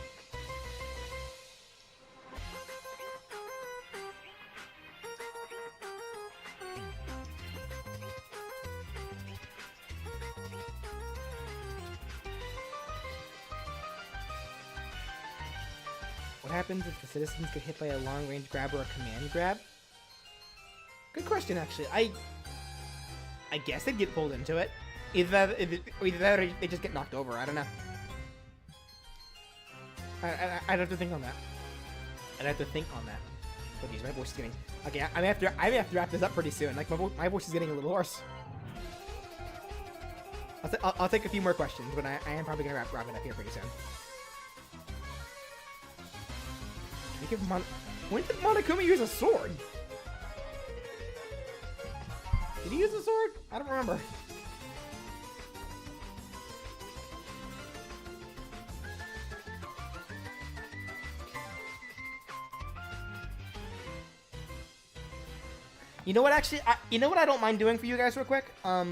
What happens if the citizens get hit by a long-range grab or a command grab? Good question, actually. I guess they'd get pulled into it. Either that or they just get knocked over. I don't know. I'd have to think on that. Oh geez, my voice is getting... Okay, I may have to wrap this up pretty soon. Like, my voice is getting a little hoarse. I'll take a few more questions, but I am probably gonna wrap it up here pretty soon. Can we give When did Monokuma use a sword? Did he use a sword? I don't remember. You know what? Actually, you know what I don't mind doing for you guys real quick. I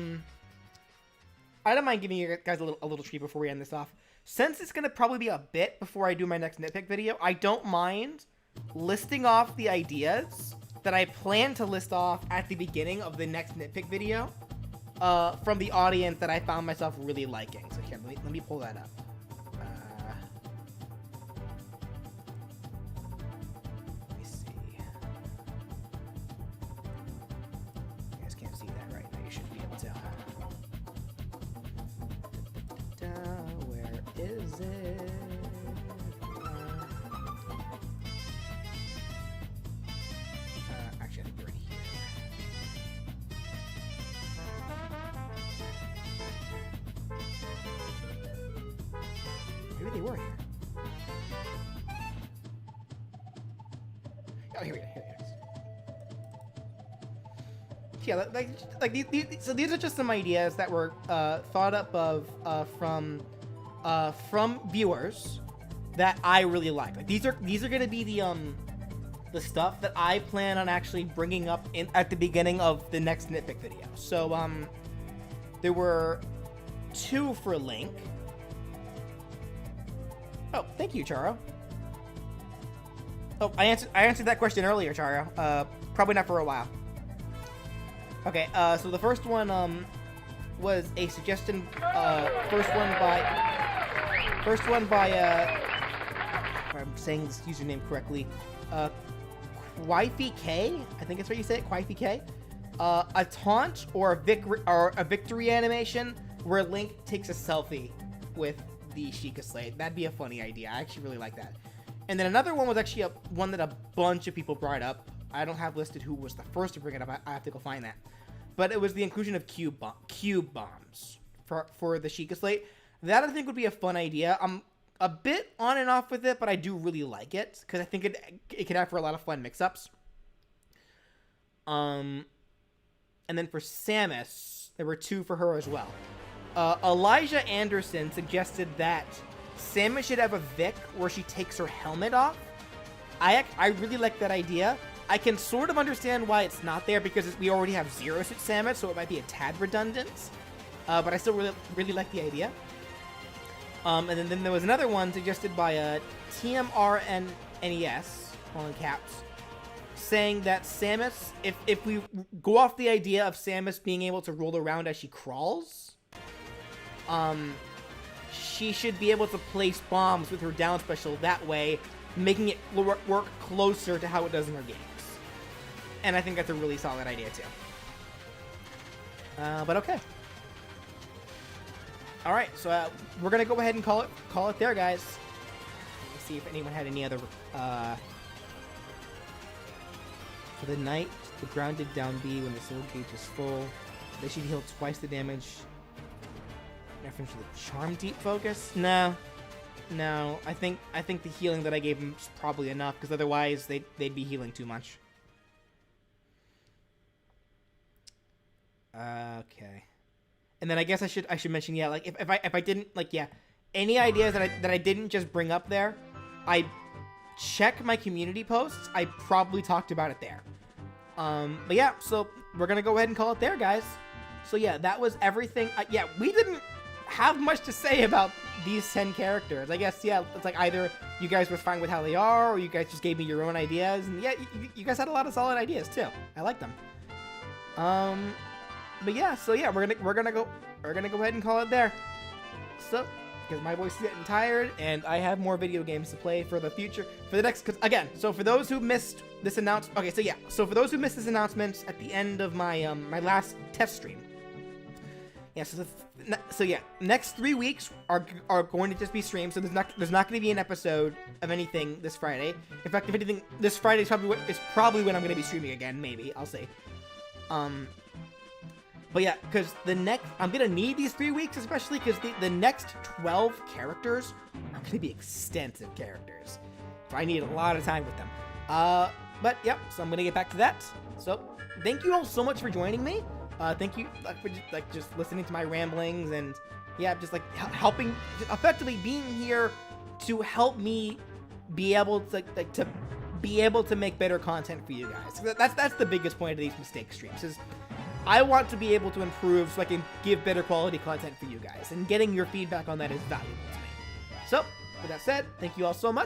don't mind giving you guys a little treat before we end this off. Since it's gonna probably be a bit before I do my next nitpick video, I don't mind listing off the ideas that I plan to list off at the beginning of the next nitpick video, from the audience that I found myself really liking. So here, let me pull that up. Let me see. You guys can't see that right now. You should be able to. Where is it? Actually, I think they're right here. Maybe they were here. Oh, here we go. Here it is. Yeah, like these, so these are just some ideas that were thought up of from viewers that I really like. Like these are gonna be the stuff that I plan on actually bringing up at the beginning of the next nitpick video. So there were 2 for Link. Oh, thank you, Charo. Oh, I answered that question earlier, Charo. Probably not for a while. Okay, so the first one was a suggestion. First one by if I'm saying this username correctly, Kwifey K. I think that's what you say it, Kwifey K. A taunt or a victory animation where Link takes a selfie with the Sheikah Slate. That'd be a funny idea. I actually really like that. And then another one was actually one that a bunch of people brought up. I don't have listed who was the first to bring it up. I have to go find that. But it was the inclusion of cube bombs for the Sheikah Slate. That I think would be a fun idea. I'm a bit on and off with it, but I do really like it because I think it could have for a lot of fun mix-ups. And then for Samus, there were 2 for her as well. Elijah Anderson suggested that Samus should have a Vic where she takes her helmet off. I really like that idea. I can sort of understand why it's not there because we already have Zero Suit Samus, so it might be a tad redundant. But I still really like the idea. And then there was another one suggested by TMRNES, all in caps, saying that Samus, if we go off the idea of Samus being able to roll around as she crawls, she should be able to place bombs with her down special that way, making it work closer to how it does in her games. And I think that's a really solid idea too. But okay. All right, so we're gonna go ahead and call it there, guys. Let's see if anyone had any other. For the knight, the grounded down B when the soul gauge is full, they should heal twice the damage. Reference to the charm deep focus? No. I think the healing that I gave them is probably enough because otherwise they'd be healing too much. Okay. And then I guess I should mention, yeah, like if I didn't, like, yeah, any ideas that I didn't just bring up there, I check my community posts. I probably talked about it there. But yeah, so we're gonna go ahead and call it there, guys. So yeah, that was everything. Yeah, we didn't have much to say about these 10 characters. I guess, yeah, it's like either you guys were fine with how they are, or you guys just gave me your own ideas. And yeah, you guys had a lot of solid ideas too. I like them. But yeah, so yeah, we're gonna go ahead and call it there. So, because my voice is getting tired, and I have more video games to play for the future, for the next. Because again, so for those who missed this announcement, okay, so yeah, so for those who missed this announcement at the end of my my last test stream. Yeah, so yeah, next 3 weeks are going to just be streams. So there's not going to be an episode of anything this Friday. In fact, if anything, this Friday is probably when I'm going to be streaming again. Maybe, I'll see. But yeah, because I'm going to need these 3 weeks, especially because the next 12 characters are going to be extensive characters. So I need a lot of time with them. But yep, so I'm gonna get back to that. So thank you all so much for joining me. Thank you for just listening to my ramblings and yeah, just helping, just effectively being here to help me be able to be able to make better content for you guys. That's the biggest point of these mistake streams is I want to be able to improve so I can give better quality content for you guys, and getting your feedback on that is valuable to me. So with that said, thank you all so much.